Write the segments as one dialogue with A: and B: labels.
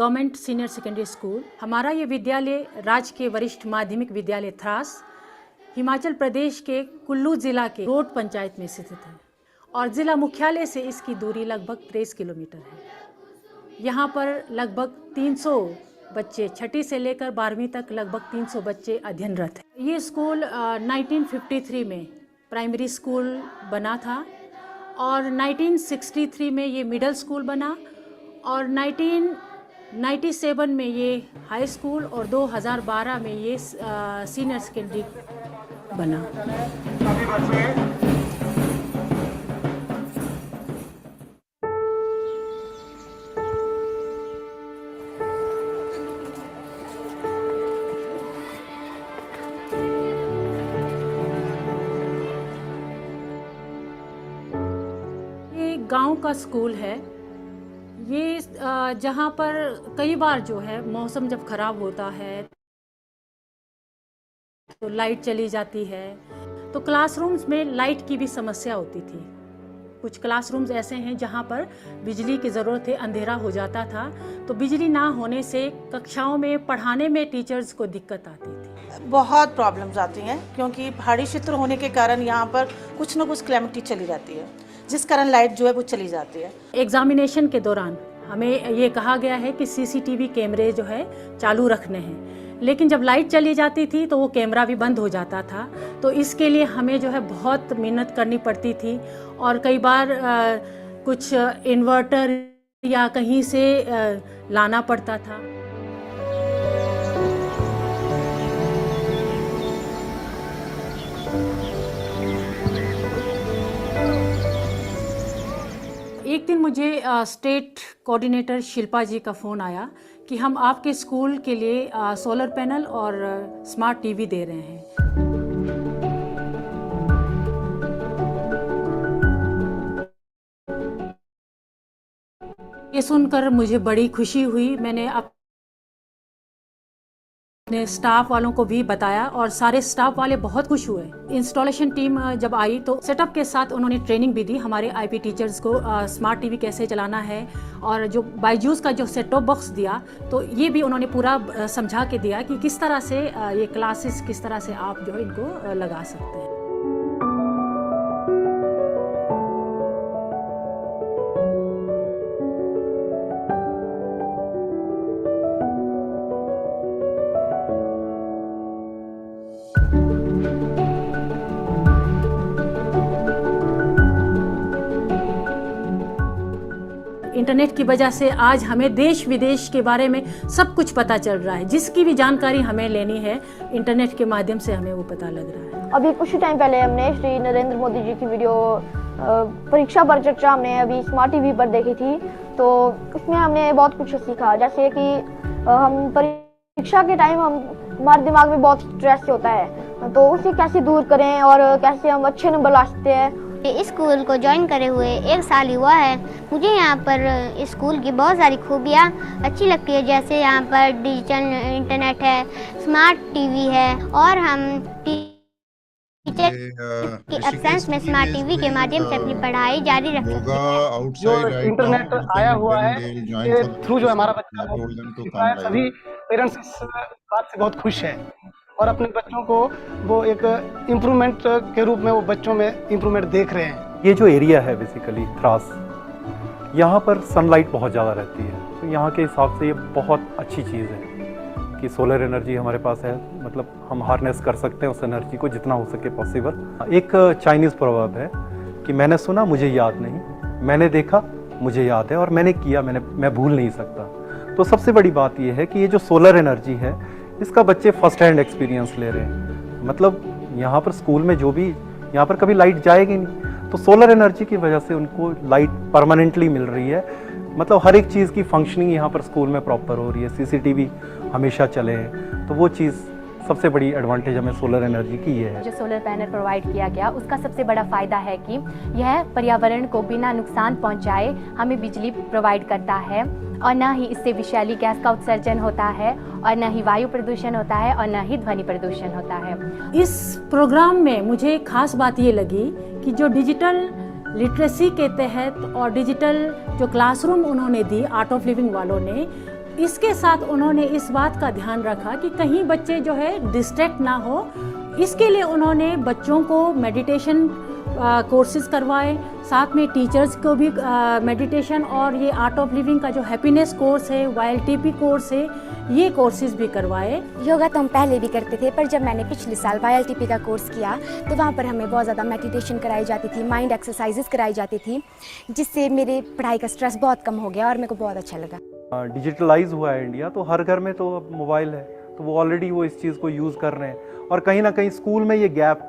A: Government senior secondary school. हमारा ये विद्यालय राजकीय वरिष्ठ माध्यमिक विद्यालय थ्रास हिमाचल प्रदेश के कुल्लू जिला के रोड पंचायत में स्थित है और जिला मुख्यालय से इसकी दूरी लगभग 23 किलोमीटर है। यहाँ पर लगभग 300 बच्चे छठी से लेकर 12वीं तक लगभग 300 बच्चे अध्ययनरत हैं। ये स्कूल 1953 में प्राइमरी स्कूल बना था और 1963 में ये मिडिल स्कूल बना और 1997 में ये हाई स्कूल और 2012 में ये सीनियर सेकेंडरी बना। ये गांव का स्कूल है। ये जहाँ पर कई बार जो है मौसम जब खराब होता है तो लाइट चली जाती है, तो क्लासरूम्स में लाइट की भी समस्या होती थी। कुछ क्लासरूम्स ऐसे हैं जहाँ पर बिजली की ज़रूरत है, अंधेरा हो जाता था, तो बिजली ना होने से कक्षाओं में पढ़ाने में टीचर्स को दिक्कत आती थी।
B: बहुत प्रॉब्लम्स आती हैं क्योंकि पहाड़ी क्षेत्र होने के कारण यहाँ पर कुछ ना कुछ कैलेमिटी चली जाती है, जिस कारण लाइट जो है वो चली जाती है।
A: एग्जामिनेशन के दौरान हमें ये कहा गया है कि सीसीटीवी कैमरे जो है चालू रखने हैं, लेकिन जब लाइट चली जाती थी तो वो कैमरा भी बंद हो जाता था, तो इसके लिए हमें जो है बहुत मेहनत करनी पड़ती थी और कई बार कुछ इन्वर्टर या कहीं से लाना पड़ता था। एक दिन मुझे स्टेट कोऑर्डिनेटर शिल्पा जी का फ़ोन आया कि हम आपके स्कूल के लिए सोलर पैनल और स्मार्ट टीवी दे रहे हैं। ये सुनकर मुझे बड़ी खुशी हुई। मैंने अपने स्टाफ वालों को भी बताया और सारे स्टाफ वाले बहुत खुश हुए। इंस्टॉलेशन टीम जब आई तो सेटअप के साथ उन्होंने ट्रेनिंग भी दी हमारे आईपी टीचर्स को, स्मार्ट टीवी कैसे चलाना है, और जो बायजूस का जो सेट टॉप बॉक्स दिया तो ये भी उन्होंने पूरा समझा के दिया कि किस तरह से ये क्लासेस किस तरह से आप जो है इनको लगा सकते हैं। इंटरनेट की वजह से आज हमें देश विदेश के बारे में सब कुछ पता चल रहा है। जिसकी भी जानकारी हमें लेनी है इंटरनेट के माध्यम से हमें वो पता लग रहा है।
C: अभी कुछ टाइम पहले हमने श्री नरेंद्र मोदी जी की वीडियो परीक्षा पर चर्चा हमने अभी स्मार्ट टीवी पर देखी थी, तो उसमें हमने बहुत कुछ सीखा। जैसे कि हम परीक्षा के टाइम हमारे दिमाग में बहुत स्ट्रेस होता है, तो उसे कैसे दूर करें और कैसे हम अच्छे नंबर ला सकते हैं।
D: इस स्कूल को ज्वाइन करे हुए 1 साल हुआ है। मुझे यहाँ पर इस स्कूल की बहुत सारी खूबियाँ अच्छी लगती है, जैसे यहाँ पर डिजिटल इंटरनेट है, स्मार्ट टीवी है और हम टीचर की एब्सेंस में स्मार्ट टीवी के माध्यम से अपनी पढ़ाई जारी रख सकते हैं।
E: जो इंटरनेट आया हुआ है के थ्रू जो हमारा बच्चा सभी पेरेंट्स इस बात से बहुत खुश है और अपने बच्चों को वो एक इम्प्रूवमेंट के रूप में वो बच्चों में इम्प्रूवमेंट देख रहे हैं।
F: ये जो एरिया है बेसिकली थ्रास, यहाँ पर सनलाइट बहुत ज़्यादा रहती है, तो यहाँ के हिसाब से ये बहुत अच्छी चीज़ है कि सोलर एनर्जी हमारे पास है, मतलब हम हार्नेस कर सकते हैं उस एनर्जी को जितना हो सके पॉसिबल। एक चाइनीज़ प्रोवर्ब है कि मैंने सुना मुझे याद नहीं, मैंने देखा मुझे याद है और मैंने किया मैं भूल नहीं सकता। तो सबसे बड़ी बात ये है कि ये जो सोलर एनर्जी है इसका बच्चे फर्स्ट हैंड एक्सपीरियंस ले रहे हैं। मतलब यहाँ पर स्कूल में जो भी यहाँ पर कभी लाइट जाएगी नहीं, तो सोलर एनर्जी की वजह से उनको लाइट परमानेंटली मिल रही है। मतलब हर एक चीज़ की फंक्शनिंग यहाँ पर स्कूल में प्रॉपर हो रही है, सीसीटीवी हमेशा चले हैं, तो वो चीज़ सबसे बड़ी एडवांटेज हमें सोलर एनर्जी की ये है।
G: जो सोलर पैनल प्रोवाइड किया गया उसका सबसे बड़ा फ़ायदा है कि यह पर्यावरण को बिना नुकसान पहुंचाए हमें बिजली प्रोवाइड करता है और न ही इससे विषैली गैस का उत्सर्जन होता है और न ही वायु प्रदूषण होता है और न ही ध्वनि प्रदूषण होता है।
A: इस प्रोग्राम में मुझे खास बात ये लगी कि जो डिजिटल लिटरेसी के तहत और डिजिटल जो क्लासरूम उन्होंने दी आर्ट ऑफ लिविंग वालों ने, इसके साथ उन्होंने इस बात का ध्यान रखा कि कहीं बच्चे जो है डिस्ट्रैक्ट ना हो, इसके लिए उन्होंने बच्चों को मेडिटेशन कोर्सेज करवाए, साथ में टीचर्स को भी मेडिटेशन और ये आर्ट ऑफ लिविंग का जो हैप्पीनेस कोर्स है, YLTP कोर्स है, ये कोर्सेज भी करवाए।
H: योगा तो हम पहले भी करते थे, पर जब मैंने पिछले साल YLTP का कोर्स किया तो वहाँ पर हमें बहुत ज़्यादा मेडिटेशन कराई जाती थी, माइंड एक्सरसाइजेस कराई जाती थी, जिससे मेरे पढ़ाई का स्ट्रेस बहुत कम हो गया और मेरे को बहुत अच्छा लगा।
F: डिजिटलाइज हुआ है इंडिया, तो हर घर में तो अब मोबाइल है, तो वो ऑलरेडी वो इस चीज़ को यूज़ कर रहे हैं। और कहीं ना कहीं स्कूल में ये गैप,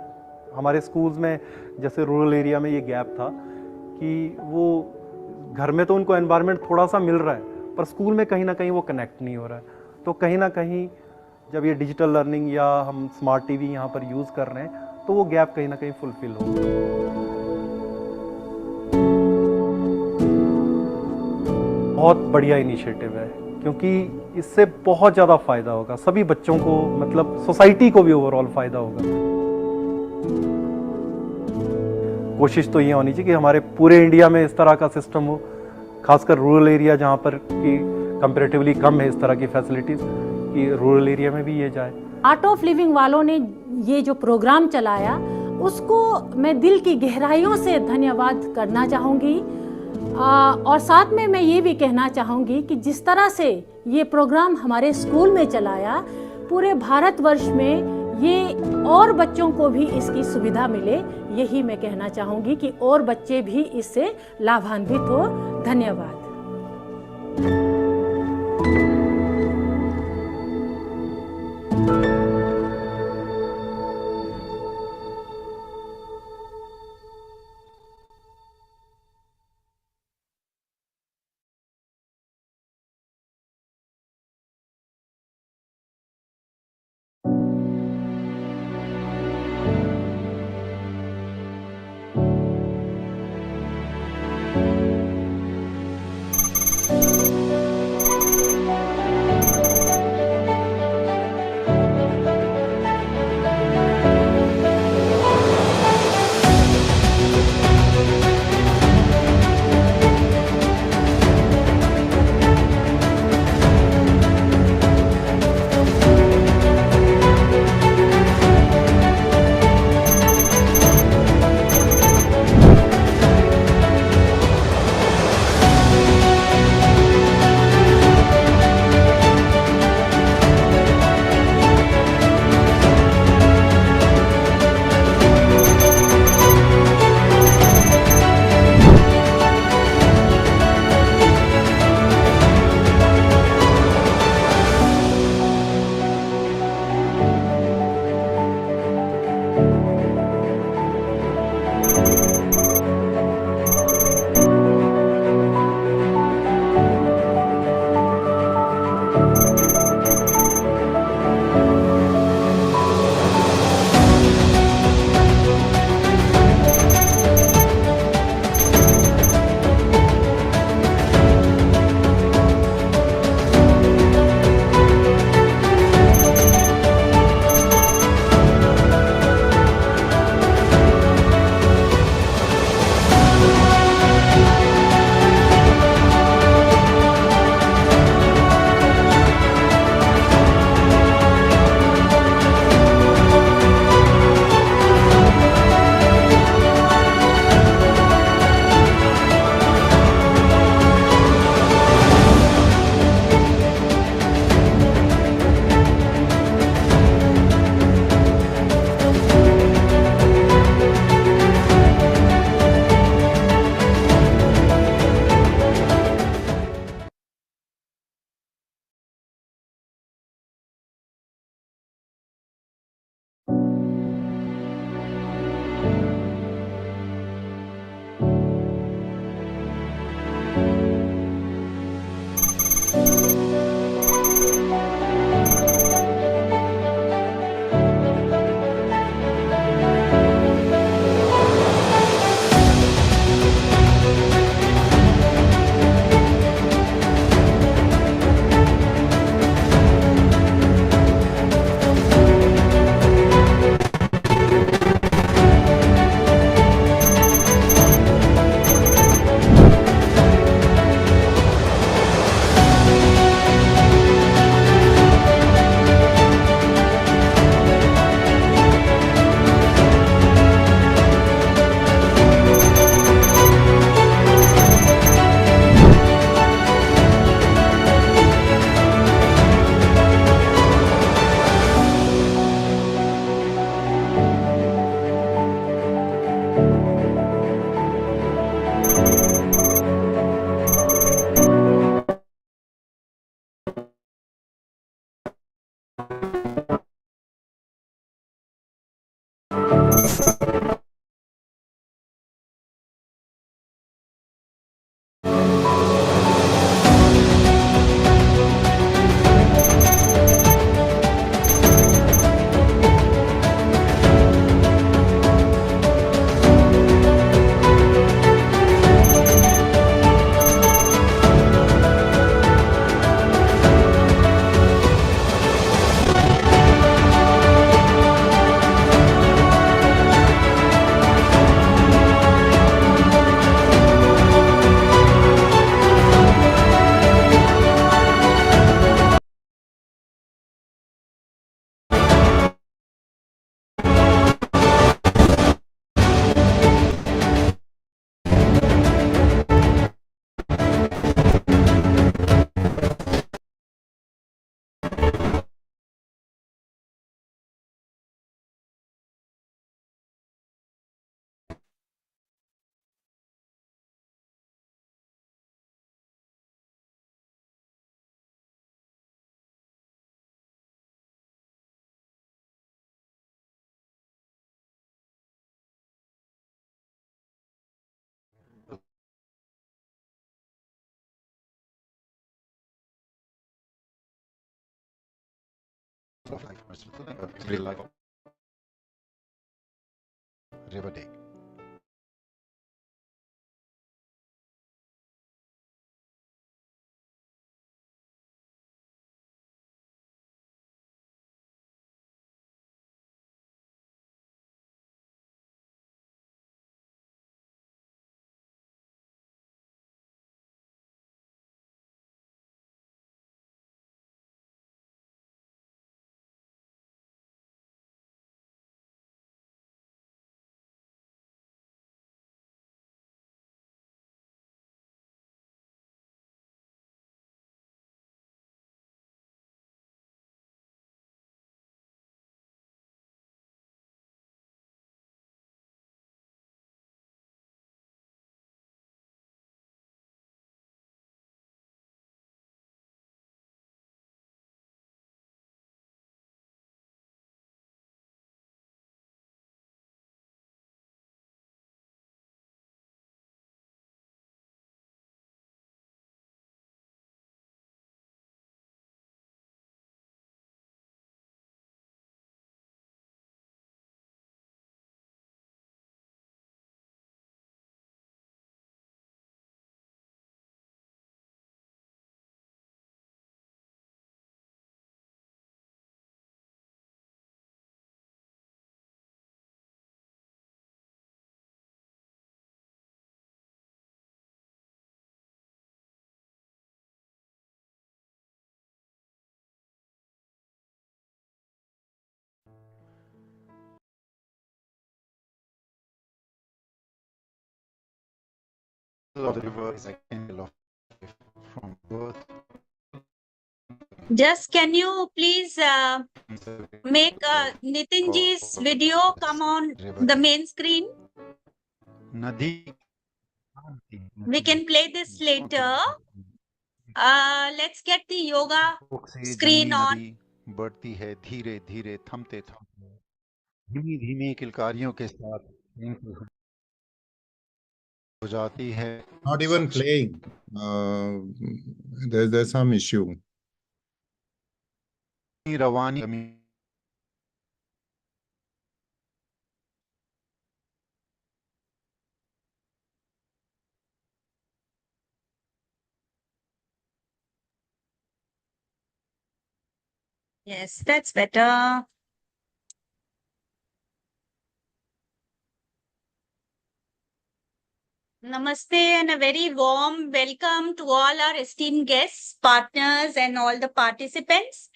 F: हमारे स्कूल्स में जैसे रूरल एरिया में ये गैप था कि वो घर में तो उनको एनवायरनमेंट थोड़ा सा मिल रहा है, पर स्कूल में कहीं ना कहीं वो कनेक्ट नहीं हो रहा है। तो कहीं ना कहीं जब ये डिजिटल लर्निंग या हम स्मार्ट टीवी यहाँ पर यूज़ कर रहे हैं, तो वो गैप कहीं ना कहीं फुलफिल हो। बहुत बढ़िया इनिशिएटिव है, क्योंकि इससे बहुत ज़्यादा फ़ायदा होगा सभी बच्चों को, मतलब सोसाइटी को भी ओवरऑल फ़ायदा होगा। कोशिश तो ये होनी चाहिए कि हमारे पूरे इंडिया में इस तरह का सिस्टम हो, खासकर रूरल एरिया जहाँ पर कि कंपैरेटिवली कम है इस तरह की फैसिलिटीज़, कि रूरल एरिया में भी ये जाए।
A: आर्ट ऑफ लिविंग वालों ने ये जो प्रोग्राम चलाया, उसको मैं दिल की गहराइयों से धन्यवाद करना चाहूँगी। और साथ में मैं ये भी कहना चाहूँगी कि जिस तरह से ये प्रोग्राम हमारे स्कूल में चलाया, पूरे भारतवर्ष में ये और बच्चों को भी इसकी सुविधा मिले, यही मैं कहना चाहूँगी कि और बच्चे भी इससे लाभान्वित हो। धन्यवाद।
I: of life, real life River Day. Of the river is a candle of life from birth.
J: Just can you please make Nitin ji's video come on the main screen?
I: Nadi.
J: We can play this later. Let's get the yoga screen on.
I: बढ़ती है धीरे धीरे थमते थमते धीमी धीमी किलकारियों के साथ हो जाती है.
K: Not even playing. There's some issue.
I: Rawani
J: Yes, that's better. Namaste and a very warm welcome to all our esteemed guests, partners, and all the participants.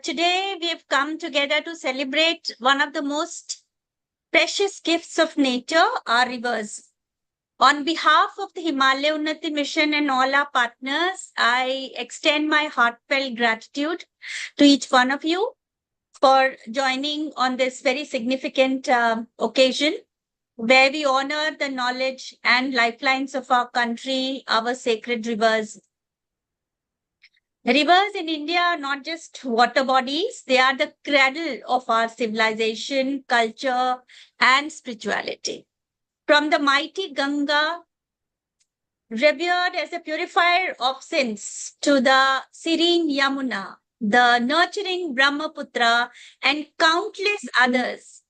J: Today, we have come together to celebrate one of the most precious gifts of nature, our rivers. On behalf of the Himalay Unnati Mission and all our partners, I extend my heartfelt gratitude to each one of you for joining on this very significant occasion, where we honor the knowledge and lifelines of our country, our sacred rivers. Rivers in India are not just water bodies, they are the cradle of our civilization, culture, and spirituality. From the mighty Ganga, revered as a purifier of sins, to the serene Yamuna, the nurturing Brahmaputra, and countless others.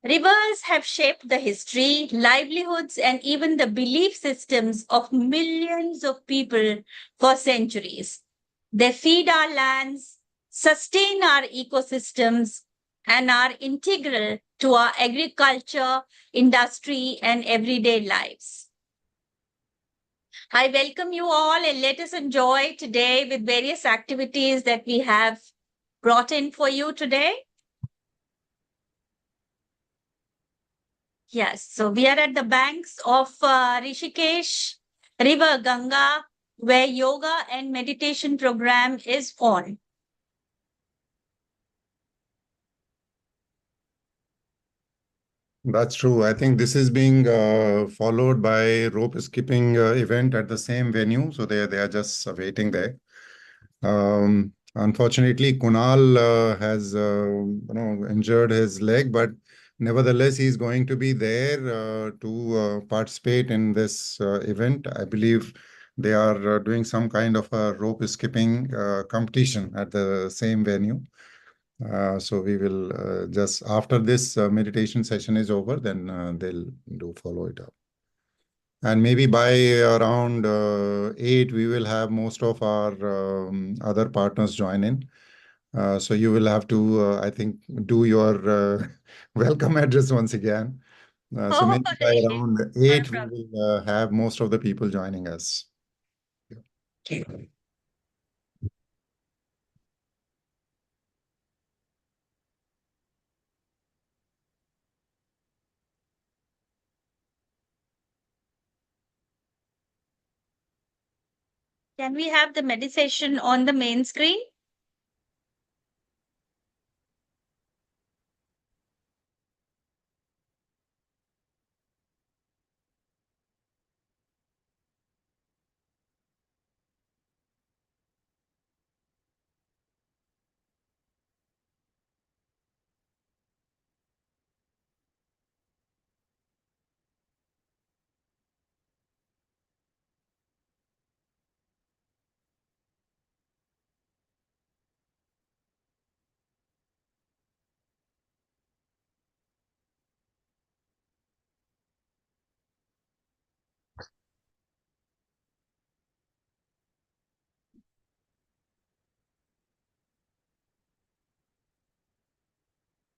J: Rivers have shaped the history, livelihoods, and even the belief systems of millions of people for centuries. They feed our lands, sustain our ecosystems, and are integral to our agriculture, industry, and everyday lives. I welcome you all and let us enjoy today with various activities that we have brought in for you today. Yes, so we are at the banks of Rishikesh River Ganga, where yoga and meditation program is on.
K: That's true. I think this is being followed by rope skipping event at the same venue. So they are just waiting there. Unfortunately, Kunal has injured his leg, but nevertheless, he's going to be there to participate in this event. I believe they are doing some kind of a rope skipping competition at the same venue. So we will just after this meditation session is over, then they'll do follow it up. And maybe by around 8, we will have most of our other partners join in. So you will have to, I think, do your welcome address once again. So maybe by around 8, we will have most of the people joining us.
J: Okay. Can we have the meditation on the main screen?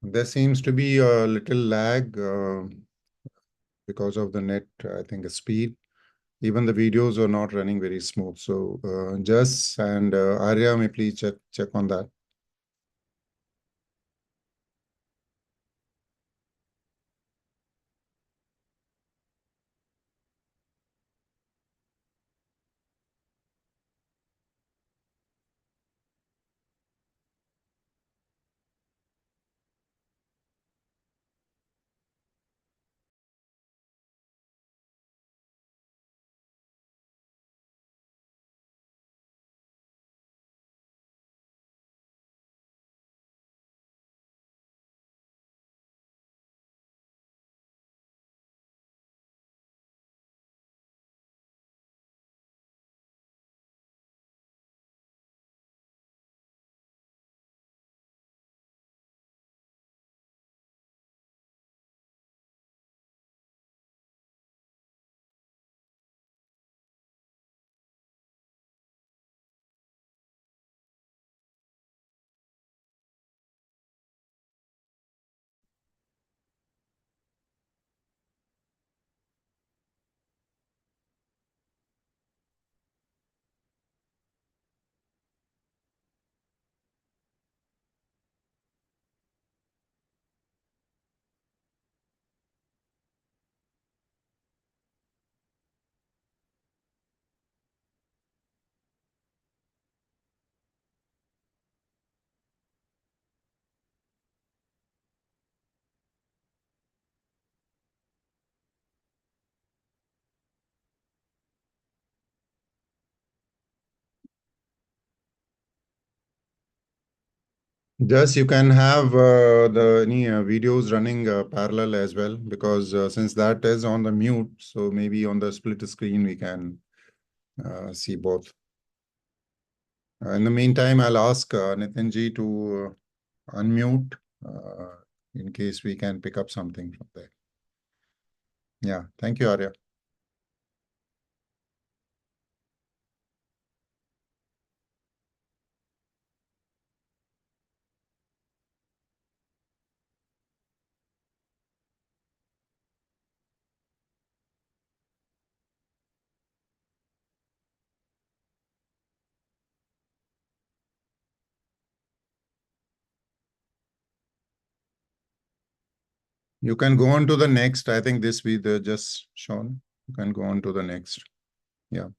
K: There seems to be a little lag because of the net, I think, speed. Even the videos are not running very smooth. So Jess and Arya, may please check on that. Just you can have the any videos running parallel as well, because since that is on the mute, so maybe on the split screen we can see both. In the meantime, I'll ask Nitin ji to unmute in case we can pick up something from there. Yeah, thank you, Arya. You can go on to the next. I think this we just shown. You can go on to the next. Yeah.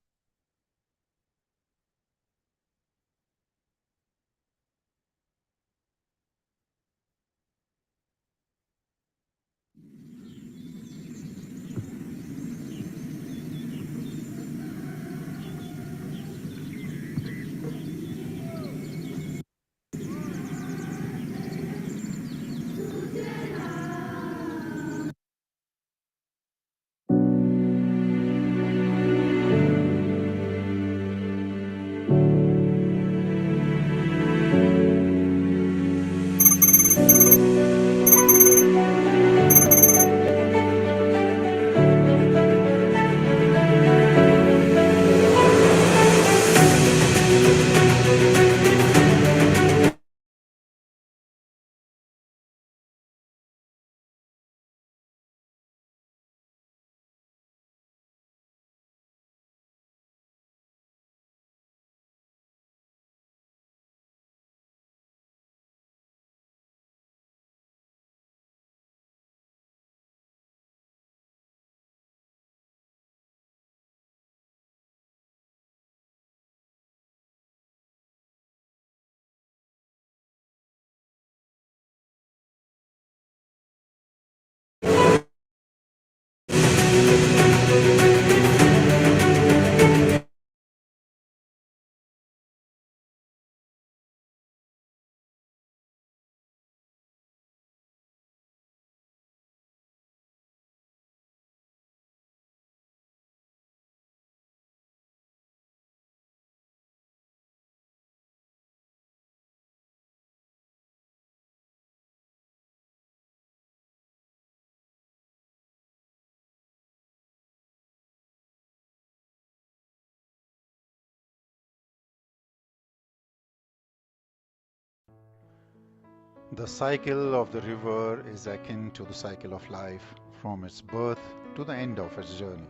I: The cycle of the river is akin to the cycle of life, from its birth to the end of its journey.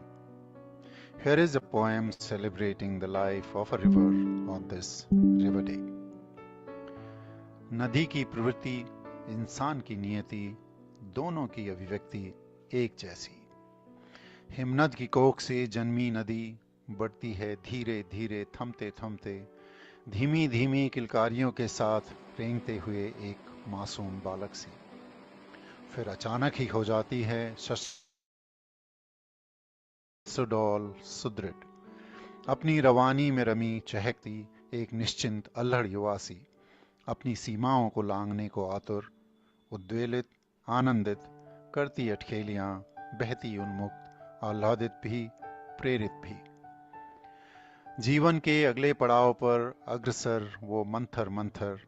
I: Here is a poem celebrating the life of a river on this River Day. नदी की प्रवृत्ति, इंसान की नियति, दोनों की अभिव्यक्ति एक जैसी। हिमनद की कोख से जन्मी नदी बढ़ती है धीरे धीरे थमते थमते, धीमी धीमी किलकारियों के साथ रेंगते हुए एक मासूम बालक सी। फिर अचानक ही हो जाती है सुडौल सुदृढ़, अपनी रवानी में रमी चहकती एक निश्चिंत अल्हड़ युवासी, अपनी सीमाओं को लांघने को आतुर, उद्वेलित, आनंदित, करती अटखेलियां, बहती उन्मुक्त, आह्लादित भी, प्रेरित भी। जीवन के अगले पड़ाव पर अग्रसर वो मंथर मंथर,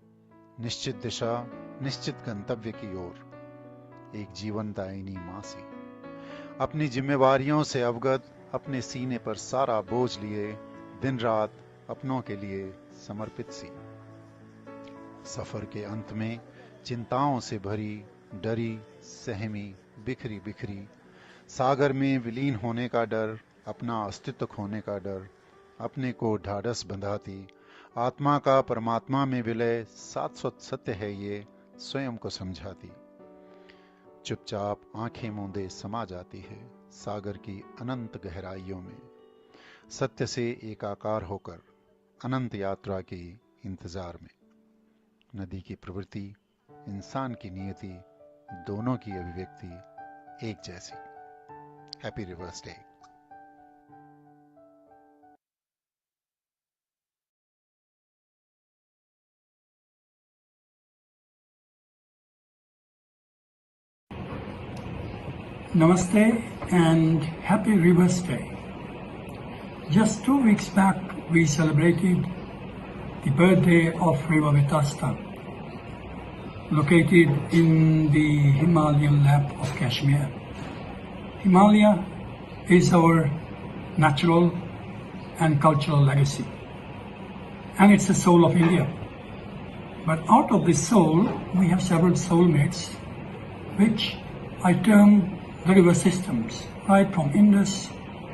I: निश्चित दिशा, निश्चित गंतव्य की ओर, एक जीवनदायिनी माँ सी, अपनी जिम्मेवारियों से अवगत, अपने सीने पर सारा बोझ लिए, दिन रात अपनों के लिए समर्पित सी। सफर के अंत में चिंताओं से भरी, डरी, सहमी, बिखरी बिखरी, सागर में विलीन होने का डर, अपना अस्तित्व खोने का डर, अपने को ढाढ़स बंधाती, आत्मा का परमात्मा में विलय शाश्वत सत्य है ये, स्वयं को समझाती। चुपचाप आंखें मूंदे समा जाती है सागर की अनंत गहराइयों में, सत्य से एकाकार होकर अनंत यात्रा के इंतजार में। नदी की प्रवृत्ति, इंसान की नियति, दोनों की अभिव्यक्ति एक जैसी। Happy reverse day.
L: Namaste and happy Rivers Day. Just 2 weeks back, we celebrated the birthday of River Vitasta, located in the Himalayan lap of Kashmir. Himalaya is our natural and cultural legacy, and it's the soul of India. But out of this soul, we have several soulmates, which I term the river systems, right from Indus,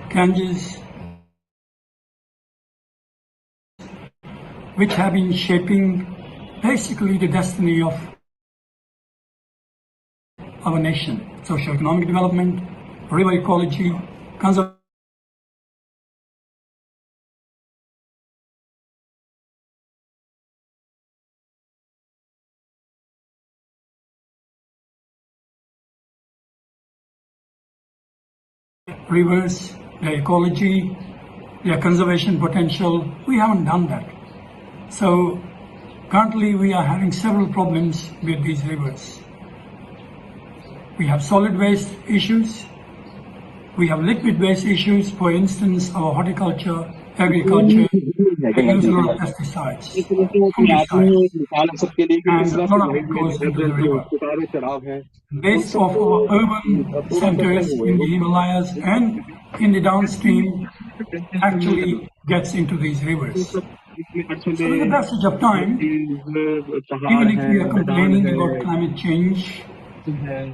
L: Ganges, which have been shaping basically the destiny of our nation. Socio-economic development, river ecology, conservation. Rivers, their ecology, their conservation potential, we haven't done that. So currently we are having several problems with these rivers. We have solid waste issues, we have liquid waste issues, for instance, our horticulture, agriculture, they use a lot of pesticides, fungicides, and a lot of it goes into the river. Waste of our urban centers in the Himalayas and in the downstream actually gets into these rivers. So with the passage of time, even if we are complaining about climate change,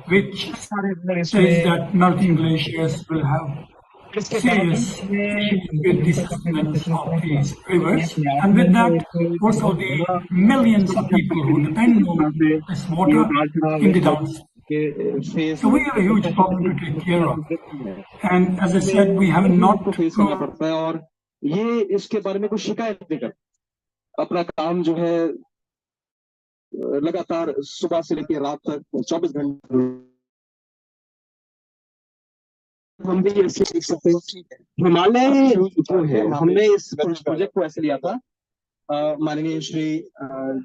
L: which says that melting glaciers will have serious issues with the sustenance of these rivers, and with that also the millions of people who depend on this water in the downstream. So we have a huge problem to take care of. And as I said, we have not
M: और ये इसके बारे में कुछ शिकायत नहीं करता, अपना काम जो है लगातार सुबह से लेकर रात तक 24 घंटे हम भी ऐसे सीख सकते हैं। हिमालय जो है, हमने इस प्रोजेक्ट को ऐसे लिया था, माननीय श्री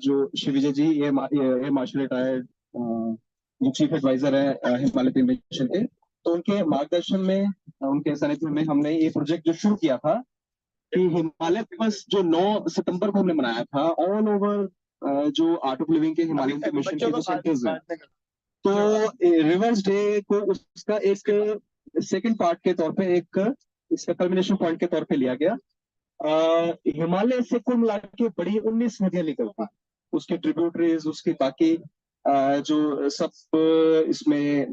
M: जो श्री विजय जी ये मार्शल रिटायर्ड चीफ एडवाइजर है हिमालय मिशन के, तो उनके मार्गदर्शन में, उनके सानिध्य में हमने ये प्रोजेक्ट जो शुरू किया था कि हिमालय दिवस जो 9 सितंबर को हमने मनाया था ऑल ओवर जो आर्ट ऑफ लिविंग के हिमालय मिशन के जो सेंटर्स हैं, तो रिवर्स डे को उसका एक सेकंड पार्ट के तौर पे, एक इसका कल्मिनेशन पॉइंट के तौर पे लिया गया। हिमालय से कुल मिला के बड़ी 19 नदियां निकलती, उसके ट्रिब्यूटरीज, उसके बाकी जो सब इसमें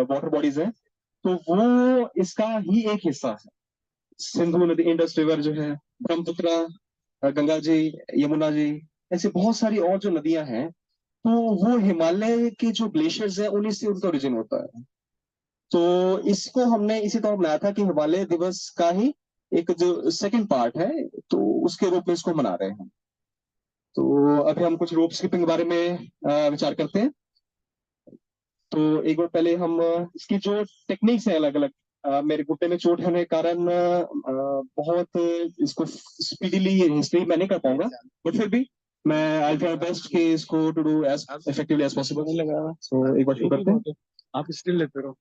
M: वाटर बॉडीज हैं, तो वो इसका ही एक हिस्सा है। सिंधु नदी, इंडस रिवर जो है, ब्रह्मपुत्र, गंगा जी, यमुना जी, ऐसी बहुत सारी और जो नदियां हैं, तो वो हिमालय के जो ग्लेशियर्स हैं उन्हीं से उनका ओरिजिन होता है। तो इसको हमने इसी तरह बनाया था कि हिमालय दिवस का ही एक जो सेकंड पार्ट है, तो उसके रूप में इसको मना रहे हैं। तो अभी हम कुछ रोप स्किपिंग के बारे में विचार करते हैं। तो एक बार पहले हम इसकी जो टेक्निक्स हैं अलग अलग, मेरे घुटने में चोट होने के कारण बहुत इसको स्पीडीली हिस्ट्री मैं नहीं कर पाऊंगा, बट फिर भी मैं आई ट्राई बेस्ट कि इसको to do as effectively as possible लगा। सो एक बार शुरू करते हैं। आप स्टिल लेते रहो,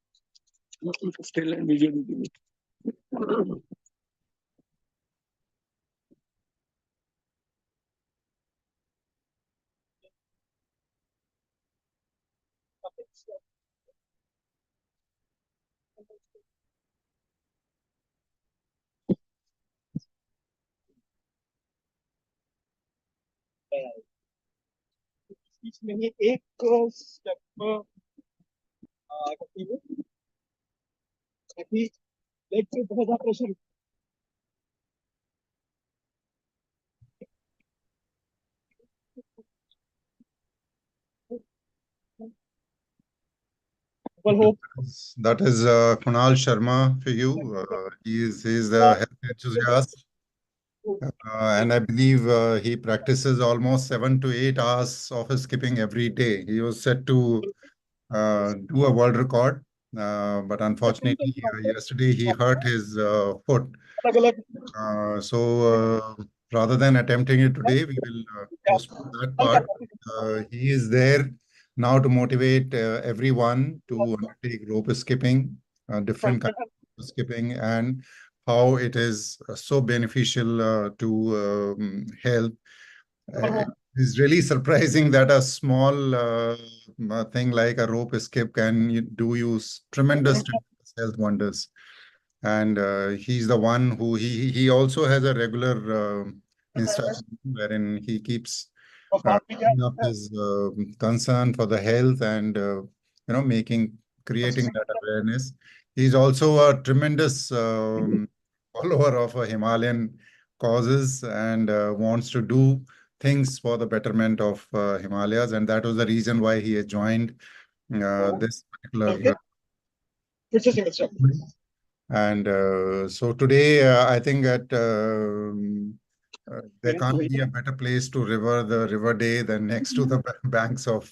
M: स्टिल एंड वीडियो। इसमें एक स्टेप ताकि लेग पे बहुत ज्यादा pressure.
K: That is Kunal Sharma for you. He is the health enthusiast. And I believe he practices almost 7 to 8 hours of skipping every day. He was set to do a world record, but unfortunately yesterday he hurt his foot. So rather than attempting it today, we will postpone that part. He is there now to motivate everyone to take rope skipping, different kinds of skipping, and how it is so beneficial to health. It's really surprising that a small thing like a rope skip can do you tremendous health wonders. And he's the one who he also has a regular Instagram wherein he keeps bringing up his concern for the health and creating that awareness. He's also a tremendous follower of Himalayan causes and wants to do things for the betterment of Himalayas, and that was the reason why he had joined this particular. And so today, I think that there can't be a better place to the river day than next to the banks of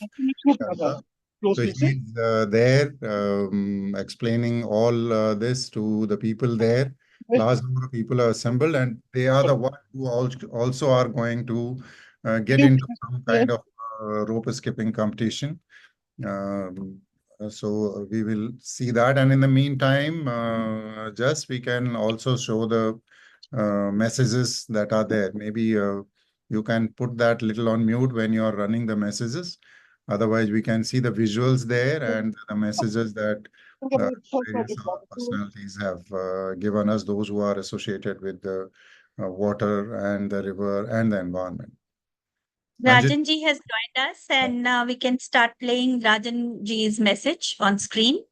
K: Ganga. So he's there explaining all this to the people there. Large number of people are assembled, and they are the ones who also are going to get into some kind of rope skipping competition. So we will see that, and in the meantime, we can also show the messages that are there. Maybe you can put that little on mute when you are running the messages. Otherwise, we can see the visuals there and the messages that various personalities have given us, those who are associated with the water and the river and the environment.
J: Rajan ji has joined us, and we can start playing Rajan ji's message on screen.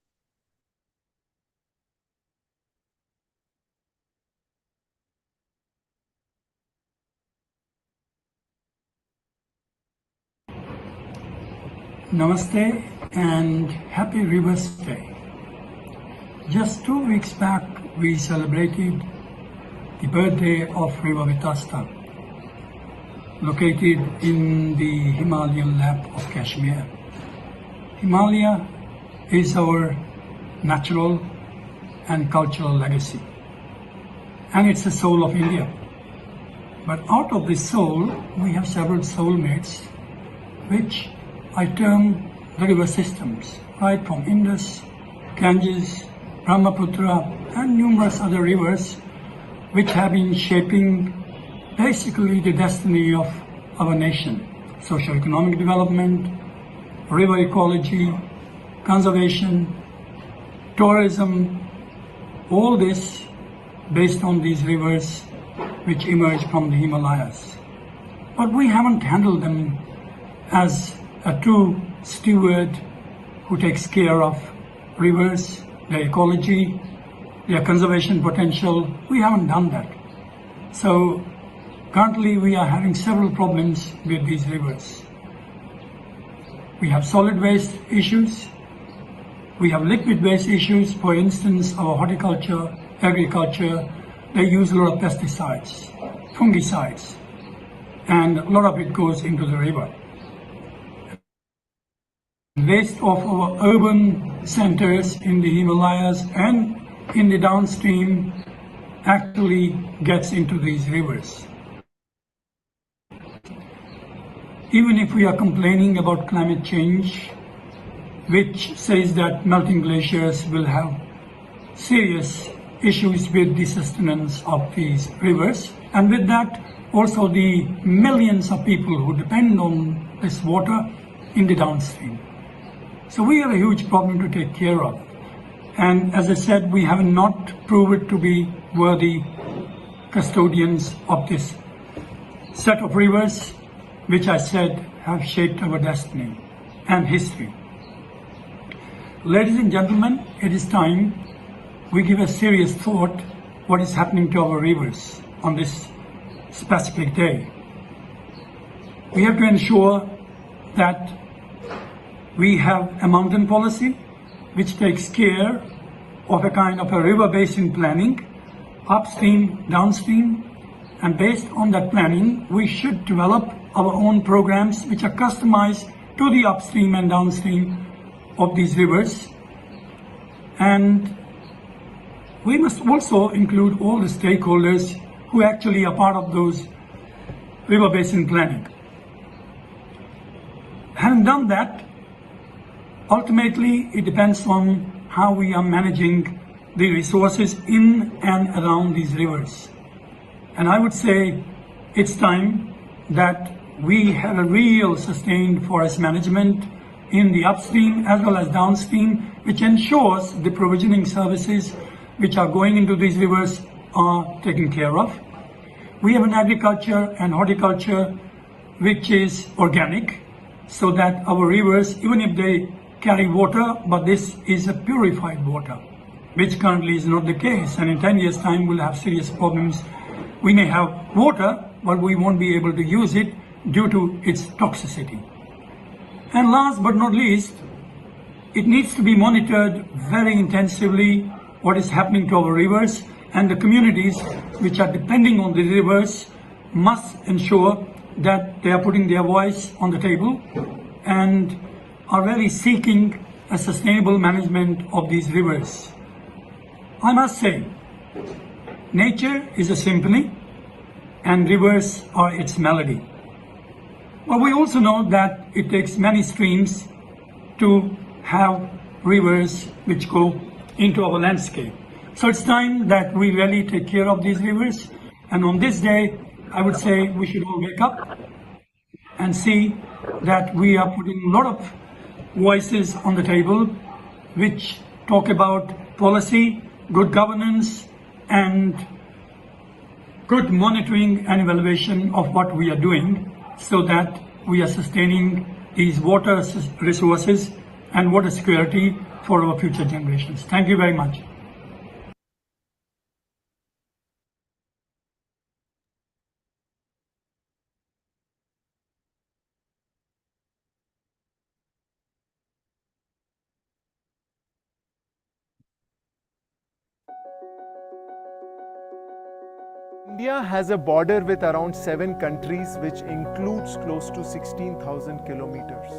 L: Namaste and happy Rivers Day. Just 2 weeks back, we celebrated the birthday of River Vitasta, located in the Himalayan lap of Kashmir. Himalaya is our natural and cultural legacy, and it's the soul of India. But out of this soul, we have several soulmates, which I term the river systems, right from Indus, Ganges, Brahmaputra, and numerous other rivers, which have been shaping basically the destiny of our nation. Socio-economic development, river ecology, conservation, tourism, all this based on these rivers which emerge from the Himalayas. But we haven't handled them as a true steward who takes care of rivers, their ecology, their conservation potential. We haven't done that. So currently we are having several problems with these rivers. We have solid waste issues. We have liquid waste issues. For instance, our horticulture, agriculture, they use a lot of pesticides, fungicides, and a lot of it goes into the river. Waste of our urban centers in the Himalayas and in the downstream actually gets into these rivers. Even if we are complaining about climate change, which says that melting glaciers will have serious issues with the sustenance of these rivers, and with that also the millions of people who depend on this water in the downstream. So we have a huge problem to take care of. And as I said, we have not proved to be worthy custodians of this set of rivers, which I said have shaped our destiny and history. Ladies and gentlemen, it is time we give a serious thought what is happening to our rivers on this specific day. We have to ensure that we have a mountain policy which takes care of a kind of a river basin planning, upstream, downstream, and based on that planning, we should develop our own programs which are customized to the upstream and downstream of these rivers. And we must also include all the stakeholders who actually are part of those river basin planning. Having done that, Ultimately, it depends on how we are managing the resources in and around these rivers. And I would say it's time that we have a real sustained forest management in the upstream as well as downstream, which ensures the provisioning services which are going into these rivers are taken care of. We have an agriculture and horticulture which is organic, so that our rivers, even if they carry water, but this is a purified water, which currently is not the case. And in 10 years' time, we'll have serious problems. We may have water, but we won't be able to use it due to its toxicity. And last but not least, it needs to be monitored very intensively what is happening to our rivers, and the communities which are depending on the rivers must ensure that they are putting their voice on the table and are really seeking a sustainable management of these rivers. I must say, nature is a symphony and rivers are its melody. But we also know that it takes many streams to have rivers which go into our landscape. So it's time that we really take care of these rivers. And on this day, I would say we should all wake up and see that we are putting a lot of voices on the table which talk about policy, good governance, and good monitoring and evaluation of what we are doing, so that we are sustaining these water resources and water security for our future generations. Thank you very much.
N: India has a border with around 7 countries, which includes close to 16,000 kilometers.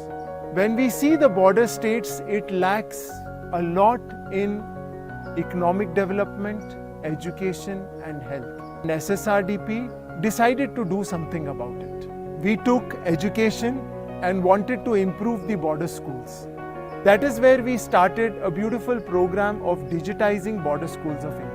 N: When we see the border states, it lacks a lot in economic development, education and health. And SSRDP decided to do something about it. We took education and wanted to improve the border schools. That is where we started a beautiful program of digitizing border schools of India.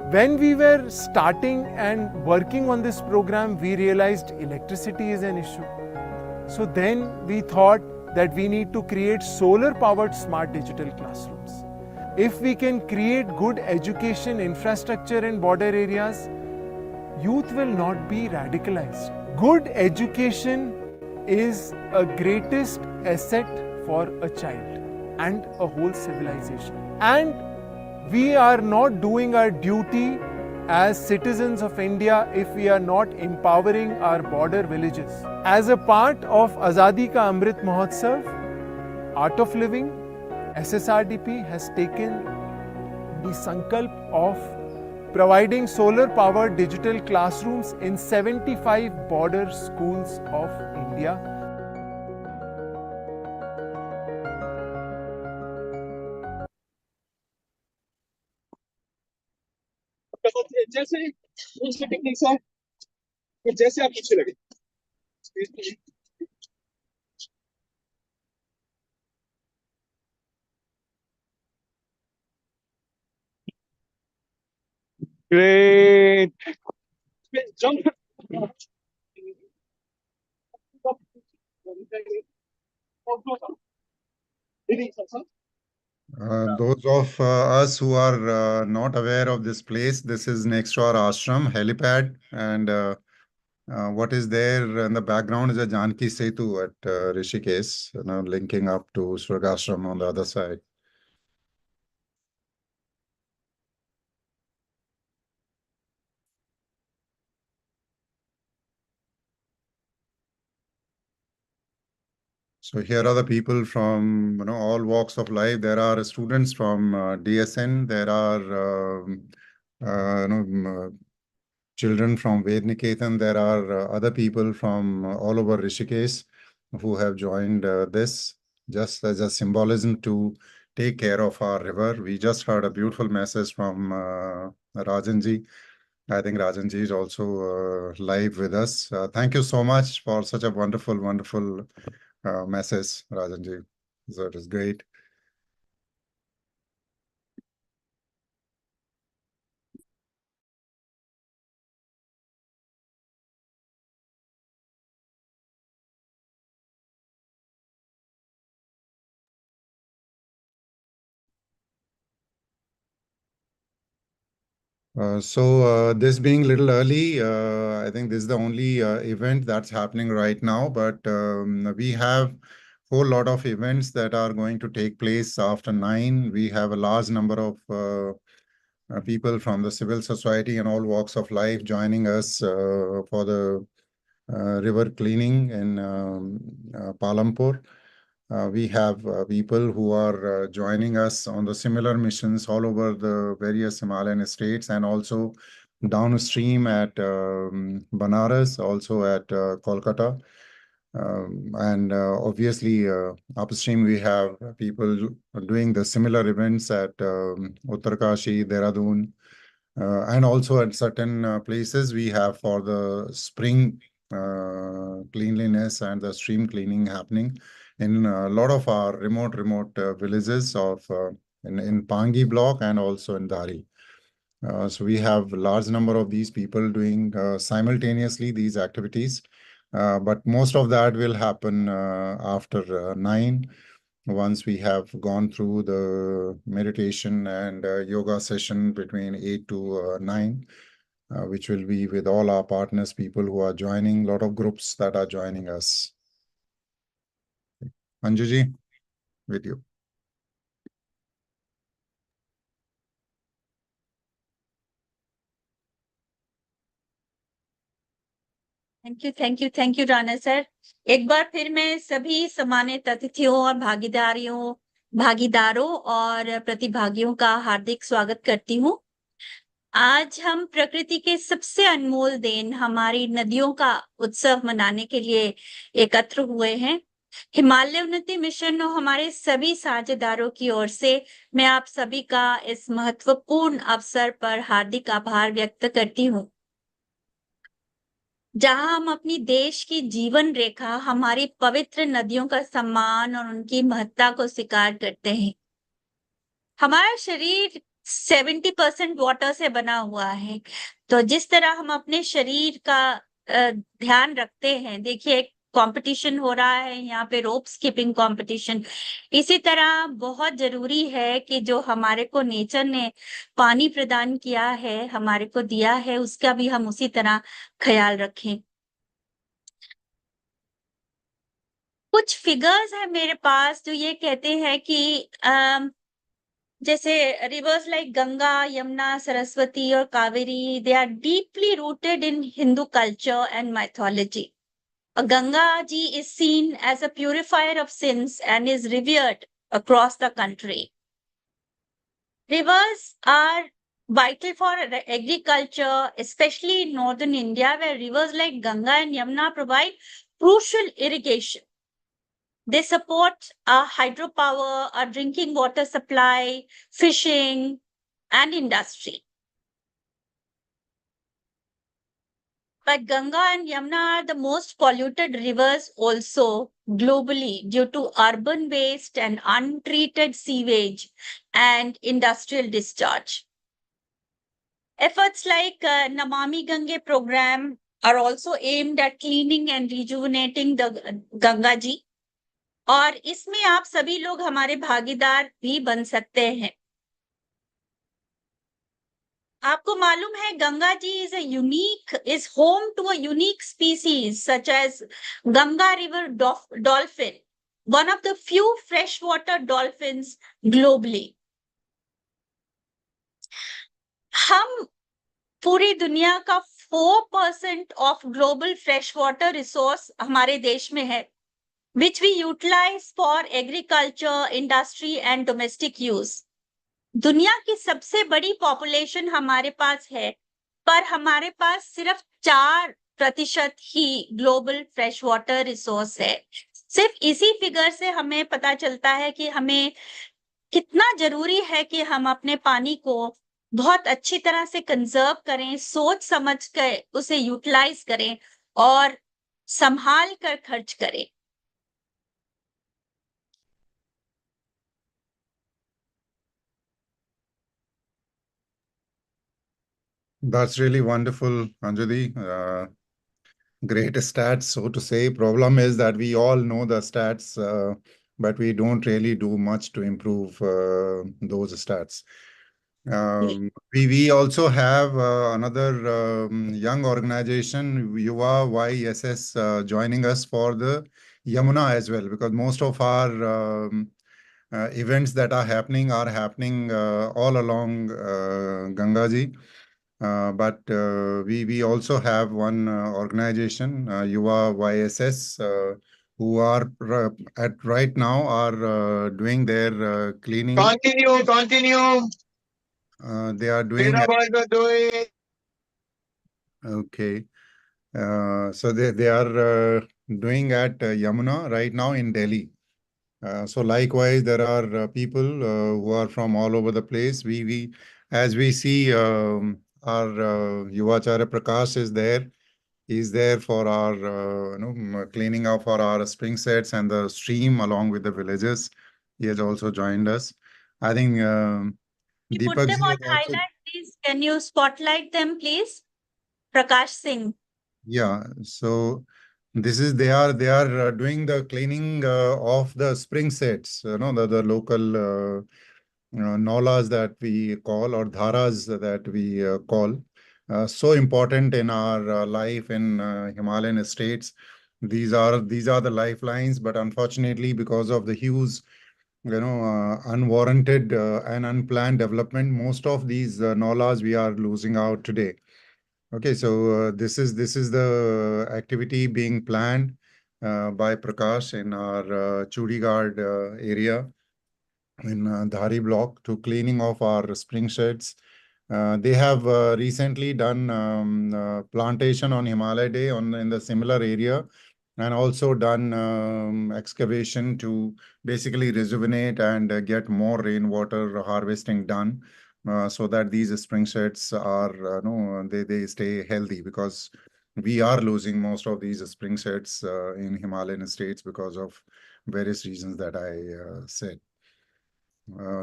N: When we were starting and working on this program, we realized electricity is an issue. So then we thought that we need to create solar-powered smart digital classrooms. If we can create good education infrastructure in border areas, youth will not be radicalized. Good education is a greatest asset for a child and a whole civilization. And we are not doing our duty as citizens of India if we are not empowering our border villages. As a part of Azadi Ka Amrit Mahotsav, Art of Living, SSRDP has taken the sankalp of providing solar-powered digital classrooms in 75 border schools of India.
M: जैसे उनकी techniques है तो जैसे आपको अच्छी लगे Great. Jump.
K: Those of us who are not aware of this place, this is next to our ashram, helipad, and what is there in the background is a Janki Setu at Rishikesh, linking up to Swargashram on the other side. So here are the people from all walks of life. There are students from DSN. There are children from Vedniketan. There are other people from all over Rishikesh who have joined this just as a symbolism to take care of our river. We just heard a beautiful message from Rajanji. I think Rajanji is also live with us. Thank you so much for such a wonderful, wonderful message, Rajanji. So it is great. This being a little early, I think this is the only event that's happening right now, but we have whole lot of events that are going to take place after 9. We have a large number of people from the civil society and all walks of life joining us for the river cleaning in Palampur. We have people who are joining us on the similar missions all over the various Himalayan states and also downstream at Banaras, also at Kolkata. And obviously, upstream, we have people doing the similar events at Uttarkashi, Dehradun, and also at certain places we have for the spring cleanliness and the stream cleaning happening in a lot of our remote villages of in Pangi block and also in Dari. So we have a large number of these people doing simultaneously these activities, but most of that will happen after 9, once we have gone through the meditation and yoga session between 8 to 9, which will be with all our partners, people who are joining, a lot of groups that are joining us. Anjuji, with you.
J: Thank you Rana sir. एक बार फिर मैं सभी सम्मानित अतिथियों और भागीदारों और प्रतिभागियों का हार्दिक स्वागत करती हूँ। आज हम प्रकृति के सबसे अनमोल देन हमारी नदियों का उत्सव मनाने के लिए एकत्र हुए हैं। हिमालय उन्नति मिशन और हमारे सभी साझेदारों की ओर से मैं आप सभी का इस महत्वपूर्ण अवसर पर हार्दिक आभार व्यक्त करती हूँ, जहां हम अपनी देश की जीवन रेखा, हमारी पवित्र नदियों का सम्मान और उनकी महत्ता को स्वीकार करते हैं। हमारा शरीर 70% वाटर से बना हुआ है, तो जिस तरह हम अपने शरीर का ध्यान रखते हैं, देखिए कंपटीशन हो रहा है यहाँ पे, रोप स्किपिंग कंपटीशन, इसी तरह बहुत जरूरी है कि जो हमारे को नेचर ने पानी प्रदान किया है, हमारे को दिया है, उसका भी हम उसी तरह ख्याल रखें। कुछ फिगर्स है मेरे पास जो ये कहते हैं कि जैसे रिवर्स लाइक गंगा, यमुना, सरस्वती और Kaveri, they are deeply rooted in Hindu culture and mythology. Ganga ji is seen as a purifier of sins and is revered across the country. Rivers are vital for agriculture, especially in northern India, where rivers like Ganga and Yamuna provide crucial irrigation. They support hydropower, our drinking water supply, fishing, and industry. But Ganga and Yamuna are the most polluted rivers also globally due to urban waste and untreated sewage and industrial discharge. Efforts like Namami Gange program are also aimed at cleaning and rejuvenating the Ganga ji. और इसमें आप सभी लोग हमारे भागीदार भी बन सकते हैं। आपको मालूम है Ganga ji is home to a unique species such as Ganga River dolphin, one of the few freshwater dolphins globally. हम पूरी दुनिया का 4% of global freshwater resource हमारे देश में है, which we utilize for agriculture, industry and domestic use. दुनिया की सबसे बड़ी पॉपुलेशन हमारे पास है पर हमारे पास सिर्फ 4% ही ग्लोबल फ्रेश वाटर रिसोर्स है। सिर्फ इसी फिगर से हमें पता चलता है कि हमें कितना जरूरी है कि हम अपने पानी को बहुत अच्छी तरह से कंजर्व करें, सोच समझ कर उसे यूटिलाइज करें और संभाल कर खर्च करें।
K: That's really wonderful, Anjali. Great stats, so to say. Problem is that we all know the stats, but we don't really do much to improve those stats. We also have another young organization, Yuva YSS, joining us for the Yamuna as well, because most of our events that are happening all along Gangaji. But we also have one organization, Yuva YSS, who are at right now are doing their cleaning.
M: Continue.
K: They are doing. Okay. So they are doing at Yamuna right now in Delhi. So likewise, there are people who are from all over the place. We as we see, our Yuvacharya Prakash is there. He's there for our cleaning up for our spring sets and the stream along with the villagers. He has also joined us. I think
J: You put
K: Deepak
J: them
K: ji
J: on
K: has also.
J: highlight, please. Can you spotlight them, please? Prakash Singh.
K: Yeah. So this is they are doing the cleaning of the spring sets. The local nalas that we call or dharas that we call. So important in our life in Himalayan states. These are the lifelines, but unfortunately, because of the huge, unwarranted and unplanned development, most of these nalas we are losing out today. Okay, so this is the activity being planned by Prakash in our Chudigard area in Dhari block to cleaning of our spring sheds. They have recently done plantation on Himalaya Day in the similar area, and also done excavation to basically rejuvenate and get more rainwater harvesting done, so that these spring sheds are no they stay healthy, because we are losing most of these spring sheds in Himalayan states because of various reasons that I said.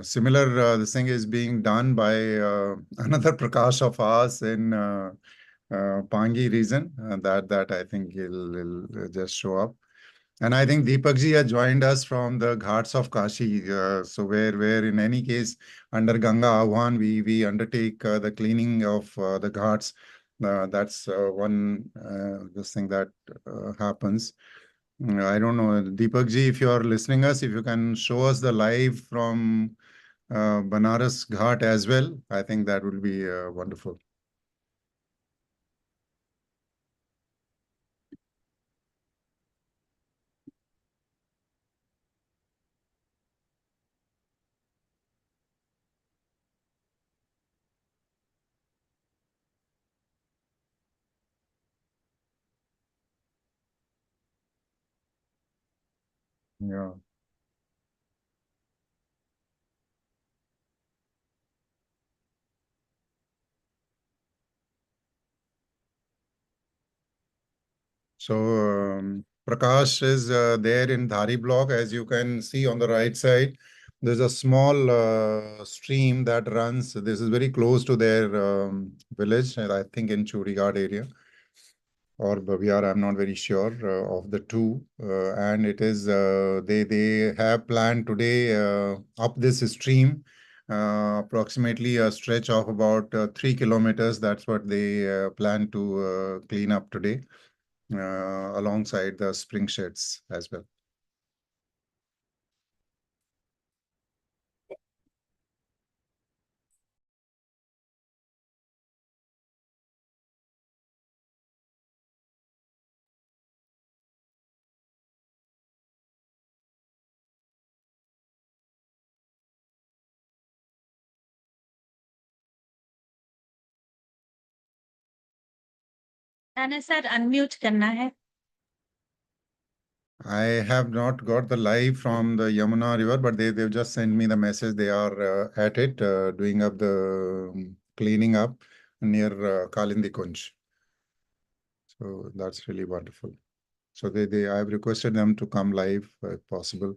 K: Similar, this thing is being done by another Prakash of ours in Pangi region. That I think he'll just show up. And I think Deepak ji has joined us from the Ghats of Kashi. So where in any case under Ganga Ahwan we undertake the cleaning of the Ghats. That's one this thing that happens. I don't know, Deepak ji, if you are listening us, if you can show us the live from Banaras Ghat as well, I think that would be wonderful. Yeah. So Prakash is there in Dhari block. As you can see on the right side, there's a small stream that runs. This is very close to their village, and I think in Chudigad area or Babiyar, I'm not very sure of the two. And it is they have planned today up this stream, approximately a stretch of about 3 kilometers. That's what they plan to clean up today, alongside the spring sheds as well.
J: Rana sir unmute करना है.
K: I have not got the live from the Yamuna River, but they've just sent me the message. They are at it, doing up the cleaning up near Kalindi Kunj. So that's really wonderful. So I've requested them to come live if possible.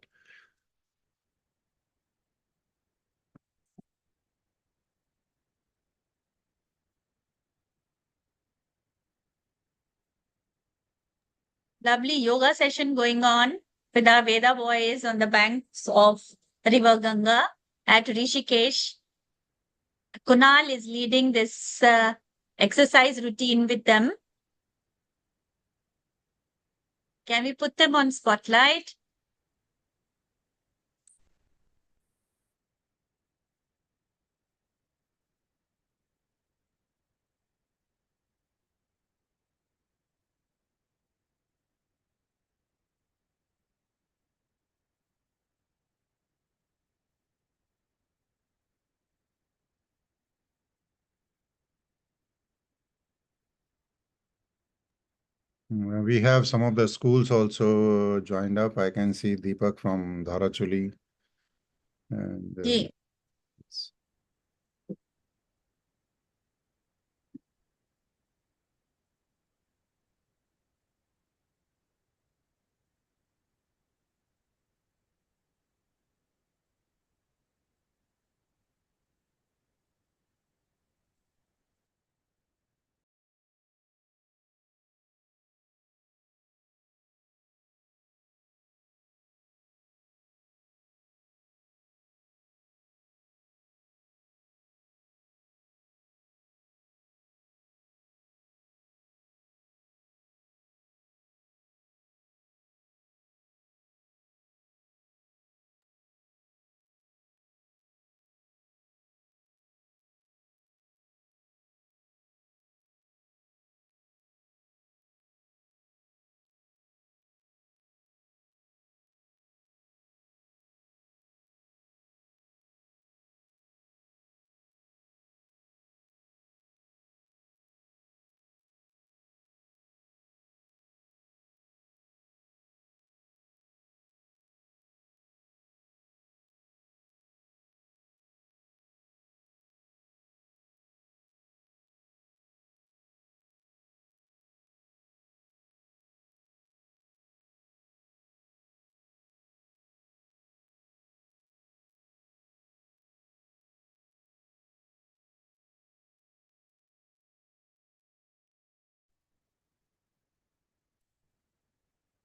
J: Lovely yoga session going on with our Veda boys on the banks of River Ganga at Rishikesh. Kunal is leading this exercise routine with them. Can we put them on spotlight?
K: We have some of the schools also joined up. I can see Deepak from Dharachuli. And,
J: Yeah.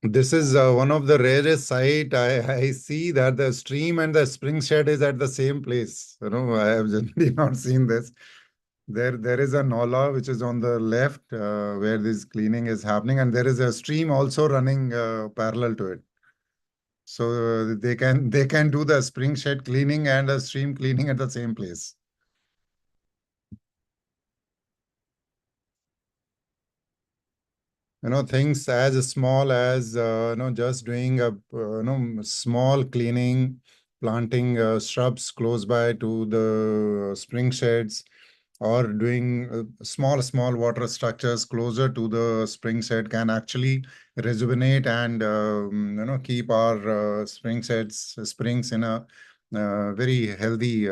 K: This is one of the rarest sight. I see that the stream and the spring shed is at the same place. I have generally not seen this. There is a Nola which is on the left where this cleaning is happening, and there is a stream also running parallel to it. So they can do the spring shed cleaning and a stream cleaning at the same place. Things as small as just doing a small cleaning, planting shrubs close by to the spring sheds, or doing small water structures closer to the spring shed can actually rejuvenate and keep our springs in a very healthy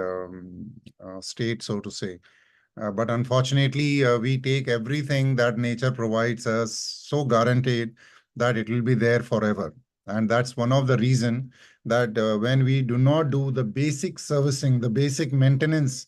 K: state, so to say. But unfortunately, we take everything that nature provides us so guaranteed that it will be there forever. And that's one of the reason that when we do not do the basic servicing, the basic maintenance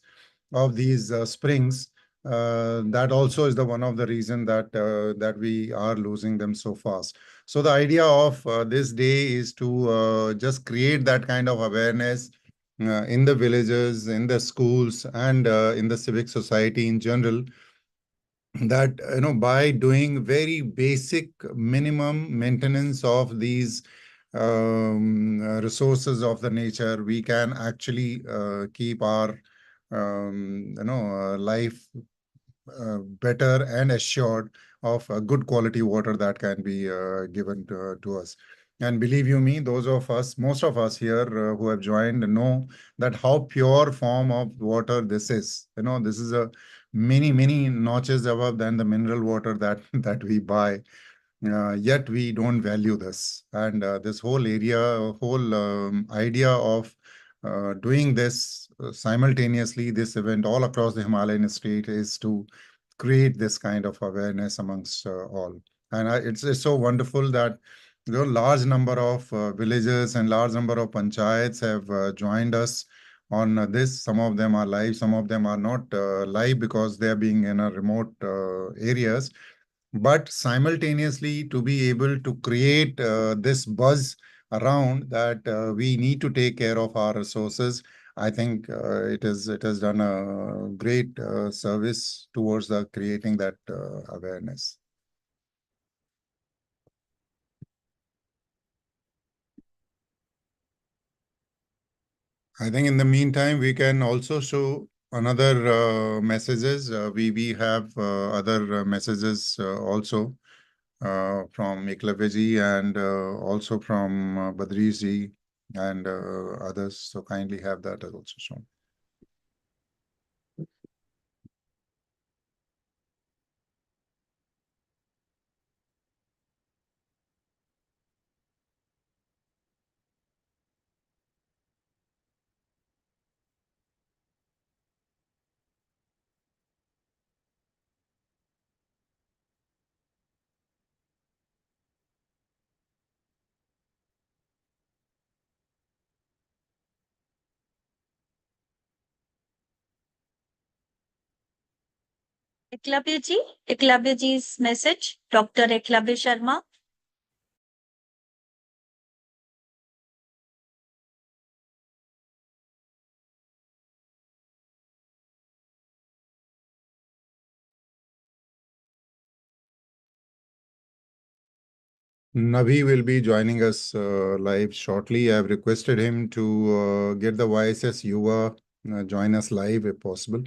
K: of these springs, that also is the one of the reason that we are losing them so fast. So the idea of this day is to just create that kind of awareness in the villages, in the schools, and in the civic society in general, that by doing very basic minimum maintenance of these resources of the nature, we can actually keep our life better and assured of a good quality water that can be given to us. And believe you me, those of us, most of us here who have joined know that how pure form of water this is. This is a many notches above than the mineral water that we buy. Yet we don't value this. And this whole idea of doing this simultaneously, this event all across the Himalayan state, is to create this kind of awareness amongst all. And it's so wonderful that large number of villages and large number of panchayats have joined us on this. Some of them are live, some of them are not live because they are being in a remote areas. But simultaneously, to be able to create this buzz around that we need to take care of our resources, I think it has done a great service towards creating that awareness. I think in the meantime, we can also show another messages. We have other messages also from Eklavya ji and also from Badrish ji and others. So kindly have that also shown.
J: Eklavya ji's message, Dr. Eklavya Sharma.
K: Navi will be joining us live shortly. I've requested him to get the YSS Yuva join us live if possible.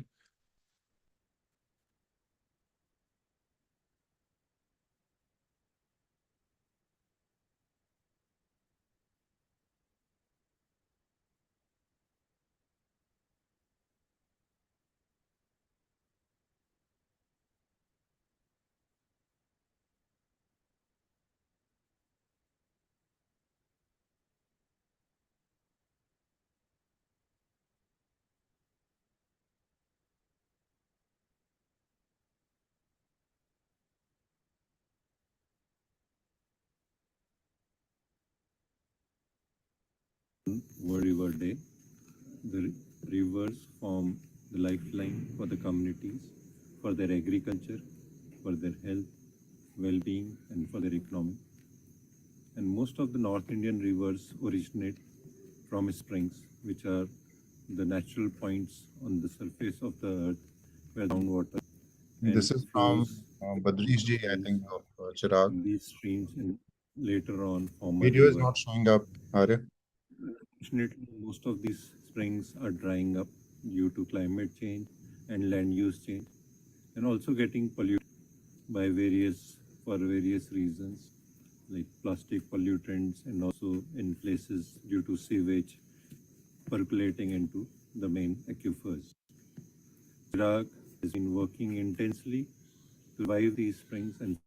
O: World River Day. The rivers form the lifeline for the communities, for their agriculture, for their health, well-being, and for their economy. And most of the North Indian rivers originate from springs, which are the natural points on the surface of the earth where groundwater
K: This is from Badrish ji, I think, of Chirag.
O: These streams and later on form a
K: Video is
O: river.
K: not showing up, Arya.
O: Unfortunately, most of these springs are drying up due to climate change and land use change, and also getting polluted by various reasons, like plastic pollutants, and also in places due to sewage percolating into the main aquifers. Iraq has been working intensely to revive these springs and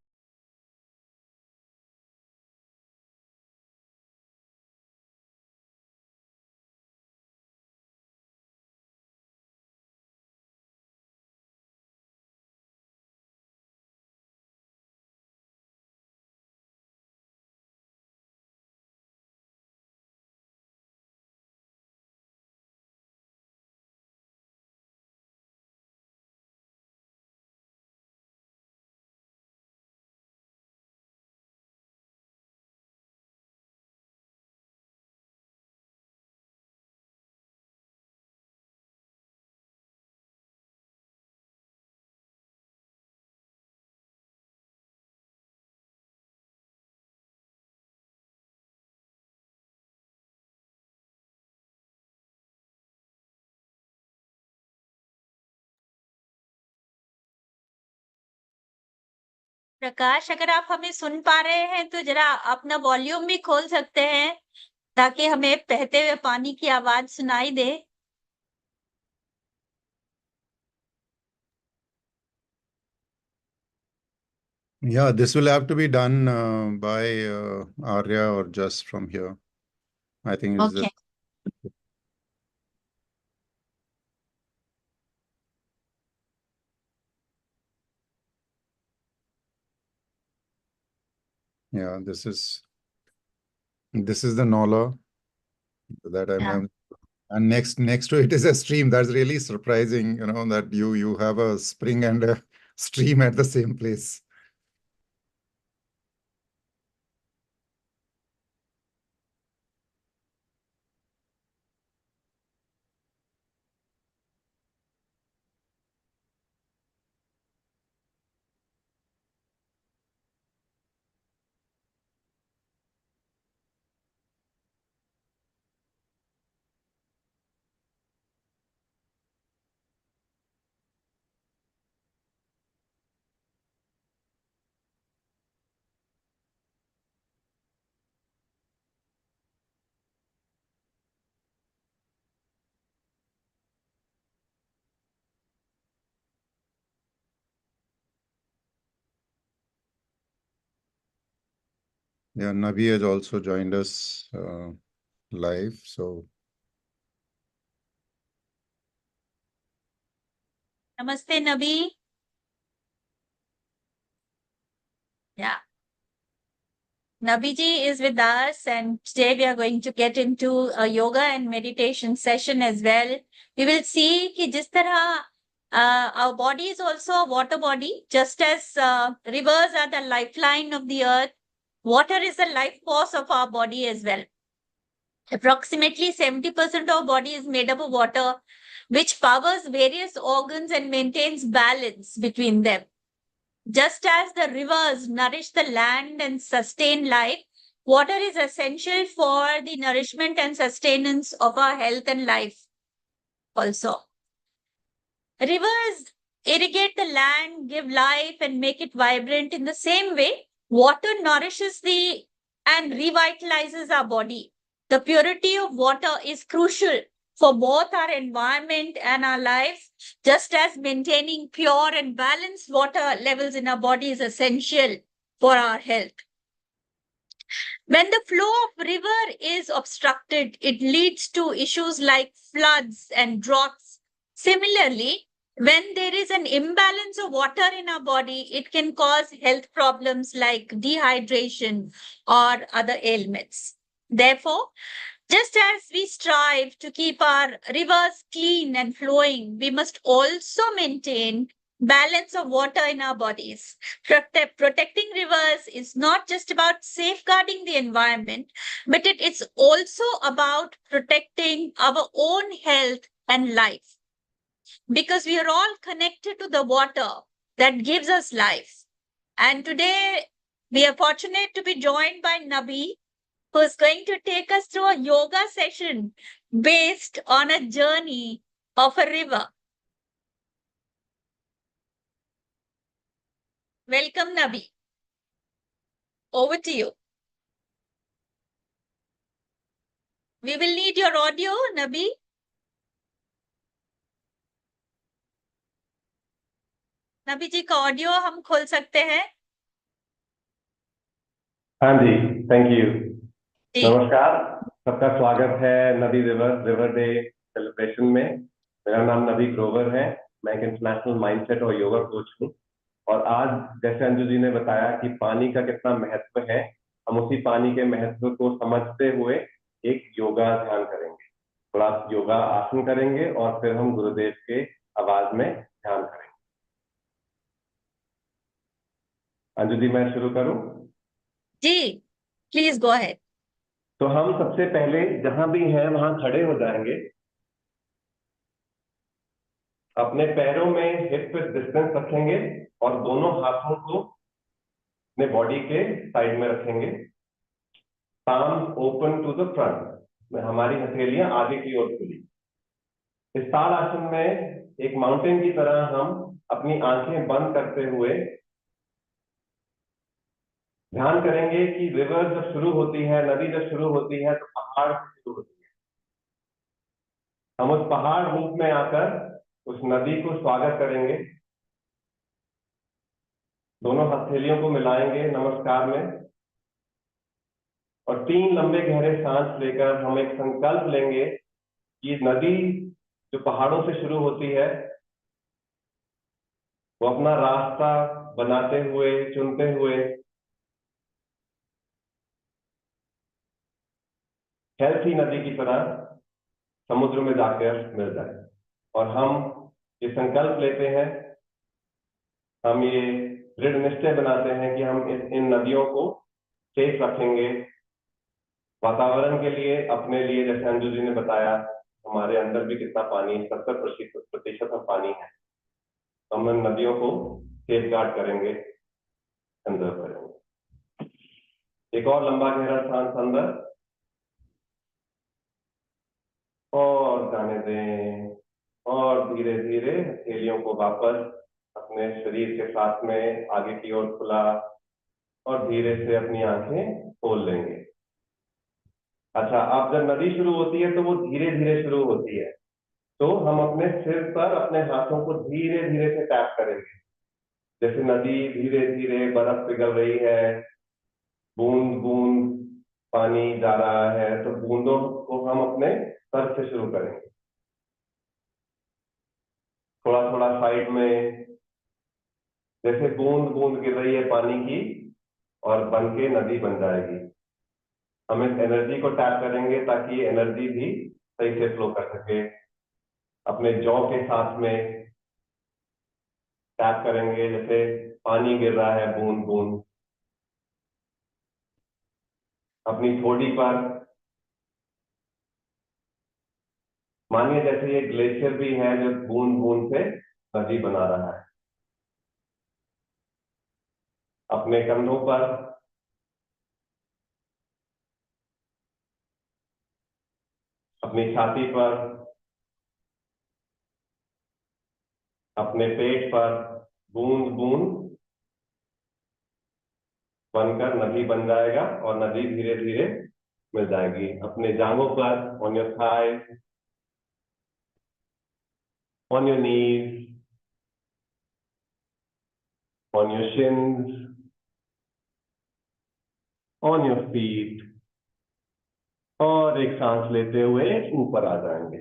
J: प्रकाश, अगर आप हमें सुन पा रहे हैं तो जरा अपना volume भी खोल सकते हैं ताकि हमें बहते हुए पानी की आवाज सुनाई दे।
K: Yeah, this will have to be done by Arya or just from here. I think is
J: Okay.
K: Yeah, this is the Nola that I'm
J: Yeah.
K: having. And next to it is a stream. That's really surprising, that you have a spring and a stream at the same place. Yeah, Nabi has also joined us live. So
J: Namaste, Nabi. Yeah. Nabiji is with us, and today we are going to get into a yoga and meditation session as well. We will see कि जिस तरह our body is also a water body, just as rivers are the lifeline of the earth. Water is the life force of our body as well. Approximately 70% of our body is made up of water, which powers various organs and maintains balance between them. Just as the rivers nourish the land and sustain life, water is essential for the nourishment and sustenance of our health and life also. Rivers irrigate the land, give life, and make it vibrant. In the same way, water nourishes and revitalizes our body. The purity of water is crucial for both our environment and our lives, just as maintaining pure and balanced water levels in our body is essential for our health. When the flow of river is obstructed, it leads to issues like floods and droughts. Similarly, when there is an imbalance of water in our body, it can cause health problems like dehydration or other ailments. Therefore, just as we strive to keep our rivers clean and flowing, we must also maintain balance of water in our bodies. Protecting rivers is not just about safeguarding the environment, but it is also about protecting our own health and life. Because we are all connected to the water that gives us life. And today we are fortunate to be joined by Nabi, who is going to take us through a yoga session based on a journey of a river. Welcome, Nabi. Over to you. We will need your audio, Nabi. Nabi ji का audio हम खोल सकते हैं?
P: हाँ जी, thank you. नमस्कार, सबका स्वागत है नबी रिवर डे सेलिब्रेशन में। मेरा नाम नबी ग्रोवर है, मैं एक इंटरनेशनल माइंडसेट और योगा कोच हूँ। और आज जैसे अंजू जी ने बताया कि पानी का कितना महत्व है, हम उसी पानी के महत्व को समझते हुए एक योगा ध्यान करेंगे। थोड़ा योगा आसन करेंगे और फिर हम गुरुदेव के आवाज में ध्यान करेंगे। अंजू जी, मैं शुरू करूं?
J: जी, प्लीज गो अहेड।
P: तो हम सबसे पहले जहां भी हैं वहां खड़े हो जाएंगे। अपने पैरों में हिप विड्थ डिस्टेंस रखेंगे और दोनों हाथों को अपने बॉडी के साइड में रखेंगे। Palm open to the front, हमारी हथेलियां आगे की ओर खुली। इस ताड़ आसन में एक माउंटेन की तरह हम अपनी आंखें बंद करते हुए ध्यान करेंगे कि रिवर जब शुरू होती है, नदी जब शुरू होती है तो पहाड़ से शुरू होती है। हम उस पहाड़ रूप में आकर उस नदी को स्वागत करेंगे। दोनों हथेलियों को मिलाएंगे नमस्कार में, और 3 लंबे गहरे सांस लेकर हम एक संकल्प लेंगे कि नदी जो पहाड़ों से शुरू होती है वो अपना रास्ता बनाते हुए, चुनते हुए हेल्थी नदी की तरह समुद्र में जाकर मिल जाए। और हम ये संकल्प लेते हैं, हम ये दृढ़ निश्चय बनाते हैं कि हम इन नदियों को सेफ रखेंगे वातावरण के लिए, अपने लिए। जैसे अंजू जी ने बताया हमारे अंदर भी कितना पानी, 70% हम पानी है। हम इन नदियों को सेफ गार्ड करेंगे, कंजर्व करेंगे। एक और लंबा गहरा सांस अंदर और जाने दें, और धीरे धीरे हथेलियों को वापस अपने शरीर के साथ में आगे की ओर खुला, और धीरे से अपनी आंखें खोल लेंगे। अच्छा, अब जब नदी शुरू होती है तो वो धीरे धीरे शुरू होती है, तो हम अपने सिर पर अपने हाथों को धीरे धीरे से टैप करेंगे। जैसे नदी धीरे धीरे बर्फ पिघल रही है, बूंद बूंद पानी जा रहा है, तो बूंदों को हम अपने सर से शुरू करेंगे। थोड़ा थोड़ा साइड में, जैसे बूंद बूंद गिर रही है पानी की और बन के नदी बन जाएगी। हम इस एनर्जी को टैप करेंगे ताकि एनर्जी भी सही से फ्लो कर सके। अपने जॉ के साथ में टैप करेंगे, जैसे पानी गिर रहा है बूंद बूंद। अपनी थोड़ी पर मानिए जैसे ये ग्लेशियर भी है जो बूंद बूंद से नदी बना रहा है। अपने कंधों पर, अपनी छाती पर, अपने पेट पर बूंद बूंद बनकर नदी बन जाएगा और नदी धीरे धीरे मिल जाएगी। अपने जांघों पर, on your thighs, on your knees, on your शिन्स, on your feet, और एक सांस लेते हुए ऊपर आ जाएंगे।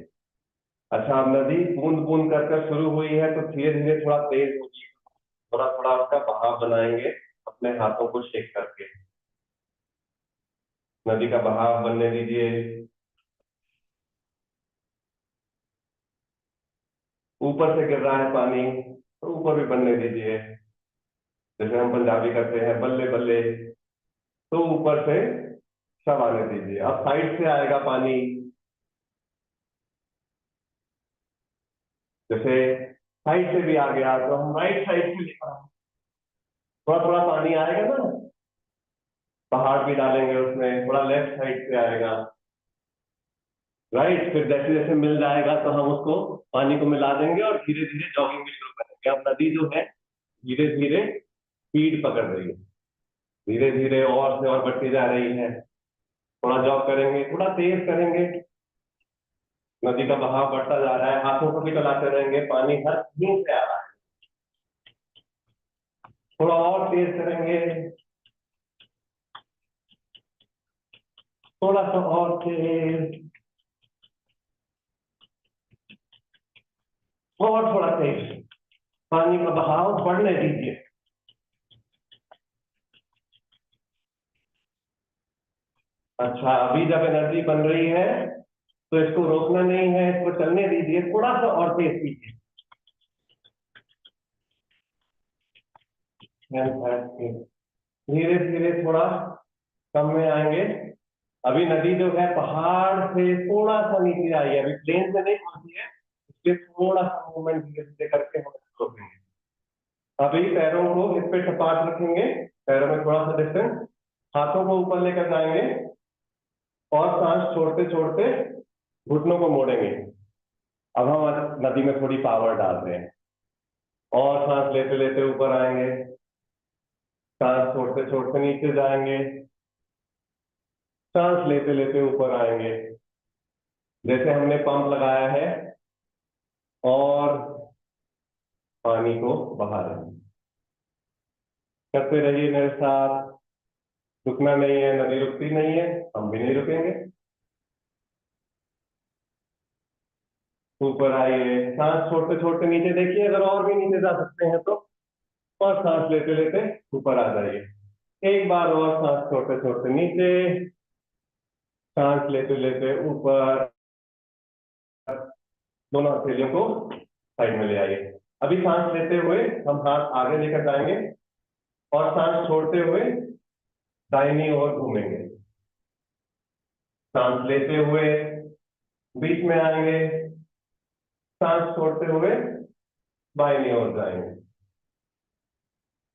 P: अच्छा, अब नदी बूंद बूंद कर शुरू हुई है तो धीरे धीरे थोड़ा तेज होगी, थोड़ा थोड़ा उसका बहाव बनाएंगे अपने हाथों को शेक करके। नदी का बहाव बनने दीजिए। ऊपर से गिर रहा है पानी तो ऊपर भी बनने दीजिए, जैसे हम पंजाबी करते हैं बल्ले बल्ले, तो ऊपर से सब आने दीजिए। अब साइड से आएगा पानी, जैसे साइड से भी आ गया तो हम राइट साइड से लेकर थोड़ा थोड़ा पानी आएगा ना, पहाड़ भी डालेंगे उसमें, थोड़ा लेफ्ट साइड से आएगा, राइट। फिर जैसे जैसे मिल जाएगा तो हम उसको पानी को मिला देंगे और धीरे धीरे जॉगिंग भी शुरू करेंगे। अब नदी जो है धीरे धीरे स्पीड पकड़ रही है, धीरे धीरे और से और बढ़ती जा रही है। थोड़ा जॉग करेंगे, थोड़ा तेज करेंगे, नदी का बहाव बढ़ता जा रहा है। हाथों को भी चलाते रहेंगे, पानी हर कहीं से आ रहा है। थोड़ा और तेज करेंगे, थोड़ा सा और तेज, और थोड़ा तेज। पानी का बहाव बढ़ने दीजिए। अच्छा, अभी जब एनर्जी बन रही है तो इसको रोकना नहीं है, इसको चलने दीजिए, थोड़ा सा और तेज कीजिए। धीरे धीरे थोड़ा कम में आएंगे। अभी नदी जो है पहाड़ से थोड़ा सा नीचे आई है, अभी प्लेन से नहीं पहुंची है, इसलिए थोड़ा सा मूवमेंट धीरे धीरे करके हम रोकेंगे। अभी पैरों को हिप पे सपाट रखेंगे, पैरों में थोड़ा सा डिस्टेंस, हाथों को ऊपर लेकर जाएंगे और सांस छोड़ते छोड़ते घुटनों को मोड़ेंगे। अब हम नदी में थोड़ी पावर डाल रहे हैं, और सांस लेते लेते ऊपर आएंगे, सांस छोड़ते छोड़ते नीचे जाएंगे, सांस लेते लेते ऊपर आएंगे, जैसे हमने पंप लगाया है, और पानी को बहा रहे हैं। करते रहिए मेरे साथ। रुकना नहीं है, नदी रुकती नहीं है, हम भी नहीं रुकेंगे। ऊपर आइए, सांस छोड़ते छोड़ते नीचे देखिए, अगर और भी नीचे जा सकते हैं तो, और सांस लेते लेते ऊपर आ जाइए। एक बार और सांस छोड़ते छोड़ते नीचे, सांस लेते लेते ऊपर। दोनों हथेलियों को साइड में ले आइए। अभी सांस लेते हुए हम हाथ आगे लेकर जाएंगे और सांस छोड़ते हुए दाहिनी ओर घूमेंगे। सांस लेते हुए बीच में आएंगे, सांस छोड़ते हुए बाईं ओर जाएंगे।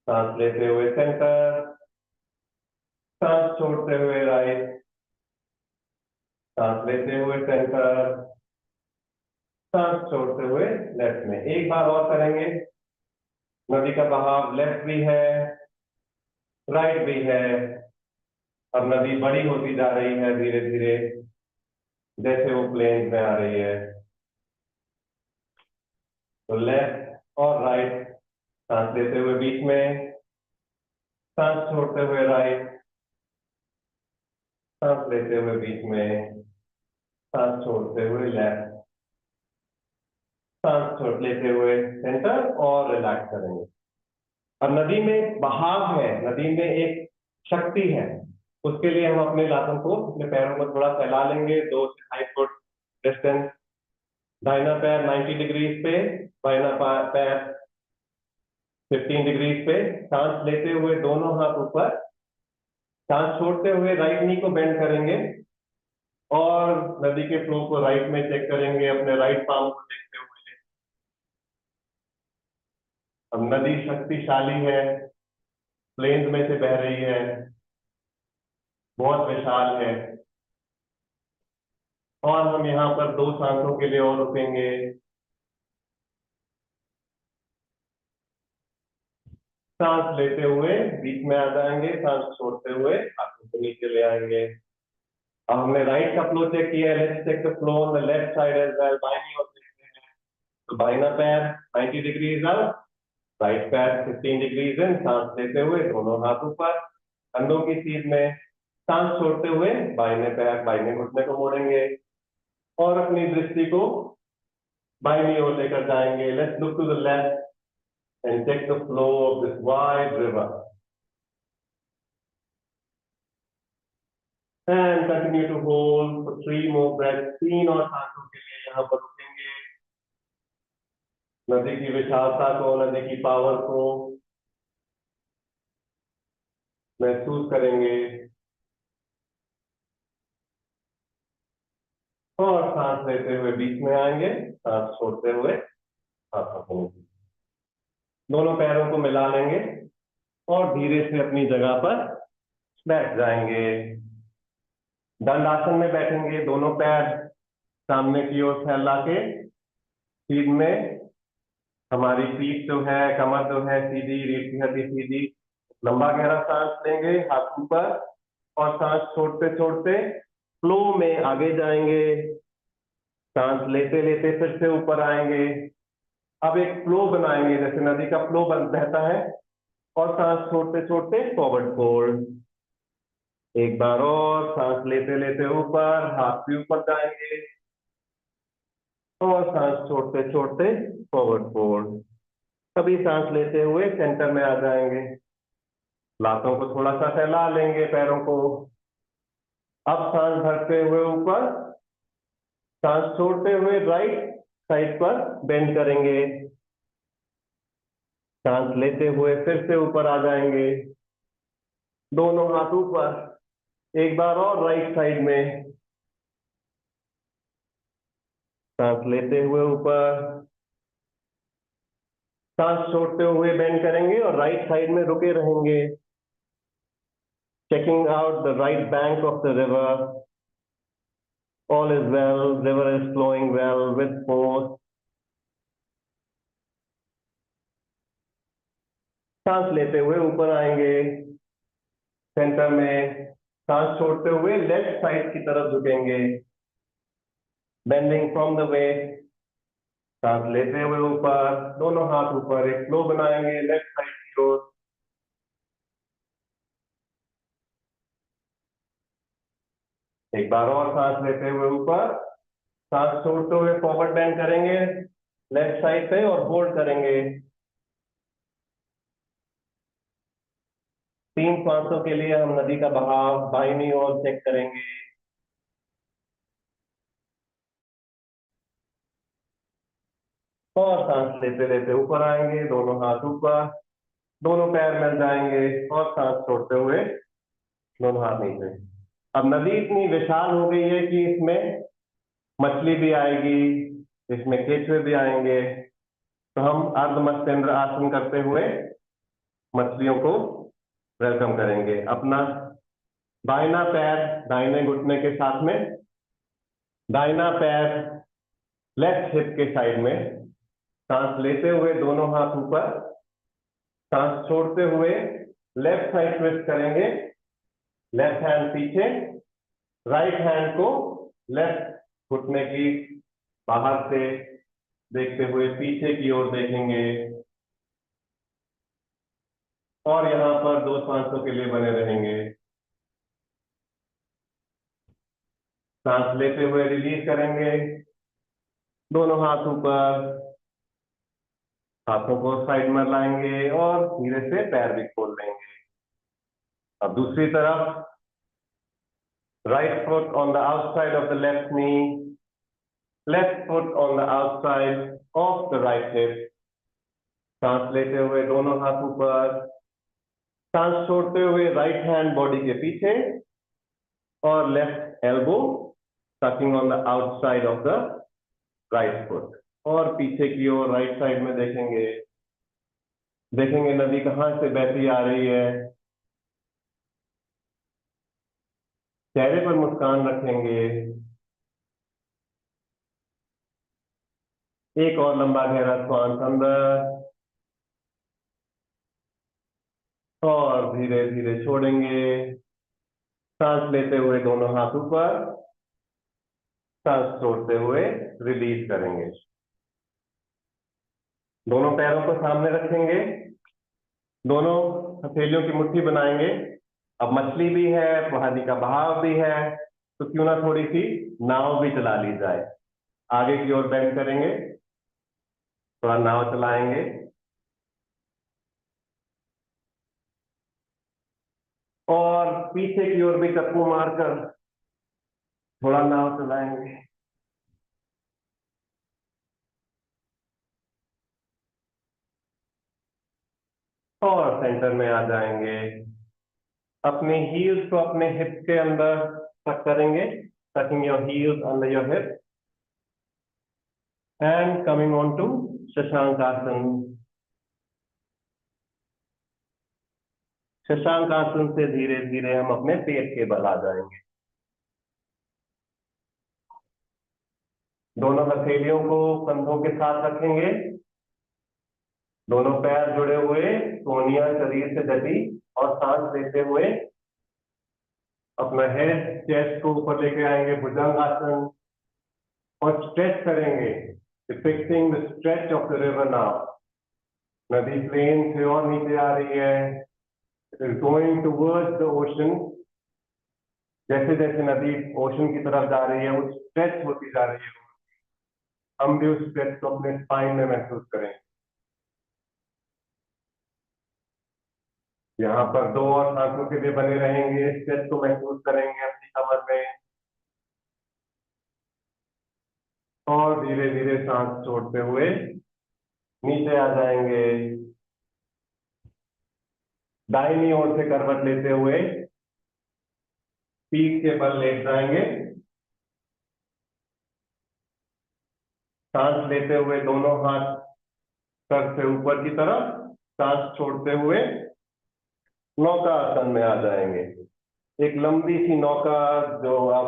P: सांस लेते हुए सेंटर, सांस छोड़ते हुए राइट, सांस लेते हुए सेंटर, सांस छोड़ते हुए लेफ्ट में। एक बार और करेंगे। नदी का बहाव लेफ्ट भी है, राइट भी है। अब नदी बड़ी होती जा रही है धीरे धीरे, जैसे वो प्लेन में आ रही है। तो लेफ्ट और राइट, सांस लेते हुए बीच में, सांस छोड़ते हुए राइट, सांस लेते हुए बीच में, सांस छोड़ते हुए लेफ्ट, सांस छोड़ लेते हुए सेंटर और रिलैक्स करेंगे। अब नदी में बहाव है, नदी में एक शक्ति है, उसके लिए हम अपने लातों को, अपने पैरों को थोड़ा फैला लेंगे 2 से 2.5 फुट डिस्टेंस। दाहिना पैर 90 डिग्रीज पे, बाइना पैर 15 डिग्रीज पे। सांस लेते हुए दोनों हाथ ऊपर, सांस छोड़ते हुए राइट नी को बेंड करेंगे और नदी के फ्लो को राइट में चेक करेंगे, अपने राइट पाम को देखते हुए। अब नदी शक्तिशाली है, प्लेन्स में से बह रही है, बहुत विशाल है। और हम यहाँ पर 2 सांसों के लिए और रुकेंगे। सांस लेते हुए बीच में आ जाएंगे, सांस छोड़ते हुए हाथों को नीचे ले आएंगे। अब हमने राइट का फ्लो चेक किया, let's check the flow on the left side as well. बाईं ओर देखते हैं तो बाइना पैर 90 डिग्रीज अप, राइट पैर 15 डिग्रीज इन। सांस लेते हुए दोनों हाथ ऊपर, कंधों की सीध में। सांस छोड़ते हुए बाइने पैर, बाइने घुटने को मोड़ेंगे और अपनी दृष्टि को बाईं ओर लेकर जाएंगे। Let's look to the left and check the flow of this wide river and continue to hold for 3 more breaths. 3 और सांसों के लिए यहाँ पर रुकेंगे। नदी की विशालता को, नदी की पावर को महसूस करेंगे और सांस लेते हुए बीच में आएंगे, सांस छोड़ते हुए हाथों को, दोनों पैरों को मिला लेंगे और धीरे से अपनी जगह पर बैठ जाएंगे। दंडासन में बैठेंगे, दोनों पैर सामने की ओर फैला के, सीध में हमारी पीठ जो है, कमर जो है सीधी, रीढ़ की हड्डी सीधी। लंबा गहरा सांस लेंगे, हाथ ऊपर, और सांस छोड़ते छोड़ते फ्लो में आगे जाएंगे। सांस लेते लेते फिर से ऊपर आएंगे। अब एक फ्लो बनाएंगे, जैसे नदी का फ्लो बहता है, और सांस छोड़ते छोड़ते फॉरवर्ड फोल्ड। एक बार और सांस लेते लेते ऊपर, हाथ भी ऊपर जाएंगे और सांस छोड़ते छोड़ते फॉरवर्ड फोल्ड। कभी सांस लेते हुए सेंटर में आ जाएंगे, लातों को थोड़ा सा फैला लेंगे, पैरों को। अब सांस भरते हुए ऊपर, सांस छोड़ते हुए राइट साइड पर बेंड करेंगे। सांस लेते हुए फिर से ऊपर आ जाएंगे, दोनों हाथ ऊपर। एक बार और राइट साइड में, सांस लेते हुए ऊपर, सांस छोड़ते हुए बेंड करेंगे और राइट साइड में रुके रहेंगे, checking out the right bank of the river. All is well, river is flowing well with force. सांस लेते हुए ऊपर आएंगे, सेंटर में। सांस छोड़ते हुए लेफ्ट साइड की तरफ झुकेंगे, बेंडिंग फ्रॉम द वेस्ट। सांस लेते हुए ऊपर, दोनों हाथ ऊपर, एक फ्लो बनाएंगे लेफ्ट साइड की ओर। एक बार और सांस लेते हुए ऊपर, सांस छोड़ते हुए फॉरवर्ड बेंड करेंगे लेफ्ट साइड पे और होल्ड करेंगे। 3 सांसों के लिए हम नदी का बहाव दाहिनी ओर चेक करेंगे। और सांस लेते लेते ऊपर आएंगे, दोनों हाथ ऊपर, दोनों पैर मिल जाएंगे और सांस छोड़ते हुए दोनों हाथ नीचे। अब नदी इतनी विशाल हो गई है कि इसमें मछली भी आएगी, इसमें केचुए भी आएंगे, तो हम अर्ध मत्स्येंद्र आसन करते हुए मछलियों को वेलकम करेंगे। अपना दाहिना पैर दाहिने घुटने के साथ में, दाहिना पैर लेफ्ट हिप के साइड में, सांस लेते हुए दोनों हाथ ऊपर, सांस छोड़ते हुए लेफ्ट साइड ट्विस्ट करेंगे, लेफ्ट हैंड पीछे, राइट हैंड को लेफ्ट घुटने की बाहर से देखते हुए पीछे की ओर देखेंगे और यहां पर 2 सांसों के लिए बने रहेंगे। सांस लेते हुए रिलीज करेंगे, दोनों हाथ ऊपर, हाथों को साइड में लाएंगे और धीरे से पैर भी खोल देंगे। अब दूसरी तरफ, right foot on the outside of the left knee, left foot on the outside of the right hip. सांस लेते हुए दोनों हाथ ऊपर, सांस छोड़ते हुए राइट हैंड बॉडी के पीछे और left elbow touching on the outside of the right foot और पीछे की ओर राइट साइड में देखेंगे। देखेंगे नदी कहां से बहती आ रही है, चेहरे पर मुस्कान रखेंगे। एक और लंबा गहरा श्वास अंदर और धीरे धीरे छोड़ेंगे। सांस लेते हुए दोनों हाथ ऊपर, सांस छोड़ते हुए रिलीज करेंगे। दोनों पैरों को सामने रखेंगे, दोनों हथेलियों की मुट्ठी बनाएंगे। अब मछली भी है, पानी का बहाव भी है, तो क्यों ना थोड़ी सी नाव भी चला ली जाए। आगे की ओर बेंड करेंगे, थोड़ा नाव चलाएंगे और पीछे की ओर भी चप्पू मारकर थोड़ा नाव चलाएंगे। और सेंटर में आ जाएंगे। अपने हील्स को अपने हिप्स के अंदर टक करेंगे, touching your heels under your hip and coming on to Shashank asana. Shashank आसन से धीरे धीरे हम अपने पेट के बल आ जाएंगे। दोनों हथेलियों को कंधों के साथ रखेंगे, दोनों पैर जुड़े हुए, कोहनियां शरीर से डटी और सांस लेते हुए अपना हेड चेस्ट को ऊपर लेके आएंगे, भुजंग आसन, और स्ट्रेच करेंगे, depicting the stretch of the river now. नदी प्लेन से और नीचे आ रही है, it is going towards the ocean. जैसे जैसे नदी ओशन की तरफ जा रही है वो स्ट्रेच होती जा रही है। हम भी उस स्ट्रेच को अपने स्पाइन में महसूस करें। यहाँ पर 2 और सांसों के लिए बने रहेंगे, स्ट्रेच को महसूस करेंगे अपनी कमर में और धीरे धीरे सांस छोड़ते हुए नीचे आ जाएंगे। दाहिनी ओर से करवट लेते हुए पीठ के बल लेट जाएंगे। सांस लेते हुए दोनों हाथ सर से ऊपर की तरफ, सांस छोड़ते हुए नौका आसन में आ जाएंगे। एक लंबी सी नौका जो अब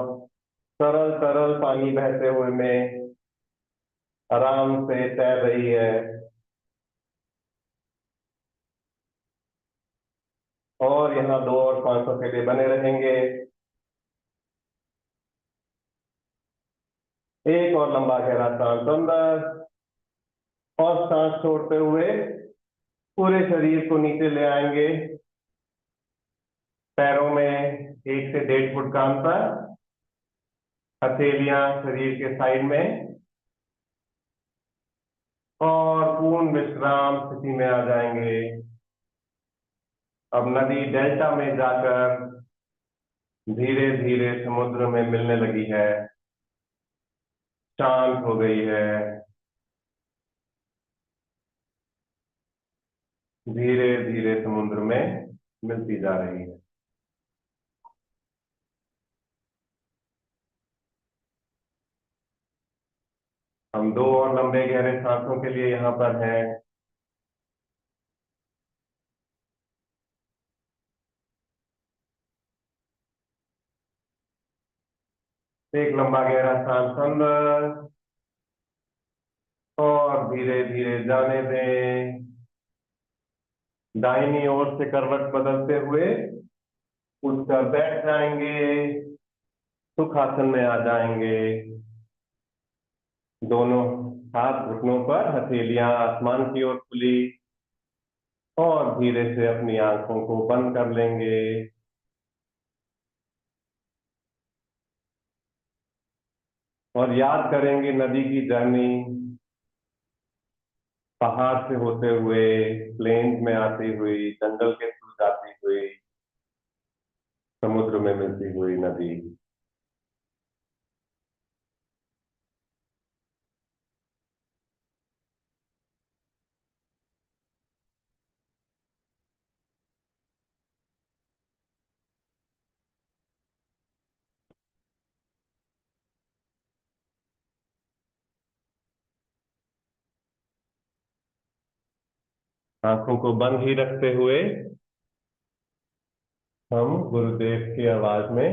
P: सरल सरल पानी बहते हुए में आराम से तैर रही है और यहाँ 2 और सांसों के लिए बने रहेंगे। एक और लंबा गहरा सांस अंदर और सांस छोड़ते हुए पूरे शरीर को नीचे ले आएंगे। पैरों में 1 से 1.5 फुट का अंतर, हथेलियां शरीर के साइड में और पूर्ण विश्राम स्थिति में आ जाएंगे। अब नदी डेल्टा में जाकर धीरे धीरे समुद्र में मिलने लगी है, शांत हो गई है, धीरे धीरे समुद्र में मिलती जा रही है। हम 2 और लंबे गहरे सांसों के लिए यहाँ पर हैं। एक लंबा गहरा सांस अंदर और धीरे धीरे जाने दें। दाहिनी ओर से करवट बदलते हुए उठकर बैठ जाएंगे, सुखासन में आ जाएंगे। दोनों हाथ घुटनों पर, हथेलियां आसमान की ओर खुली और धीरे से अपनी आंखों को बंद कर लेंगे। और याद करेंगे नदी की जर्नी, पहाड़ से होते हुए, प्लेन्स में आती हुई, जंगल के थ्रू जाती हुई, समुद्र में मिलती हुई नदी। आंखों को बंद ही रखते हुए हम गुरुदेव की आवाज में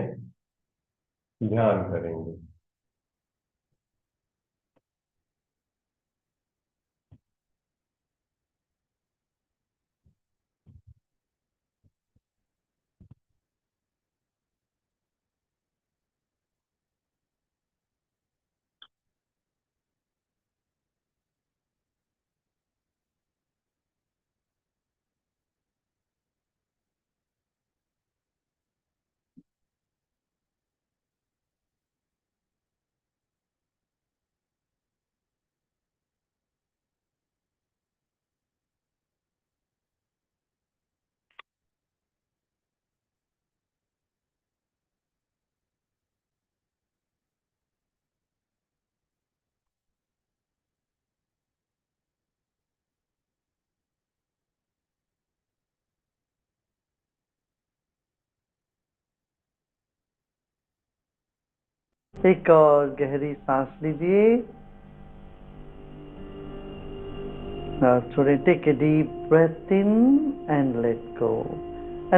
P: ध्यान करेंगे।
Q: एक और गहरी सांस लीजिए। Now student, take a deep breath in and let go.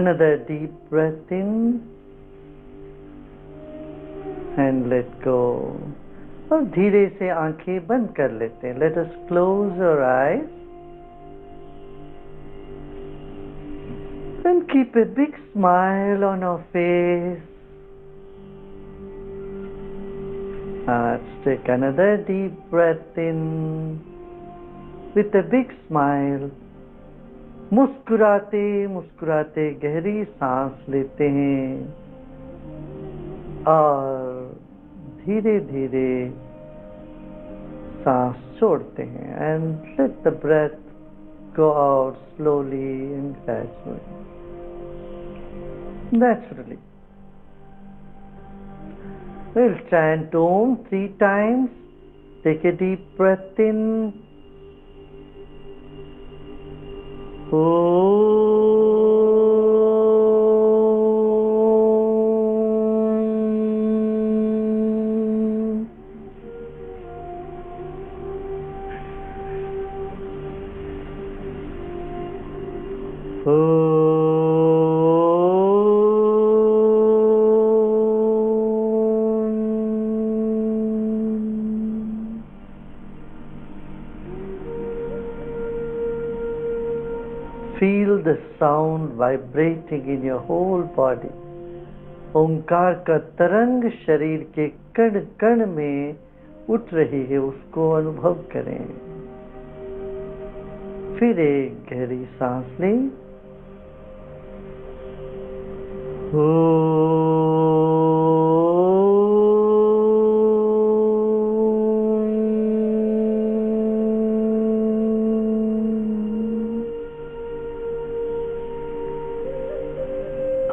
Q: Another deep breath in and let go. और धीरे से आंखें बंद कर लेते हैं। Let us close our eyes and keep a big smile on our face. Let's take another deep breath in with a big smile. मुस्कुराते मुस्कुराते गहरी सांस लेते हैं और धीरे धीरे सांस छोड़ते हैं। And let the breath go out slowly and gradually. Naturally. We'll chant Om 3 times. Take a deep breath in. Feel the sound vibrating in your whole body. ओंकार का तरंग शरीर के कण कण में उठ रही है, उसको अनुभव करें। फिर एक गहरी सांस लें। Oh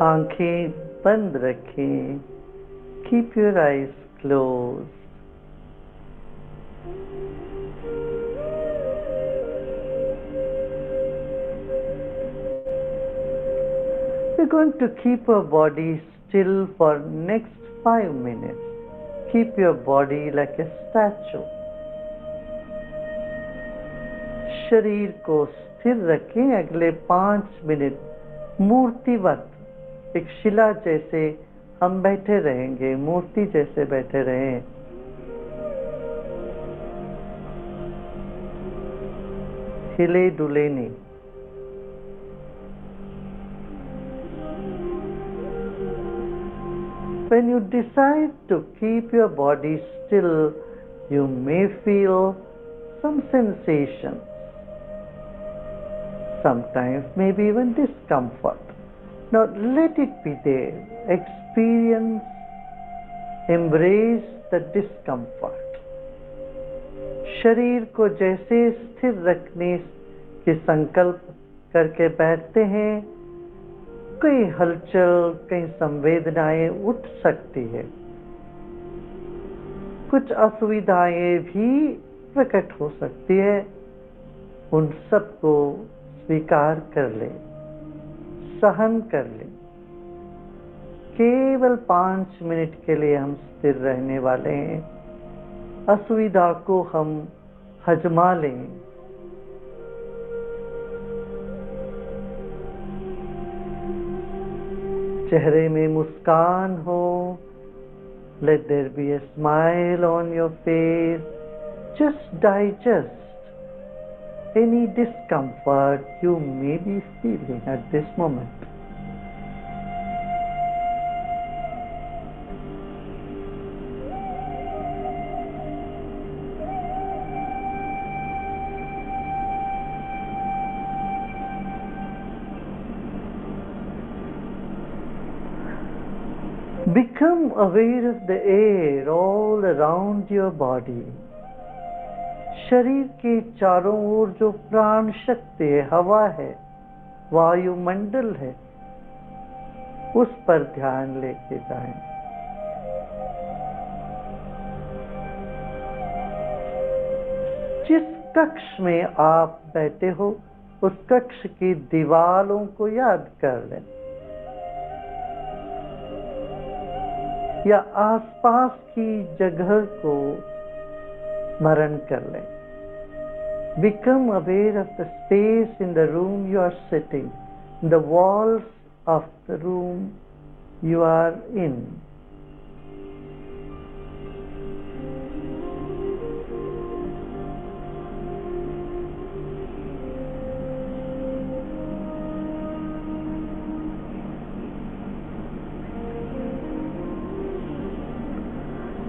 Q: आंखें बंद रखें. Keep your eyes closed. We're going to keep our body still for next 5 minutes. Keep your body like a statue. शरीर को स्थिर रखें अगले 5 मिनट मूर्तिवत एक शिला जैसे हम बैठे रहेंगे, मूर्ति जैसे बैठे रहें. हिले डुले नहीं. When you decide to keep your body still, you may feel some sensations. Sometimes maybe even discomfort. Now let it be there. Experience, embrace the discomfort. शरीर को जैसे स्थिर रखने के संकल्प करके बैठते हैं, कई हलचल, कई संवेदनाएं उठ सकती है. कुछ असुविधाएं भी प्रकट हो सकती है. उन सबको स्वीकार कर ले, सहन कर ले. केवल 5 मिनट के लिए हम स्थिर रहने वाले हैं. असुविधा को हम हजमा लें. चेहरे में मुस्कान हो. Let there be a smile on your face. Just digest any discomfort you may be feeling at this moment. Become aware of the air all around your body. शरीर के चारों ओर जो प्राण शक्ति है, हवा है, वायुमंडल है, उस पर ध्यान लेके जाएं. जिस कक्ष में आप बैठे हो, उस कक्ष की दीवारों को याद कर लें या आसपास की जगह को स्मरण कर लें. Become aware of the space in the room you are sitting, the walls of the room you are in.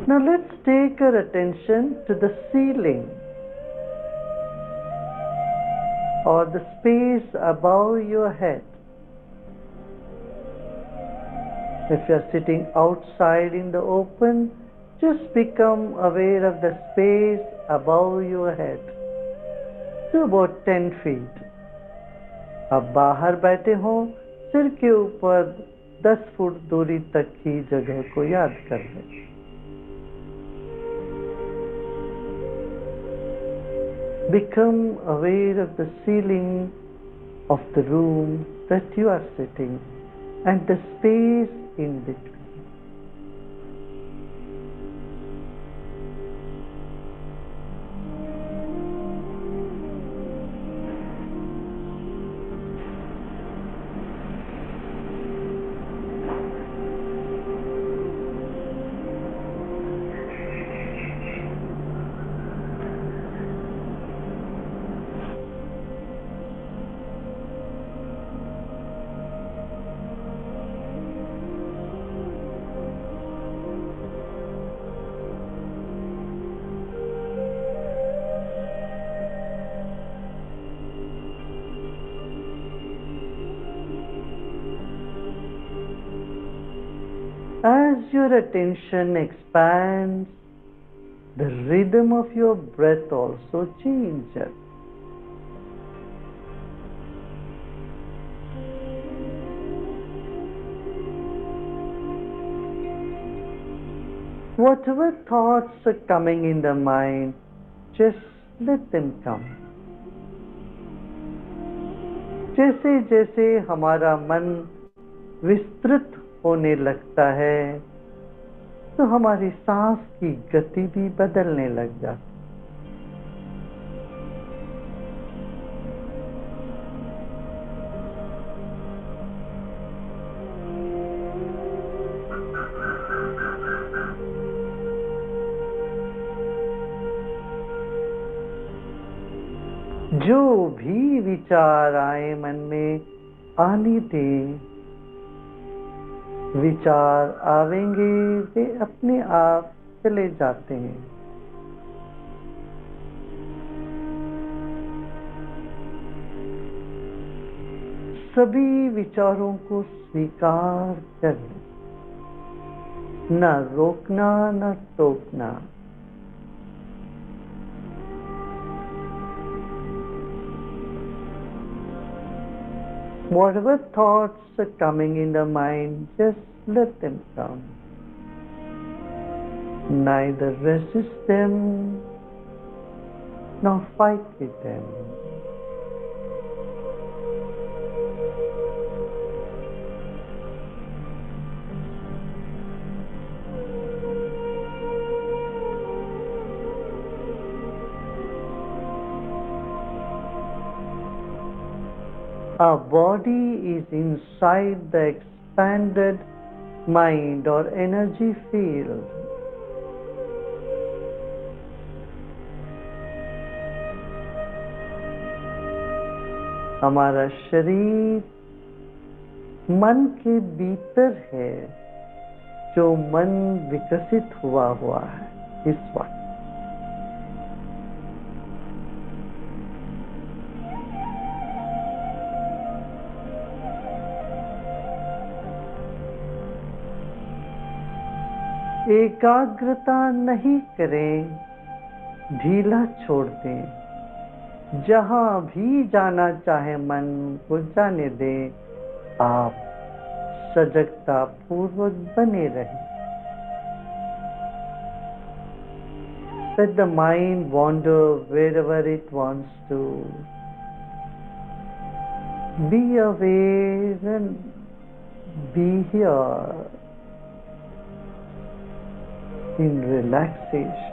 Q: Now let's take our attention to the ceiling or the space above your head. If you are sitting outside in the open, just become aware of the space above your head. So about 10 feet. अब बाहर बैठे हो, सिर के ऊपर 10 foot दूरी तक की जगह को याद कर लें. Become aware of the ceiling of the room that you are sitting and the space in between. As your attention expands, the rhythm of your breath also changes. Whatever thoughts are coming in the mind, just let them come. जैसे जैसे हमारा मन विस्तृत होने लगता है तो हमारी सांस की गति भी बदलने लग जाती है। जो भी विचार आए मन में आने दें। विचार आवेंगे वे अपने आप चले जाते हैं। सभी विचारों को स्वीकार कर लें, न रोकना न टोकना। Whatever thoughts are coming in the mind, just let them come. Neither resist them nor fight with them. Our body is inside the expanded mind or energy field. हमारा शरीर मन के भीतर है, जो मन विकसित हुआ है इस वक्त। एकाग्रता नहीं करें, ढीला छोड़ दें। जहां भी जाना चाहे मन को जाने दें। आप सजगता पूर्वक बने रहें। Let the mind wander wherever it wants to. Be aware and be here. In relaxation.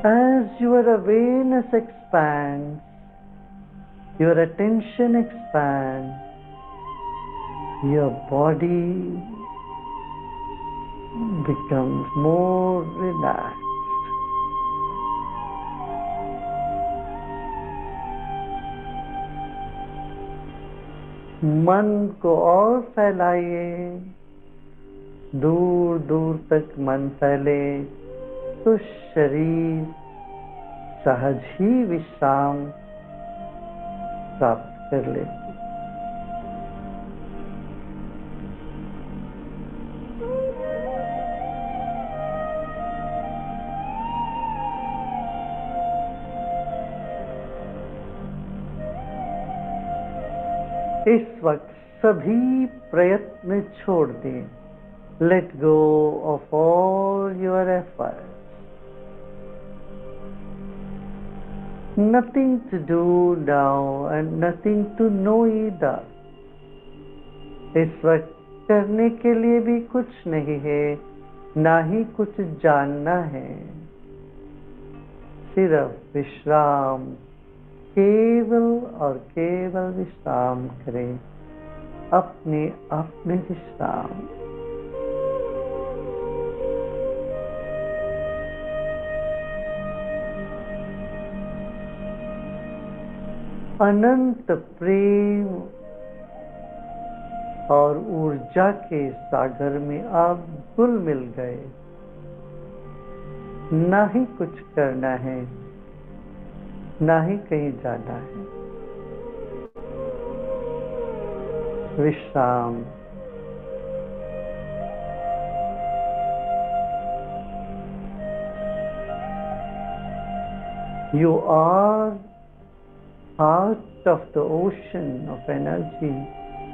Q: As your awareness expands, your attention expands, your body becomes more relaxed. मन को और फैलाइए, दूर दूर तक मन फैले तो शरीर सहज ही विश्राम प्राप्त कर ले। इस वक्त सभी प्रयत्न छोड़ दें। Let go of all your efforts. Nothing to do now and nothing to know either. इस वक्त करने के लिए भी कुछ नहीं है, ना ही कुछ जानना है। सिर्फ विश्राम, केवल और केवल विश्राम करें, अपने आप में विश्राम। अनंत प्रेम और ऊर्जा के सागर में आप घुल मिल गए। ना ही कुछ करना है, ना ही कहीं जाना है। विश्राम। You are part of the ocean of energy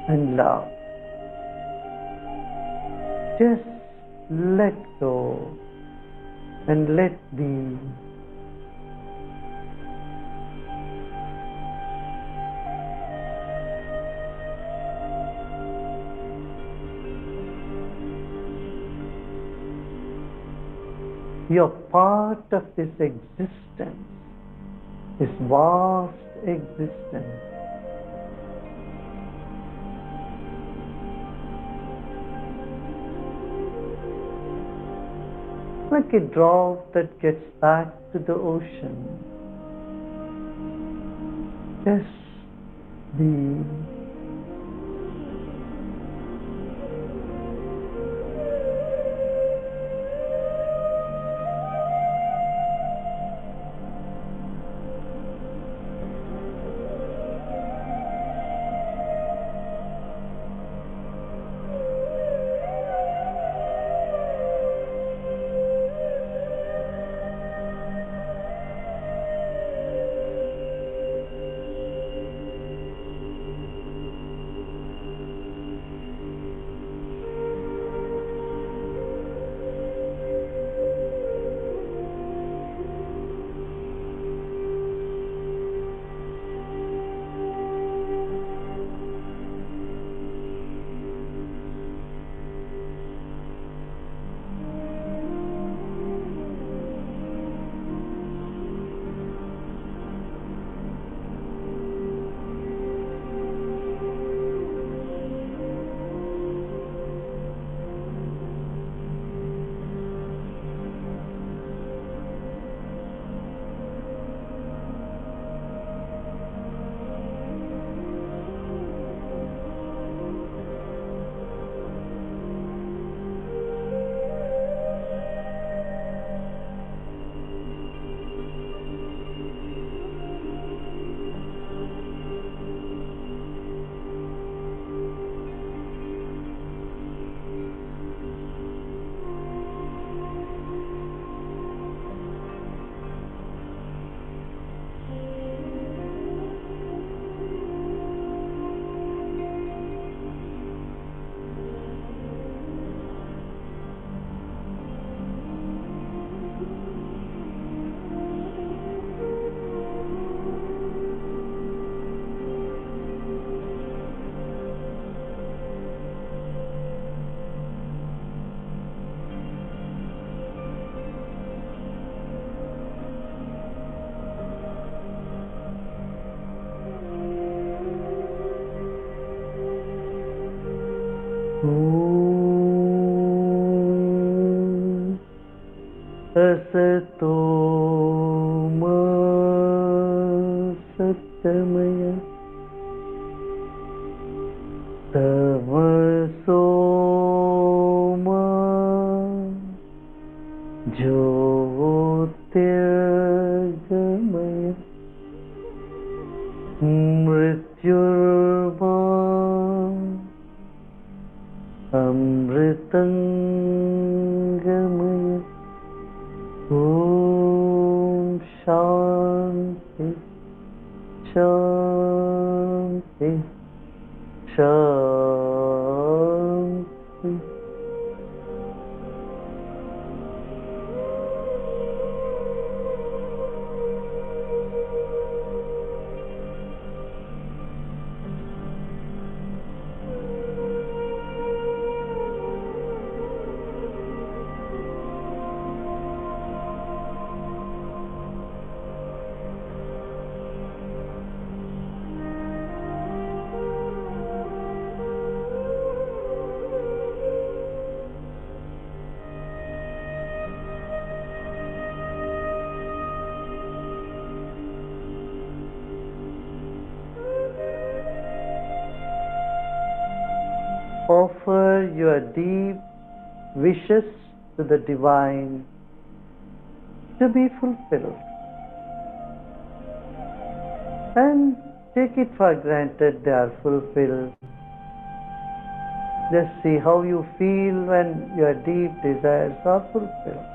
Q: and love. Just let go and let be. You're part of this existence, this vast existence. Like a drop that gets back to the ocean. Just be. असतो मा सत्यमय तमसो मा ज्योतिर्गमय मृत्युर्मा अमृतंगमय। ओम शांति शांति शांति। Offer your deep wishes to the divine to be fulfilled. And take it for granted they are fulfilled. Just see how you feel when your deep desires are fulfilled.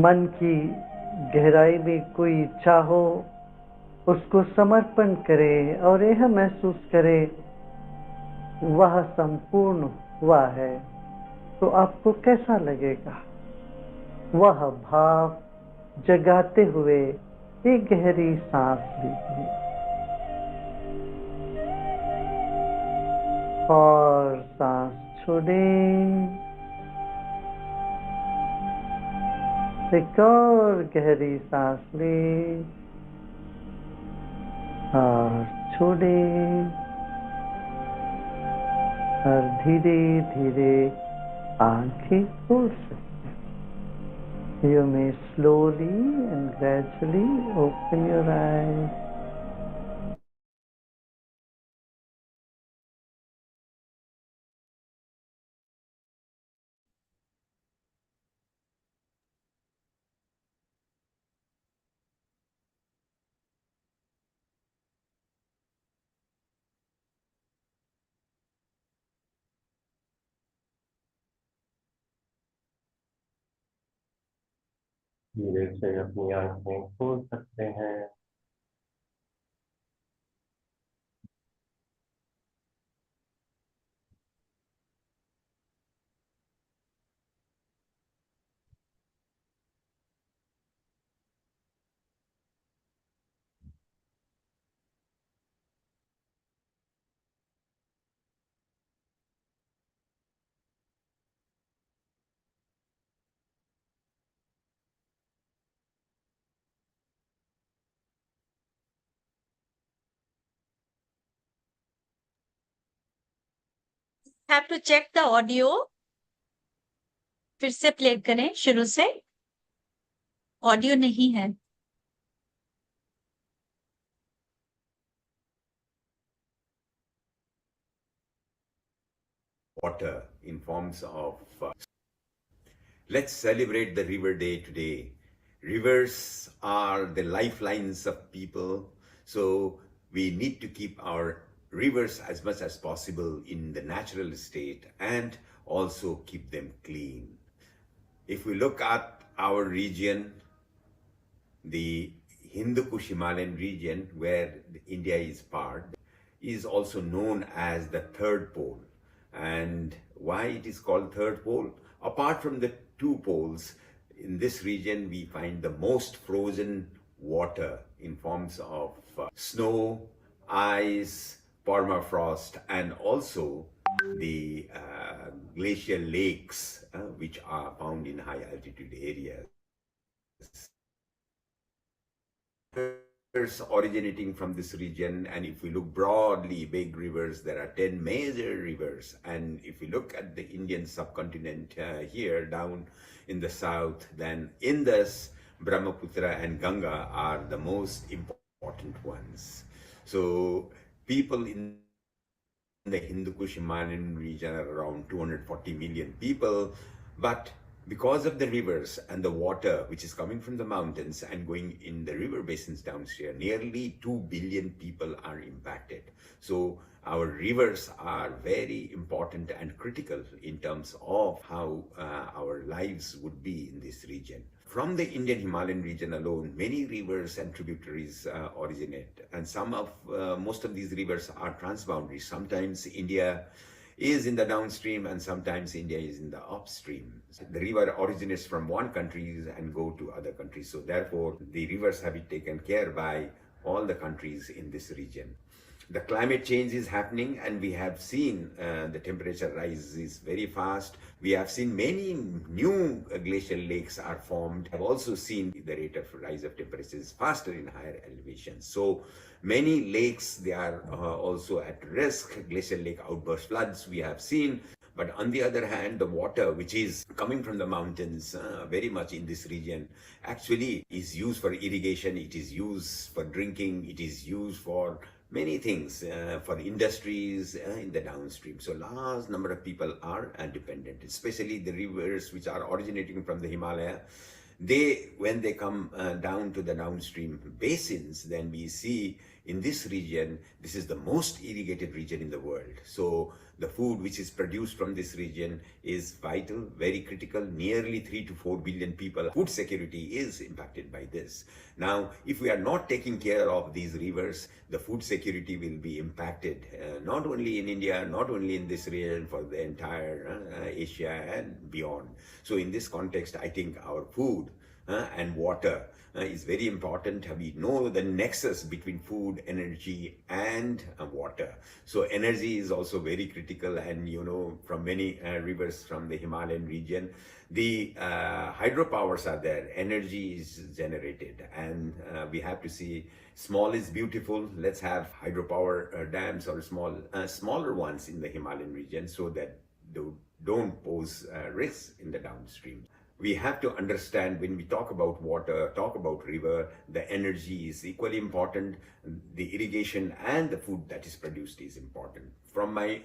Q: मन की गहराई में कोई इच्छा हो, उसको समर्पण करें और यह महसूस करें वह संपूर्ण हुआ है, तो आपको कैसा लगेगा? वह भाव जगाते हुए एक गहरी सांस लीजिए और सांस छोड़ें। एक और गहरी सांस लें और छोड़ें और धीरे धीरे आंखें खोल सकते हैं। You may slowly and gradually open your eyes.
P: धीरे से अपनी आंखें खोल सकते हैं।
J: Have to check the audio. फिर से प्ले करें शुरू से। ऑडियो नहीं है।
R: Water in forms of let's celebrate the River Day today. Rivers are the lifelines of people, so we need to keep our rivers as much as possible in the natural state and also keep them clean. If we look at our region, the Hindu Kush Himalayan region, where India is part, is also known as the third pole. And why it is called third pole? Apart from the two poles, in this region we find the most frozen water in forms of snow, ice, permafrost, and also the glacial lakes which are found in high altitude areas. Originating from this region, and if we look broadly, big rivers, there are 10 major rivers. And if we look at the Indian subcontinent here down in the south, then Indus, Brahmaputra and Ganga are the most important ones. So people in the Hindu Kush Himalayan region are around 240 million people, but because of the rivers and the water which is coming from the mountains and going in the river basins downstream, nearly 2 billion people are impacted. So our rivers are very important and critical in terms of how our lives would be in this region. From the Indian Himalayan region alone, many rivers and tributaries originate, and most of these rivers are transboundary. Sometimes India is in the downstream and sometimes India is in the upstream. The river originates from one country and go to other countries. So therefore, the rivers have been taken care by all the countries in this region. The climate change is happening, and we have seen the temperature rise is very fast. We have seen many new glacial lakes are formed. Have also seen the rate of rise of temperature is faster in higher elevations. So many lakes, they are also at risk. Glacial lake outburst floods we have seen. But on the other hand, the water which is coming from the mountains very much in this region actually is used for irrigation, it is used for drinking, it is used for many things, for industries in the downstream. So large number of people are dependent, especially the rivers which are originating from the Himalaya. When they come down to the downstream basins, then we see in this region, this is the most irrigated region in the world. So the food which is produced from this region is vital, very critical. Nearly 3 to 4 billion people. Food security is impacted by this. Now, if we are not taking care of these rivers, the food security will be impacted, not only in India, not only in this region, for the entire Asia and beyond. So in this context, I think our food and water is very important. We know the nexus between food, energy, and water. So energy is also very critical, and from many rivers from the Himalayan region, the hydropowers are there, energy is generated, and we have to see small is beautiful. Let's have hydropower dams or smaller ones in the Himalayan region so that they don't pose risks in the downstream. We have to understand, when we talk about water, talk about river, the energy is equally important. The irrigation and the food that is produced is important. From my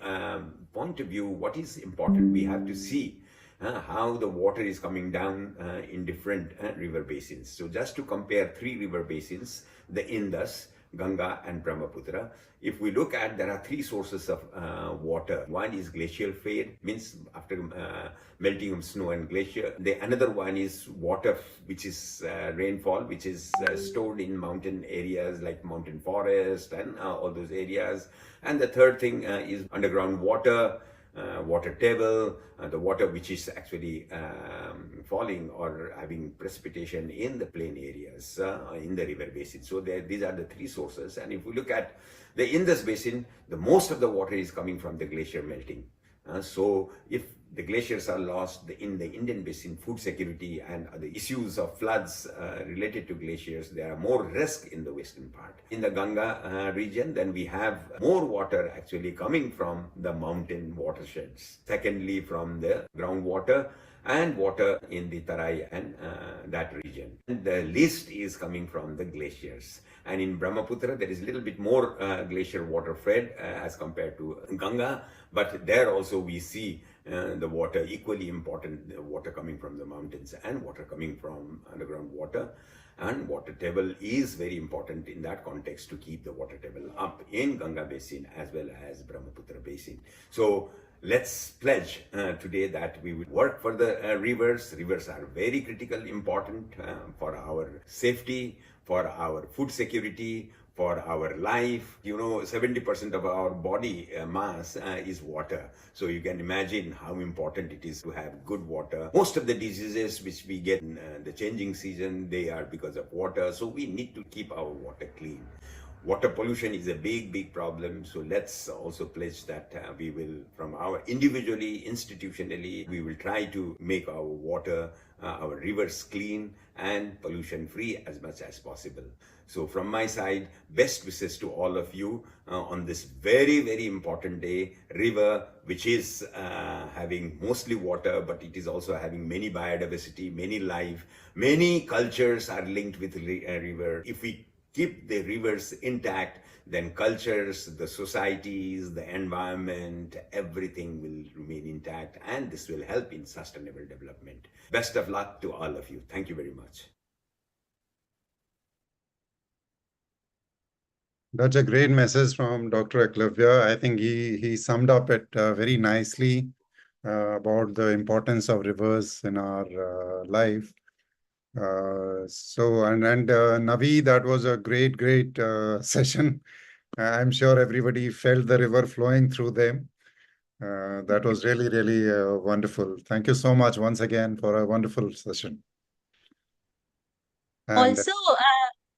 R: point of view, what is important? We have to see how the water is coming down in different river basins. So just to compare 3 river basins, the Indus, Ganga and Brahmaputra. If we look at, there are 3 sources of water. One is glacial fade, means after melting of snow and glacier. Another one is water, which is rainfall, which is stored in mountain areas like mountain forest and all those areas. And the third thing is underground water, water table, the water which is actually falling or having precipitation in the plain areas in the river basin. So these are the 3 sources. And if we look at the Indus basin, the most of the water is coming from the glacier melting. So if the glaciers are lost in the Indian basin, food security and the issues of floods related to glaciers, there are more risk in the western part. In the Ganga region, then we have more water actually coming from the mountain watersheds. Secondly, from the groundwater and water in the Tarai and that region. And the least is coming from the glaciers. And in Brahmaputra, there is a little bit more glacier water fed as compared to Ganga. But there also we see the water equally important, the water coming from the mountains and water coming from underground water. And water table is very important in that context to keep the water table up in Ganga basin as well as Brahmaputra basin. So let's pledge today that we will work for the rivers. Rivers are very critical, important for our safety, for our food security, for our life. 70% of our body mass is water. So you can imagine how important it is to have good water. Most of the diseases which we get in the changing season, they are because of water. So we need to keep our water clean. Water pollution is a big problem. So let's also pledge that we will, from our individually, institutionally, we will try to make our water, our rivers clean and pollution free as much as possible. So from my side, best wishes to all of you on this very important day. River, which is having mostly water, but it is also having many biodiversity, many life, many cultures are linked with river. If we keep the rivers intact, then cultures, the societies, the environment, everything will remain intact, and this will help in sustainable development. Best of luck to all of you. Thank you very much.
K: That's a great message from Dr. Eklavya. I think he summed up it very nicely about the importance of rivers in our life. Navi, that was a great session. I'm sure everybody felt the river flowing through them. That was really wonderful. Thank you so much once again for a wonderful session.
J: Also,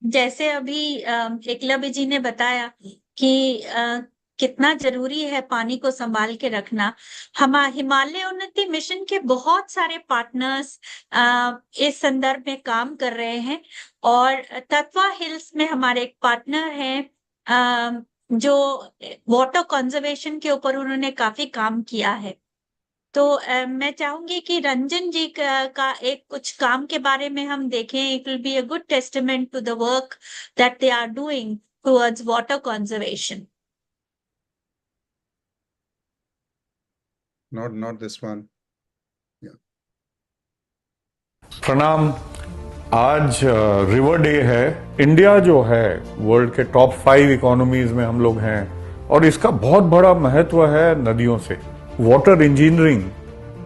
J: जैसे अभी एकलव्य जी ने बताया कि कितना जरूरी है पानी को संभाल के रखना। हम हिमालय उन्नति मिशन के बहुत सारे पार्टनर्स इस संदर्भ में काम कर रहे हैं, और तत्वा हिल्स में हमारे एक पार्टनर हैं जो वाटर कंजर्वेशन के ऊपर उन्होंने काफी काम किया है। तो मैं चाहूंगी कि रंजन जी का एक कुछ काम के बारे में हम देखें. It will be a good testament to the work that they are doing towards water conservation.
K: Not this one. Yeah.
S: प्रणाम. आज रिवर डे है. इंडिया जो है वर्ल्ड के टॉप 5 इकोनॉमीज में हम लोग हैं और इसका बहुत बड़ा महत्व है नदियों से. Water engineering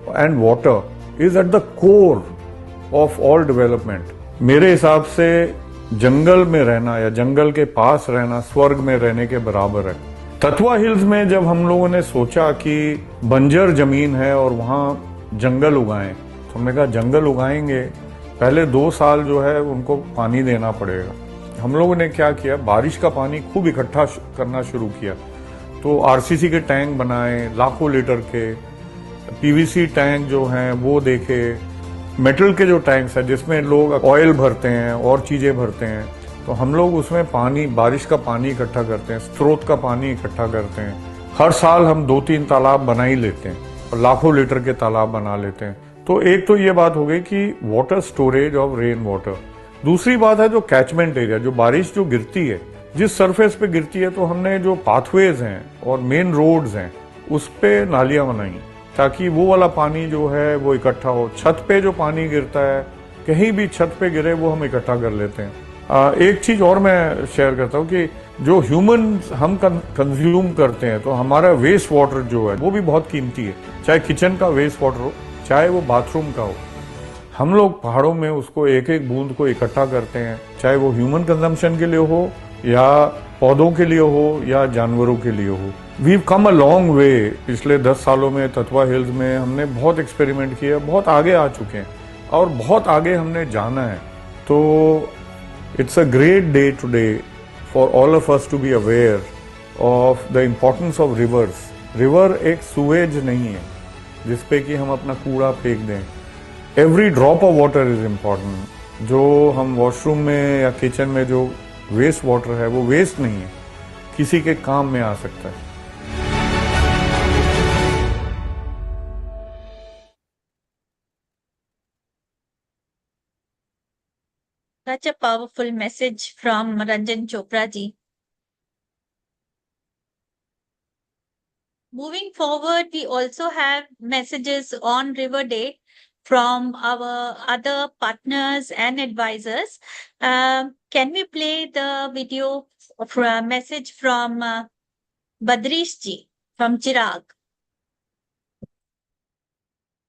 S: and water is at the core of all development. मेरे हिसाब से जंगल में रहना या जंगल के पास रहना स्वर्ग में रहने के बराबर है. तत्वा हिल्स में जब हम लोगों ने सोचा कि बंजर जमीन है और वहां जंगल उगाएं, तो हमने कहा जंगल उगाएंगे, पहले 2 साल जो है उनको पानी देना पड़ेगा. हम लोगों ने क्या किया, बारिश का पानी खूब इकट्ठा करना शुरू किया. तो आरसीसी के टैंक बनाए, लाखों लीटर के पीवीसी टैंक जो हैं वो देखे, मेटल के जो टैंक्स है जिसमें लोग ऑयल भरते हैं और चीजें भरते हैं, तो हम लोग उसमें पानी, बारिश का पानी इकट्ठा करते हैं, स्रोत का पानी इकट्ठा करते हैं. हर साल हम 2-3 तालाब बना ही लेते हैं और लाखों लीटर के तालाब बना लेते हैं. तो एक तो ये बात हो गई कि water storage of rain water. दूसरी बात है जो कैचमेंट एरिया, जो बारिश जो गिरती है जिस सरफेस पे गिरती है, तो हमने जो पाथवेज हैं और मेन रोड्स हैं उस पे नालियां बनाई ताकि वो वाला पानी जो है वो इकट्ठा हो. छत पे जो पानी गिरता है, कहीं भी छत पे गिरे वो हम इकट्ठा कर लेते हैं. एक चीज और मैं शेयर करता हूँ कि जो ह्यूमन हम कंज्यूम करते हैं, तो हमारा वेस्ट वाटर जो है वो भी बहुत कीमती है. चाहे किचन का वेस्ट वाटर हो, चाहे वो बाथरूम का हो, हम लोग पहाड़ों में उसको एक एक बूंद को इकट्ठा करते हैं, चाहे वो ह्यूमन कंजम्पशन के लिए हो या पौधों के लिए हो या जानवरों के लिए हो. We come a long way. पिछले 10 सालों में तत्वा हिल्स में हमने बहुत एक्सपेरिमेंट किया, बहुत आगे आ चुके हैं और बहुत आगे हमने जाना है. तो it's a great day today for all of us to be aware of the importance of rivers. River एक सुएज नहीं है जिसपे कि हम अपना कूड़ा फेंक दें. Every drop of water is important. जो हम वॉशरूम में या किचन में जो वेस्ट वाटर है वो वेस्ट नहीं है, किसी के काम में आ सकता है.
J: Such a powerful message from Ranjan Chopra ji. Moving forward, we also have messages on River Day from our other partners and advisors. Can we play the video of a message from Badrish ji from Chirag?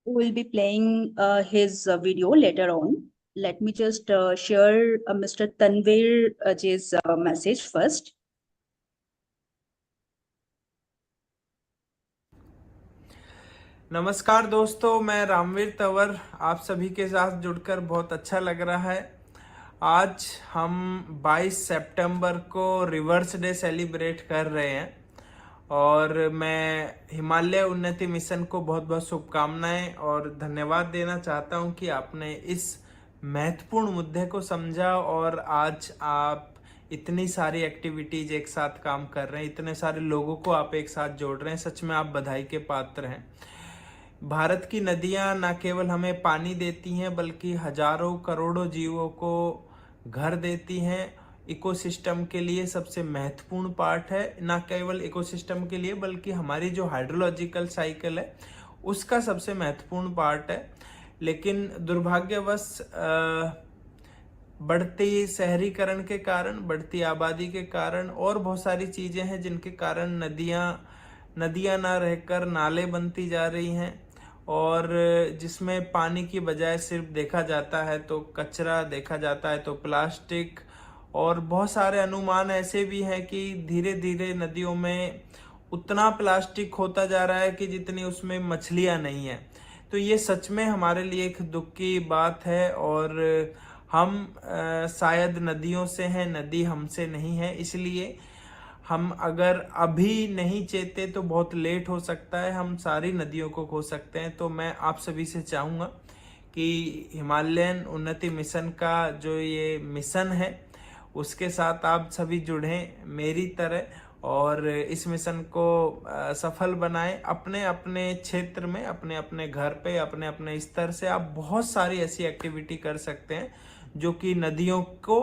T: We'll be playing his video later on. Let me just share Mr. Tanvir ji's message first.
U: नमस्कार दोस्तों, मैं रामवीर तंवर आप सभी के साथ जुड़कर बहुत अच्छा लग रहा है. आज हम 22 सितंबर को रिवर्स डे सेलिब्रेट कर रहे हैं और मैं हिमालय उन्नति मिशन को बहुत बहुत शुभकामनाएं और धन्यवाद देना चाहता हूं कि आपने इस महत्वपूर्ण मुद्दे को समझा और आज आप इतनी सारी एक्टिविटीज एक साथ काम कर रहे हैं, इतने सारे लोगों को आप एक साथ जोड़ रहे हैं. सच में आप बधाई के पात्र हैं. भारत की नदियां न केवल हमें पानी देती हैं बल्कि हजारों करोड़ों जीवों को घर देती हैं. इकोसिस्टम के लिए सबसे महत्वपूर्ण पार्ट है, न केवल इकोसिस्टम के लिए बल्कि हमारी जो हाइड्रोलॉजिकल साइकिल है उसका सबसे महत्वपूर्ण पार्ट है. लेकिन दुर्भाग्यवश बढ़ती शहरीकरण के कारण, बढ़ती आबादी के कारण और बहुत सारी चीजें हैं जिनके कारण नदियां ना रहकर नाले बनती जा रही हैं और जिसमें पानी की बजाय सिर्फ देखा जाता है तो कचरा, देखा जाता है तो प्लास्टिक, और बहुत सारे अनुमान ऐसे भी हैं कि धीरे धीरे नदियों में उतना प्लास्टिक होता जा रहा है कि जितनी उसमें मछलियां नहीं है. तो ये सच में हमारे लिए एक दुख की बात है और हम शायद नदियों से हैं, नदी हमसे नहीं है. इसलिए हम अगर अभी नहीं चेते तो बहुत लेट हो सकता है, हम सारी नदियों को खो सकते हैं. तो मैं आप सभी से चाहूँगा कि हिमालयन उन्नति मिशन का जो ये मिशन है उसके साथ आप सभी जुड़ें मेरी तरह और इस मिशन को सफल बनाएं। अपने अपने क्षेत्र में, अपने अपने घर पे, अपने अपने स्तर से आप बहुत सारी ऐसी एक्टिविटी कर सकते हैं जो कि नदियों को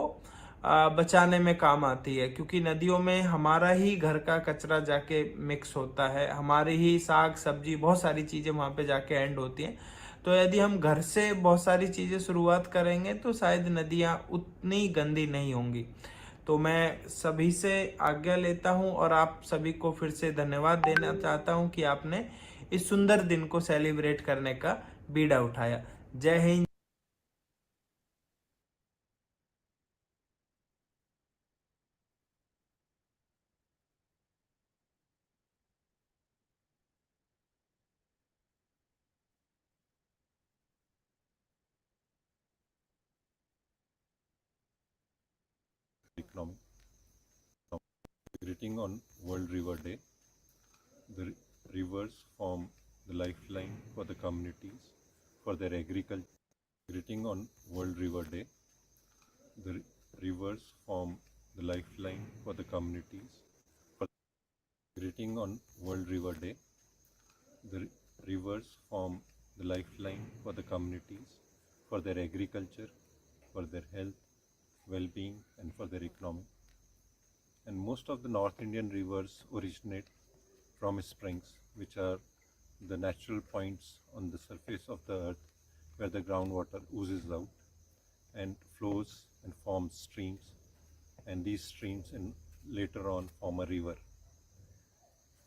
U: बचाने में काम आती है, क्योंकि नदियों में हमारा ही घर का कचरा जाके मिक्स होता है, हमारी ही साग सब्जी बहुत सारी चीज़ें वहाँ पे जाके एंड होती हैं। तो यदि हम घर से बहुत सारी चीज़ें शुरुआत करेंगे तो शायद नदियाँ उतनी गंदी नहीं होंगी। तो मैं सभी से आज्ञा लेता हूं और आप सभी को फिर से धन्यवाद देना चाहता हूं कि आपने इस सुंदर दिन को सेलिब्रेट करने का बीड़ा उठाया। जय Hind.
O: Economic. Greeting on World River Day. The rivers form the lifeline for the communities, for their agriculture. Greeting on World River Day. The rivers form the lifeline for the communities. Greeting on World River Day. The rivers form the lifeline for the communities, for their agriculture, for their health, well-being, and for their economy. And most of the North Indian rivers originate from springs, which are the natural points on the surface of the earth where the groundwater oozes out and flows and forms streams, and these streams later on form a river.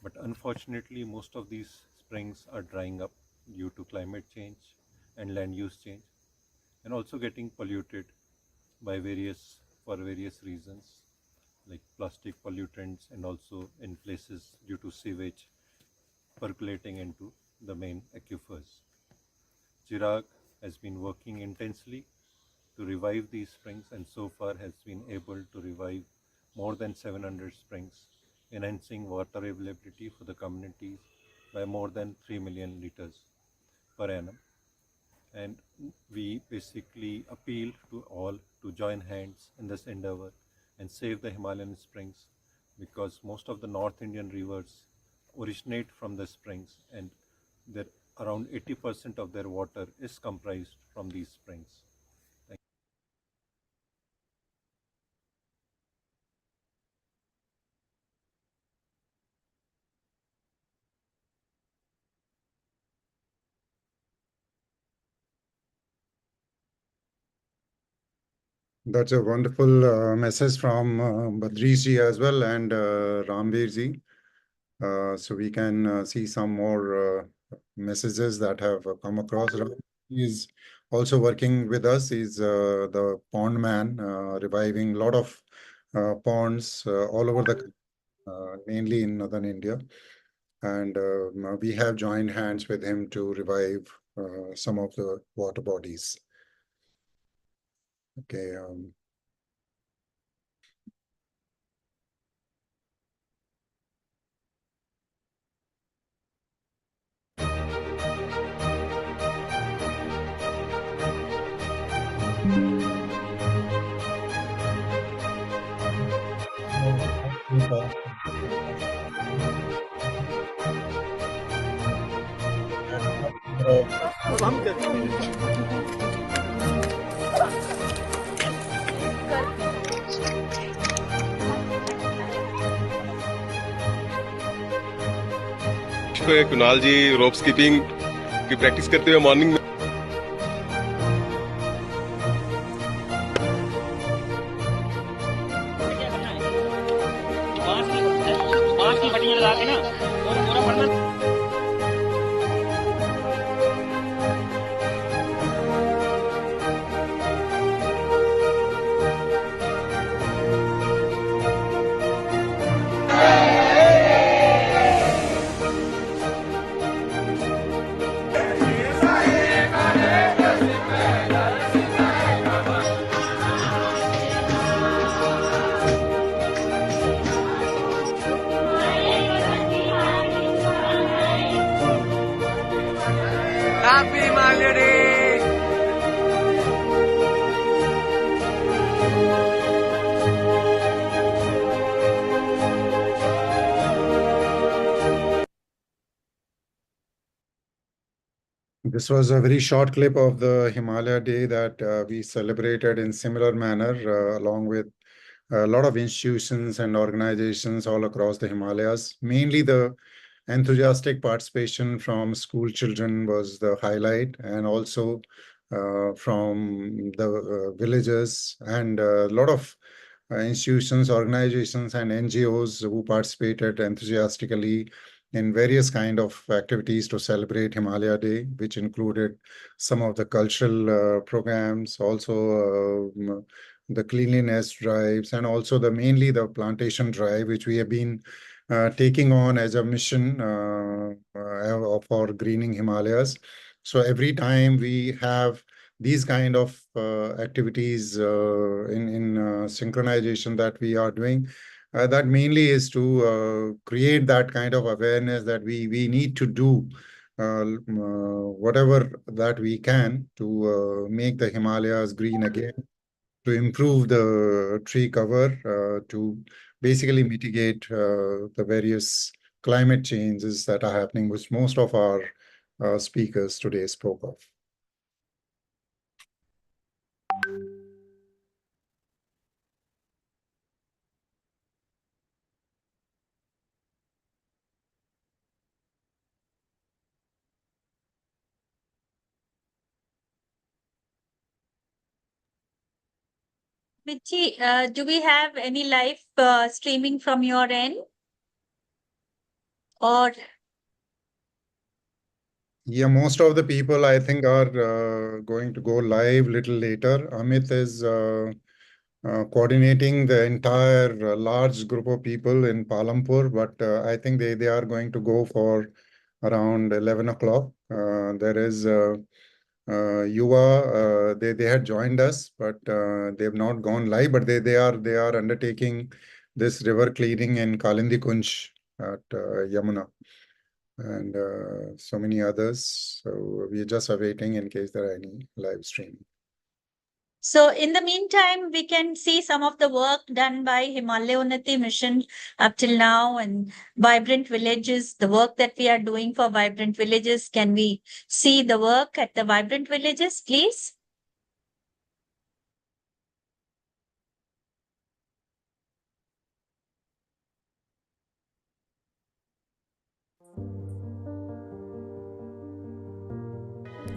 O: But unfortunately, most of these springs are drying up due to climate change and land use change, and also getting polluted by various reasons, like plastic pollutants, and also in places due to sewage percolating into the main aquifers. Chirag has been working intensely to revive these springs, and so far has been able to revive more than 700 springs, enhancing water availability for the communities by more than 3 million liters per annum. And we basically appeal to all to join hands in this endeavor and save the Himalayan springs, because most of the North Indian rivers originate from the springs, and around 80% of their water is comprised from these springs. Thank you.
K: That's a wonderful message from Badrish ji as well, and Ramveer ji. So we can see some more messages that have come across. He is also working with us. He's the pond man, reviving a lot of ponds all over the mainly in northern India. And we have joined hands with him to revive some of the water bodies. Okay.
B: Kunal ji rope skipping की practice करते हुए morning में
K: This was a very short clip of the Himalaya Day that we celebrated in similar manner along with a lot of institutions and organizations all across the Himalayas. Mainly the enthusiastic participation from school children was the highlight, and also from the villages, and a lot of institutions, organizations, and NGOs who participated enthusiastically in various kind of activities to celebrate Himalaya Day, which included some of the cultural programs, also the cleanliness drives, and also mainly the plantation drive, which we have been taking on as a mission for greening Himalayas. So every time we have these kind of activities in synchronization that we are doing, that mainly is to create that kind of awareness that we need to do whatever that we can to make the Himalayas green again, to improve the tree cover, to basically mitigate the various climate changes that are happening, which most of our speakers today spoke of.
J: Michi, do we have any live streaming from your end? Or
K: yeah, most of the people I think are going to go live little later. Amit is coordinating the entire large group of people in Palampur, but I think they are going to go for around 11 o'clock. There is Yuva, they had joined us, but they have not gone live, but they are undertaking this river cleaning in Kalindi Kunj at Yamuna, and so many others. So we are just awaiting in case there are any live stream.
J: so in the meantime, we can see some of the work done by Himalay Unnati Mission up till now, and Vibrant Villages, the work that we are doing for Vibrant Villages. Can we see the work at the Vibrant Villages, please?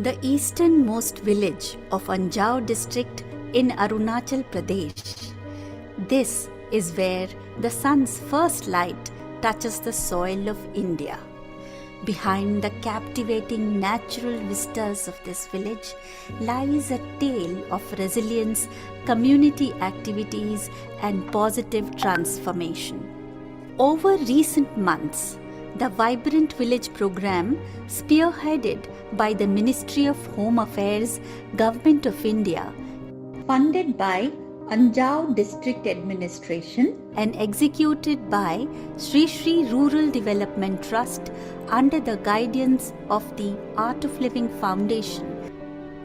C: The easternmost village of Anjao district in Arunachal Pradesh. This is where the sun's first light touches the soil of India. Behind the captivating natural vistas of this village lies a tale of resilience, community activities, and positive transformation. Over recent months, the Vibrant Village program, spearheaded by the Ministry of Home Affairs, Government of India,
V: funded by Anjao District Administration
C: and executed by Sri Sri Rural Development Trust under the guidance of the Art of Living Foundation,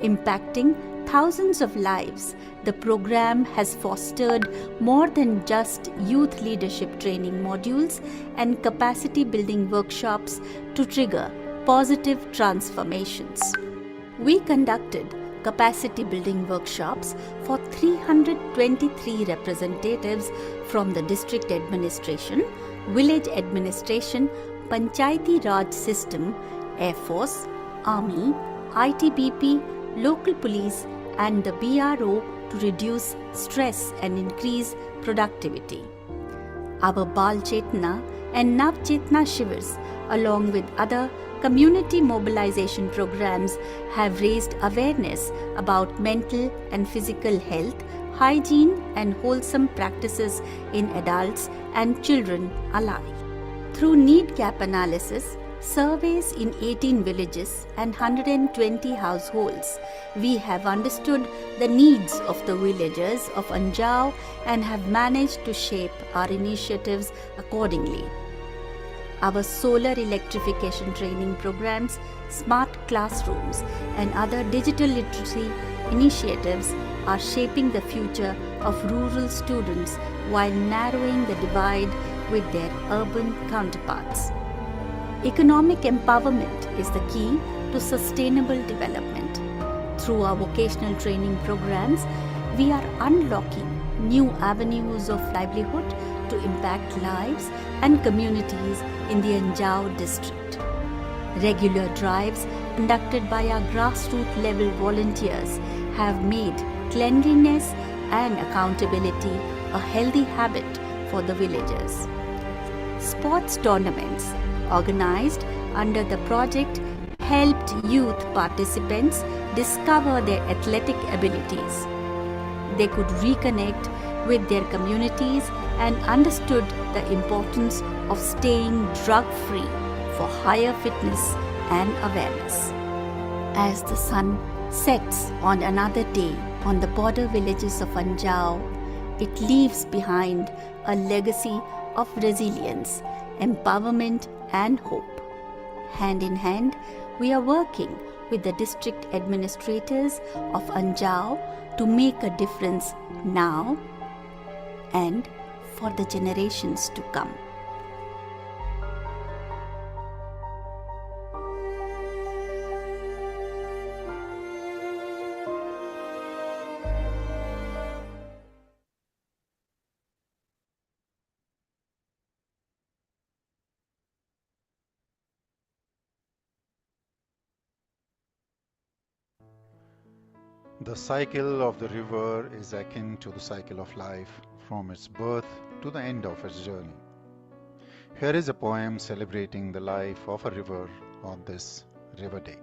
C: impacting thousands of lives. The program has fostered more than just youth leadership training modules and capacity building workshops to trigger positive transformations. We conducted capacity building workshops for 323 representatives from the district administration, village administration, Panchayati Raj system, Air Force, Army, ITBP, local police, and the BRO to reduce stress and increase productivity. Our Bal Chetna and Nav Chetna Shivers, along with other community mobilization programs, have raised awareness about mental and physical health, hygiene, and wholesome practices in adults and children alike. Through need gap analysis, surveys in 18 villages and 120 households, we have understood the needs of the villagers of Anjao and have managed to shape our initiatives accordingly. Our solar electrification training programs, smart classrooms, and other digital literacy initiatives are shaping the future of rural students while narrowing the divide with their urban counterparts. Economic empowerment is the key to sustainable development. Through our vocational training programs, we are unlocking new avenues of livelihood to impact lives and communities in the Anjao district. Regular drives conducted by our grassroots level volunteers have made cleanliness and accountability a healthy habit for the villagers. Sports tournaments organized under the project helped youth participants discover their athletic abilities. They could reconnect with their communities and understood the importance of staying drug-free for higher fitness and awareness. As the sun sets on another day on the border villages of Anjao, it leaves behind a legacy of resilience, empowerment and hope. Hand in hand, we are working with the district administrators of Anjao to make a difference now and for the generations to come.
I: The cycle of the river is akin to the cycle of life, from its birth to the end of its journey. Here is a poem celebrating the life of a river on this River Day.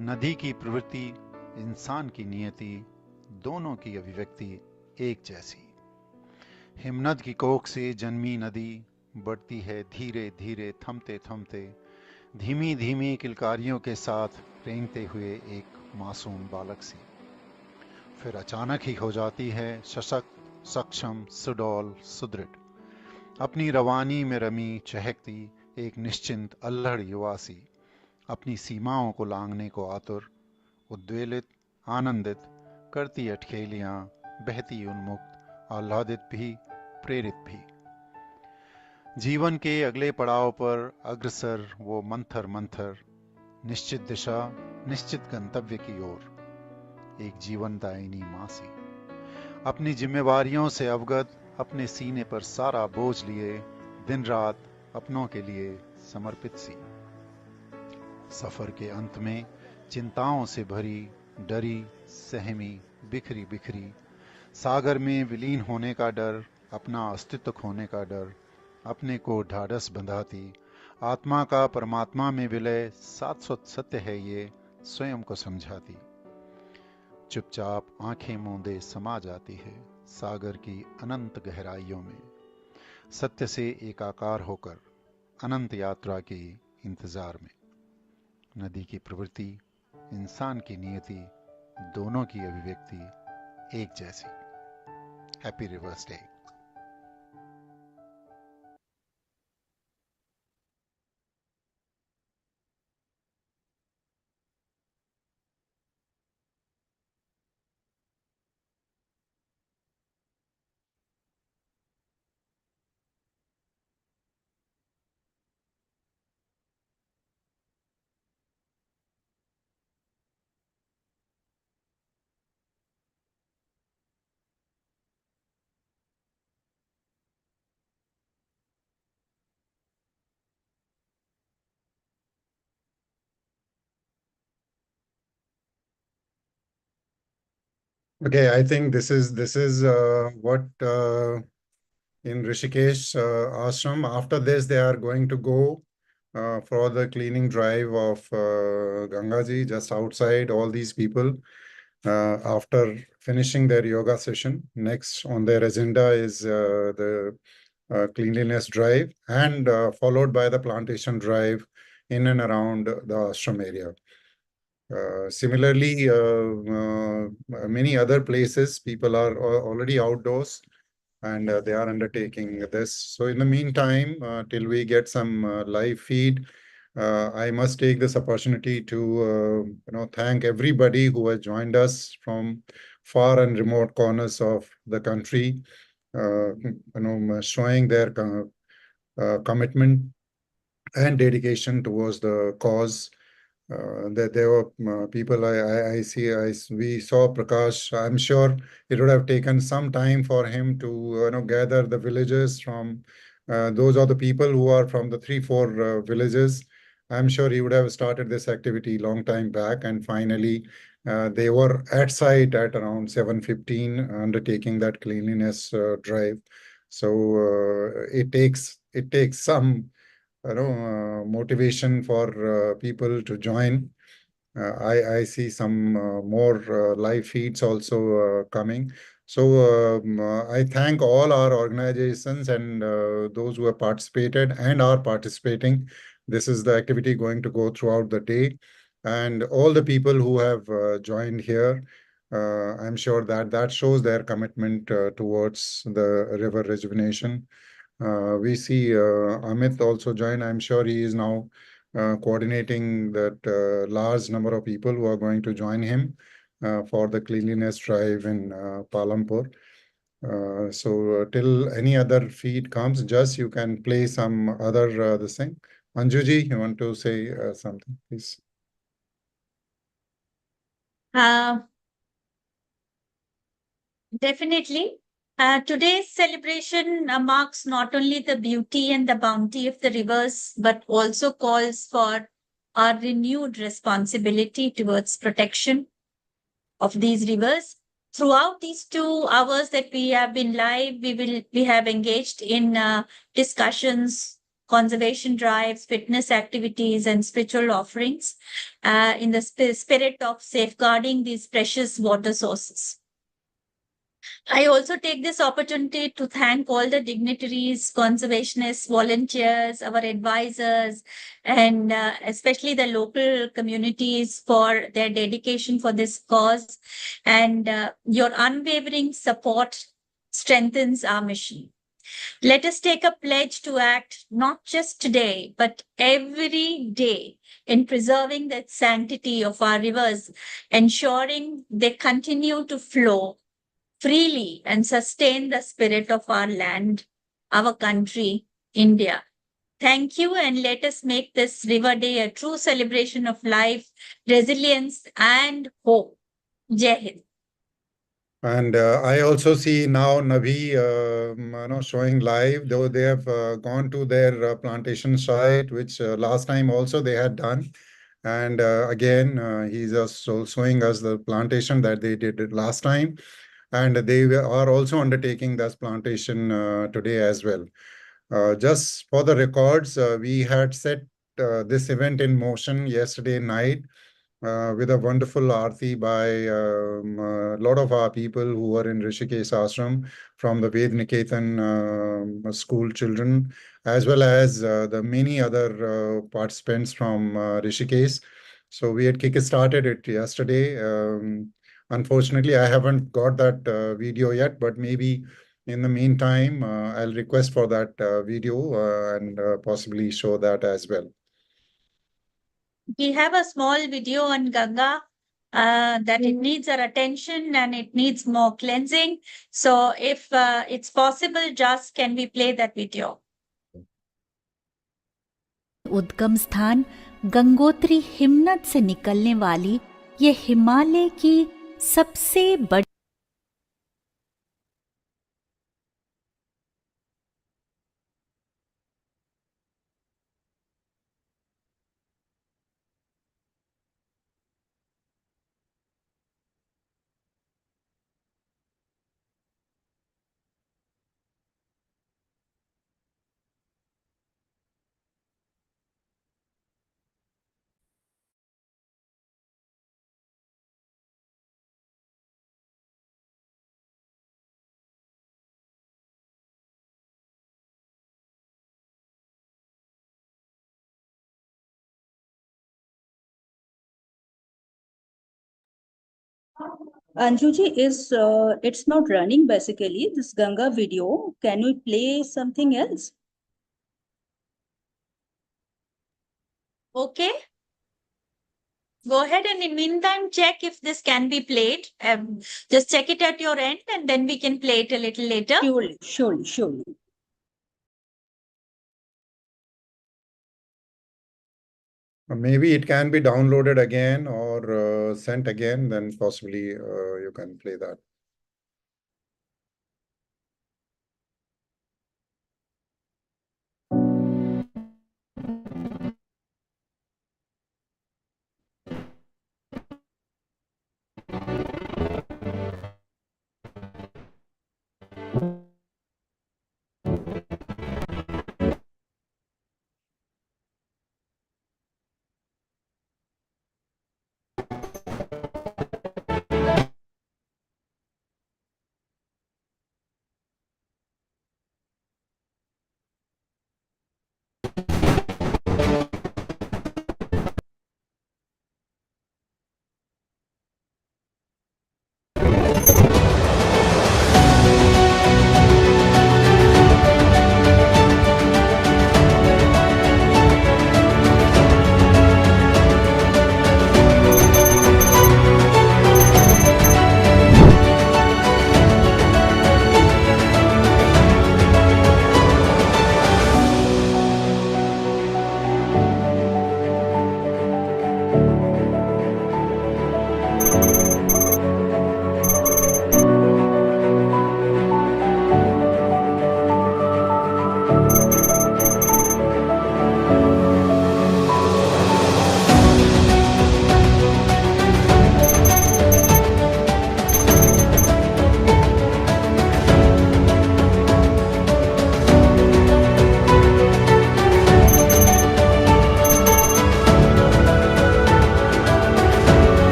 I: नदी की प्रवृत्ति, इंसान की नियति, दोनों की अभिव्यक्ति एक जैसी। हिमनद की कोख से जन्मी नदी बढ़ती है धीरे धीरे, थमते थमते, धीमी धीमी किलकारियों के साथ रेंगते हुए एक मासूम बालक सी। फिर अचानक ही हो जाती है सशक्त, सक्षम, सुडौल, सुदृढ़, अपनी रवानी में रमी चहकती एक निश्चिंत अल्हड़ युवा सी, अपनी सीमाओं को लांघने को आतुर, उद्वेलित, आनंदित, करती अटखेलियां, बहती उन्मुक्त, आह्लादित भी, प्रेरित भी। जीवन के अगले पड़ाव पर अग्रसर वो मंथर मंथर, निश्चित दिशा, निश्चित गंतव्य की ओर, एक जीवनदायिनी माँ सी, अपनी जिम्मेवारियों से अवगत, अपने सीने पर सारा बोझ लिए, दिन रात अपनों के लिए समर्पित सी। सफर के अंत में चिंताओं से भरी, डरी, सहमी, बिखरी बिखरी, सागर में विलीन होने का डर, अपना अस्तित्व खोने का डर, अपने को ढाढ़स बंधाती, आत्मा का परमात्मा में विलय शाश्वत सत्य है ये, स्वयं को समझाती। चुपचाप आंखें मूंदे समा जाती है सागर की अनंत गहराइयों में, सत्य से एकाकार होकर अनंत यात्रा के इंतजार में। नदी की प्रवृत्ति, इंसान की नियति, दोनों की अभिव्यक्ति एक जैसी। Happy reverse day.
K: Okay, I think this is what in Rishikesh ashram. After this, they are going to go for the cleaning drive of Gangaji just outside. All these people, after finishing their yoga session, next on their agenda is the cleanliness drive, and followed by the plantation drive in and around the ashram area. Similarly, many other places, people are already outdoors and they are undertaking this. So in the meantime, till we get some live feed, I must take this opportunity to thank everybody who has joined us from far and remote corners of the country, showing their commitment and dedication towards the cause. that there were people we saw Prakash. I'm sure it would have taken some time for him to gather the villagers from those are the people who are from the 3-4 villages. I'm sure he would have started this activity long time back, and finally they were at site at around 7:15, undertaking that cleanliness drive. So it takes some motivation for people to join. I see some more live feeds also coming. So I thank all our organizations and those who have participated and are participating. This is the activity going to go throughout the day, and all the people who have joined here. I'm sure that shows their commitment towards the river rejuvenation. We see Amit also join. I'm sure he is now coordinating that large number of people who are going to join him for the cleanliness drive in Palampur. So till any other feed comes, just you can play some other this thing. Anjuji, you want to say something, please?
J: Definitely. Today's celebration marks not only the beauty and the bounty of the rivers, but also calls for our renewed responsibility towards protection of these rivers. Throughout these 2 hours that we have been live, we have engaged in discussions, conservation drives, fitness activities, and spiritual offerings in the spirit of safeguarding these precious water sources. I also take this opportunity to thank all the dignitaries, conservationists, volunteers, our advisors, and especially the local communities for their dedication for this cause. And your unwavering support strengthens our mission. Let us take a pledge to act not just today, but every day in preserving the sanctity of our rivers, ensuring they continue to flow freely and sustain the spirit of our land, our country, India. Thank you, and let us make this River Day a true celebration of life, resilience, and hope. Jai Hind.
K: And I also see now Navi showing live, though they have gone to their plantation site, which last time also they had done. And again, he's also showing us the plantation that they did last time. And they are also undertaking this plantation today as well. Just for the records, we had set this event in motion yesterday night with a wonderful aarti by a lot of our people who were in Rishikesh ashram from the Ved Niketan school children, as well as the many other participants from Rishikesh. So we had kick-started it yesterday. Unfortunately, I haven't got that video yet, but maybe in the meantime, I'll request for that video and possibly show that as well.
J: We have a small video on Ganga that it needs our attention and it needs more cleansing. So if it's possible, just can we play that video?
C: उद्गम स्थान गंगोत्री हिमनद से निकलने वाली ये हिमालय की सबसे बड़ी
T: Anjuji, it's not running basically, this Ganga video. Can we play something else?
J: Okay. Go ahead and in the meantime, check if this can be played. Just check it at your end and then we can play it a little later.
T: Surely.
K: Maybe it can be downloaded again or sent again, then possibly you can play that.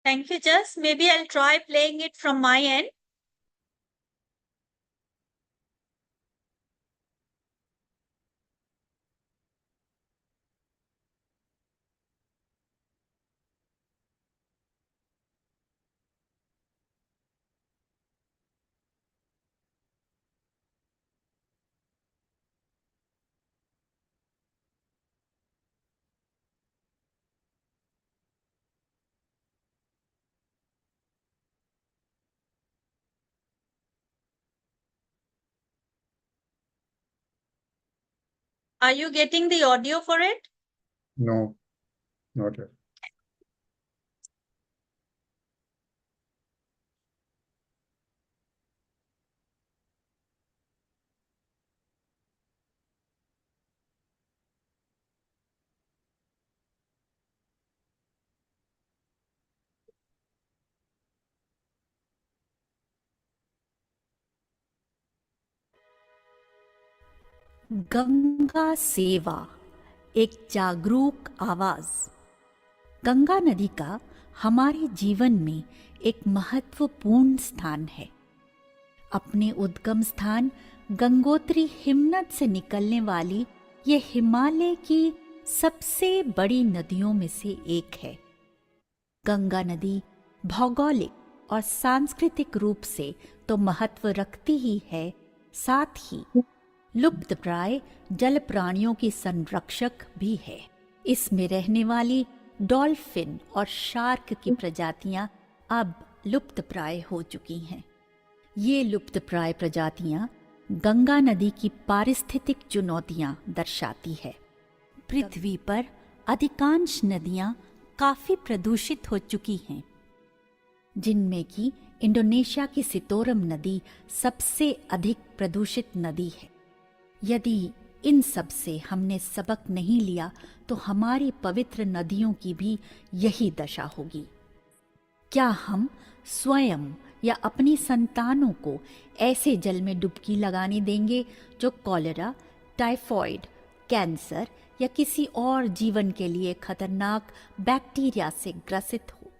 J: Thank you, Jess. Maybe I'll try playing it from my end. Are you getting the audio for it?
K: No, not yet.
C: Ganga सेवा, एक जागरूक आवाज। गंगा नदी का हमारे जीवन में एक महत्वपूर्ण स्थान है। अपने उद्गम स्थान गंगोत्री हिमनद से निकलने वाली ये हिमालय की सबसे बड़ी नदियों में से एक है। गंगा नदी भौगोलिक और सांस्कृतिक रूप से तो महत्व रखती ही है, साथ ही लुप्तप्राय जल प्राणियों की संरक्षक भी है। इसमें रहने वाली डॉल्फिन और शार्क की प्रजातियां अब लुप्तप्राय हो चुकी हैं। ये लुप्तप्राय प्रजातियां गंगा नदी की पारिस्थितिक चुनौतियां दर्शाती है। पृथ्वी पर अधिकांश नदियां काफी प्रदूषित हो चुकी हैं, जिनमें कि इंडोनेशिया की सितोरम नदी सबसे अधिक प्रदूषित नदी है। यदि इन सब से हमने सबक नहीं लिया तो हमारी पवित्र नदियों की भी यही दशा होगी। क्या हम स्वयं या अपनी संतानों को ऐसे जल में डुबकी लगाने देंगे जो कॉलेरा, टाइफॉइड, कैंसर या किसी और जीवन के लिए खतरनाक बैक्टीरिया से ग्रसित हो?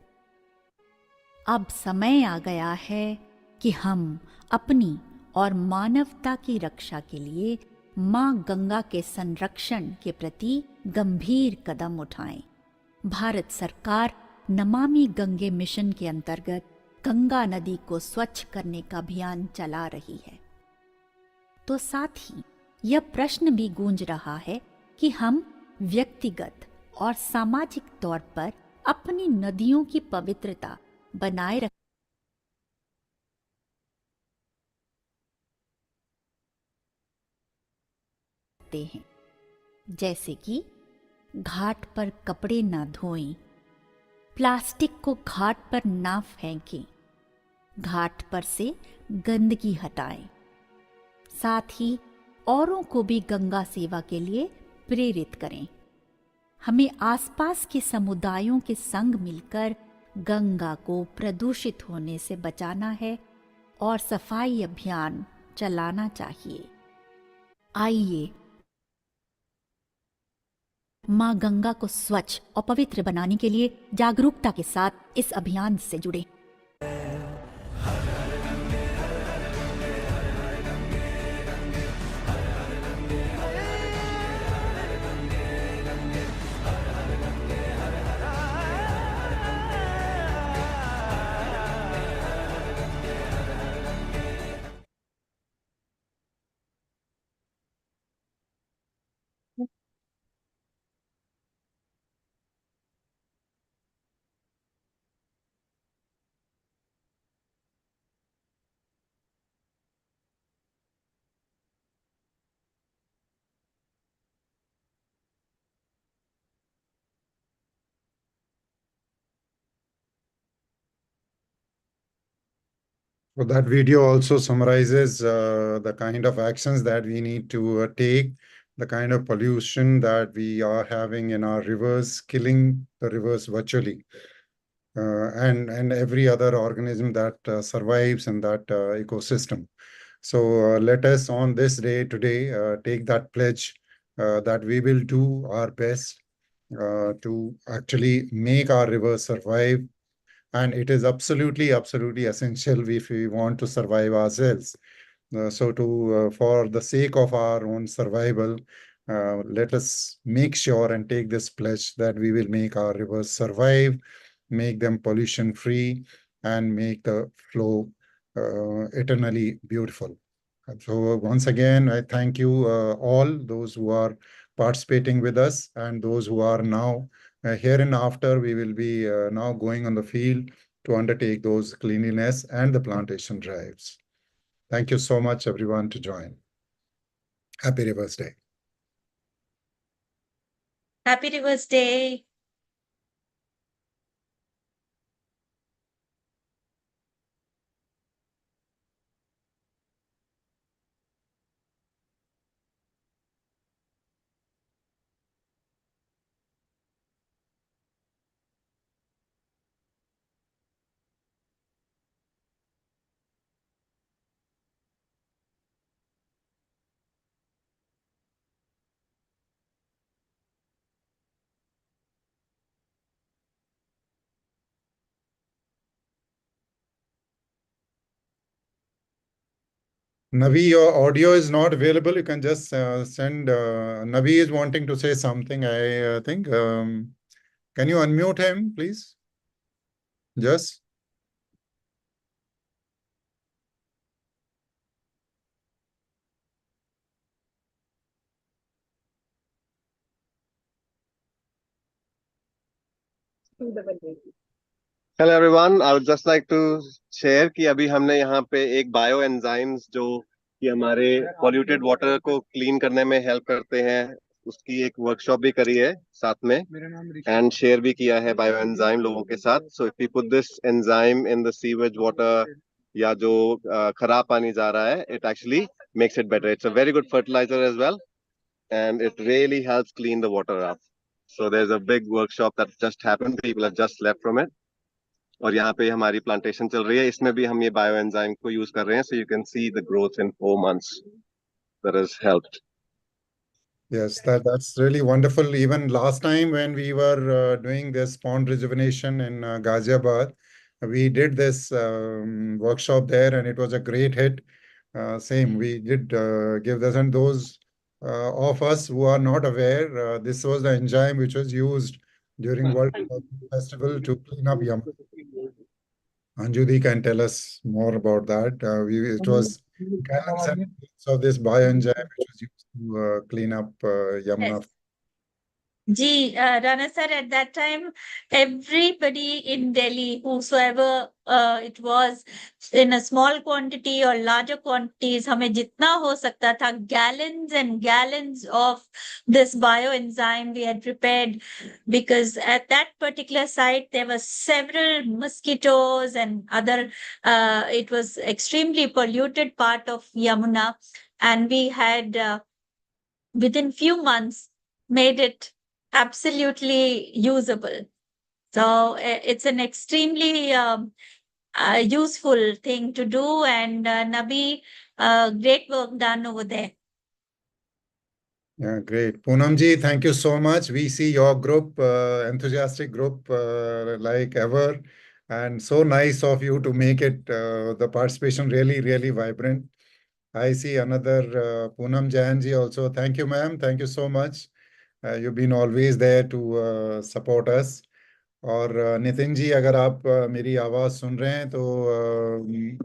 C: अब समय आ गया है कि हम अपनी और मानवता की रक्षा के लिए मां गंगा के संरक्षण के प्रति गंभीर कदम उठाएं। भारत सरकार नमामि गंगे मिशन के अंतर्गत गंगा नदी को स्वच्छ करने का अभियान चला रही है। तो साथ ही यह प्रश्न भी गूंज रहा है कि हम व्यक्तिगत और सामाजिक तौर पर अपनी नदियों की पवित्रता बनाए रखते हैं, जैसे कि घाट पर कपड़े ना धोएं, प्लास्टिक को घाट पर ना फेंकें, घाट पर से गंदगी हटाएं, साथ ही औरों को भी गंगा सेवा के लिए प्रेरित करें। हमें आसपास के समुदायों के संग मिलकर गंगा को प्रदूषित होने से बचाना है और सफाई अभियान चलाना चाहिए। आइए मां गंगा को स्वच्छ और पवित्र बनाने के लिए जागरूकता के साथ इस अभियान से जुड़े।
K: So that video also summarizes the kind of actions that we need to take, the kind of pollution that we are having in our rivers, killing the rivers virtually, and every other organism that survives in that ecosystem. So let us on this day today take that pledge that we will do our best to actually make our rivers survive. And it is absolutely essential if we want to survive ourselves. For the sake of our own survival, let us make sure and take this pledge that we will make our rivers survive, make them pollution free, and make the flow eternally beautiful. So once again, I thank you all, those who are participating with us and those who are now here and after. We will be now going on the field to undertake those cleanliness and the plantation drives. Thank you so much, everyone, to join. Happy Rivers Day.
J: Happy Rivers Day.
K: Navi, your audio is not available. You can just send. Navi is wanting to say something, I think. Can you unmute him, please? Just.
D: Hello everyone, I would just like to share कि अभी हमने यहाँ पे एक bio enzymes जो कि हमारे polluted water को क्लीन करने में हेल्प करते हैं, उसकी एक वर्कशॉप भी करी है साथ में एंड शेयर भी किया है बायो एंजाइम लोगों के साथ. So if we put this enzyme in the sewage water या जो खराब पानी जा रहा है, it actually makes it better. It's a very good fertiliser as well and it really helps clean the water up. So there's a big workshop that just happened. People have just left from it. और यहाँ पे हमारी plantation चल रही है, इसमें भी हम ये बायो एंजाइम को यूज कर रहे हैं. So you can see the growth in 4 months that has helped.
K: Yes, that's really wonderful. Even last time when we were doing this pond rejuvenation in Ghaziabad, we did this workshop there, and it was a great hit. Same, we did give this, and those of us who are not aware, this was the enzyme which was used during World Festival to clean up Yamuna. Anjudi can tell us more about that. It was gallons and gallons of this bioenzyme which was used to clean up Yamuna.
J: Yes. Rana sir, at that time, everybody in Delhi, whosoever it was, in a small quantity or larger quantities, हमें जितना हो सकता था, gallons and gallons of this bioenzyme we had prepared, because at that particular site there were several mosquitoes and other. It was extremely polluted part of Yamuna, and we had within few months made it absolutely usable. So it's an extremely useful thing to do, and Nabi, great work done over there.
K: Yeah, great. Poonamji, thank you so much. We see your group, enthusiastic group, like ever, and so nice of you to make it the participation really, really vibrant. I see another Poonam Jayanji also. Thank you, ma'am. Thank you so much. You've been always there to support us. और नितिन जी, अगर आप मेरी आवाज़ सुन रहे हैं तो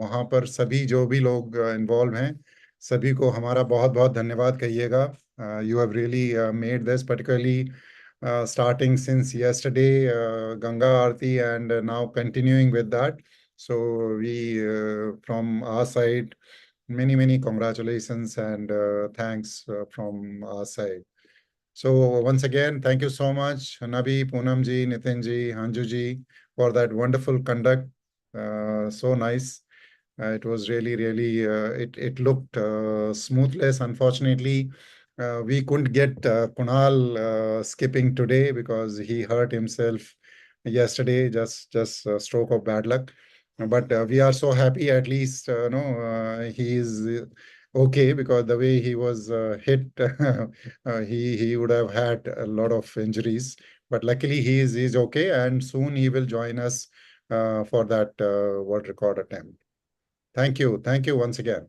K: वहाँ पर सभी जो भी लोग इन्वॉल्व हैं, सभी को हमारा बहुत बहुत धन्यवाद कहिएगा. You have really made this, particularly starting since yesterday, Ganga Aarti, and now continuing with that. So we, from our side, many congratulations and thanks from our side. So once again, thank you so much, Nabi, Poonam ji, Nitin ji, Hanju ji, for that wonderful conduct. So nice. It was really, it looked smoothless. Unfortunately, we couldn't get Kunal skipping today because he hurt himself yesterday, just a stroke of bad luck. But we are so happy, at least, he is okay, because the way he was hit, he would have had a lot of injuries. But luckily, he's okay, and soon he will join us for that world record attempt. Thank you once again.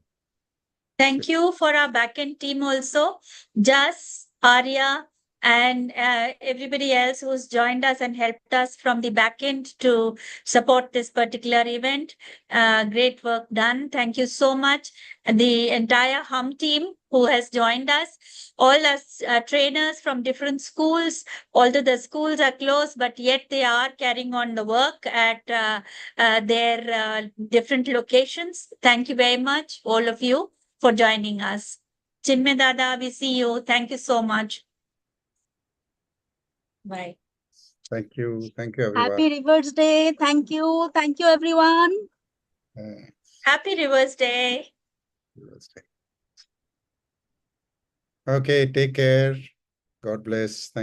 J: Thank you for our backend team also, Jas, Arya, and everybody else who's joined us and helped us from the backend to support this particular event. Great work done. Thank you so much. And the entire HUM team who has joined us, all us trainers from different schools, although the schools are closed, but yet they are carrying on the work at their different locations. Thank you very much, all of you, for joining us. Chinmay Dada, we see you. Thank you so much. Bye.
K: Thank you everyone.
T: Happy Rivers Day. Thank you everyone.
J: Happy Rivers Day.
K: Okay, take care. God bless. Thank you.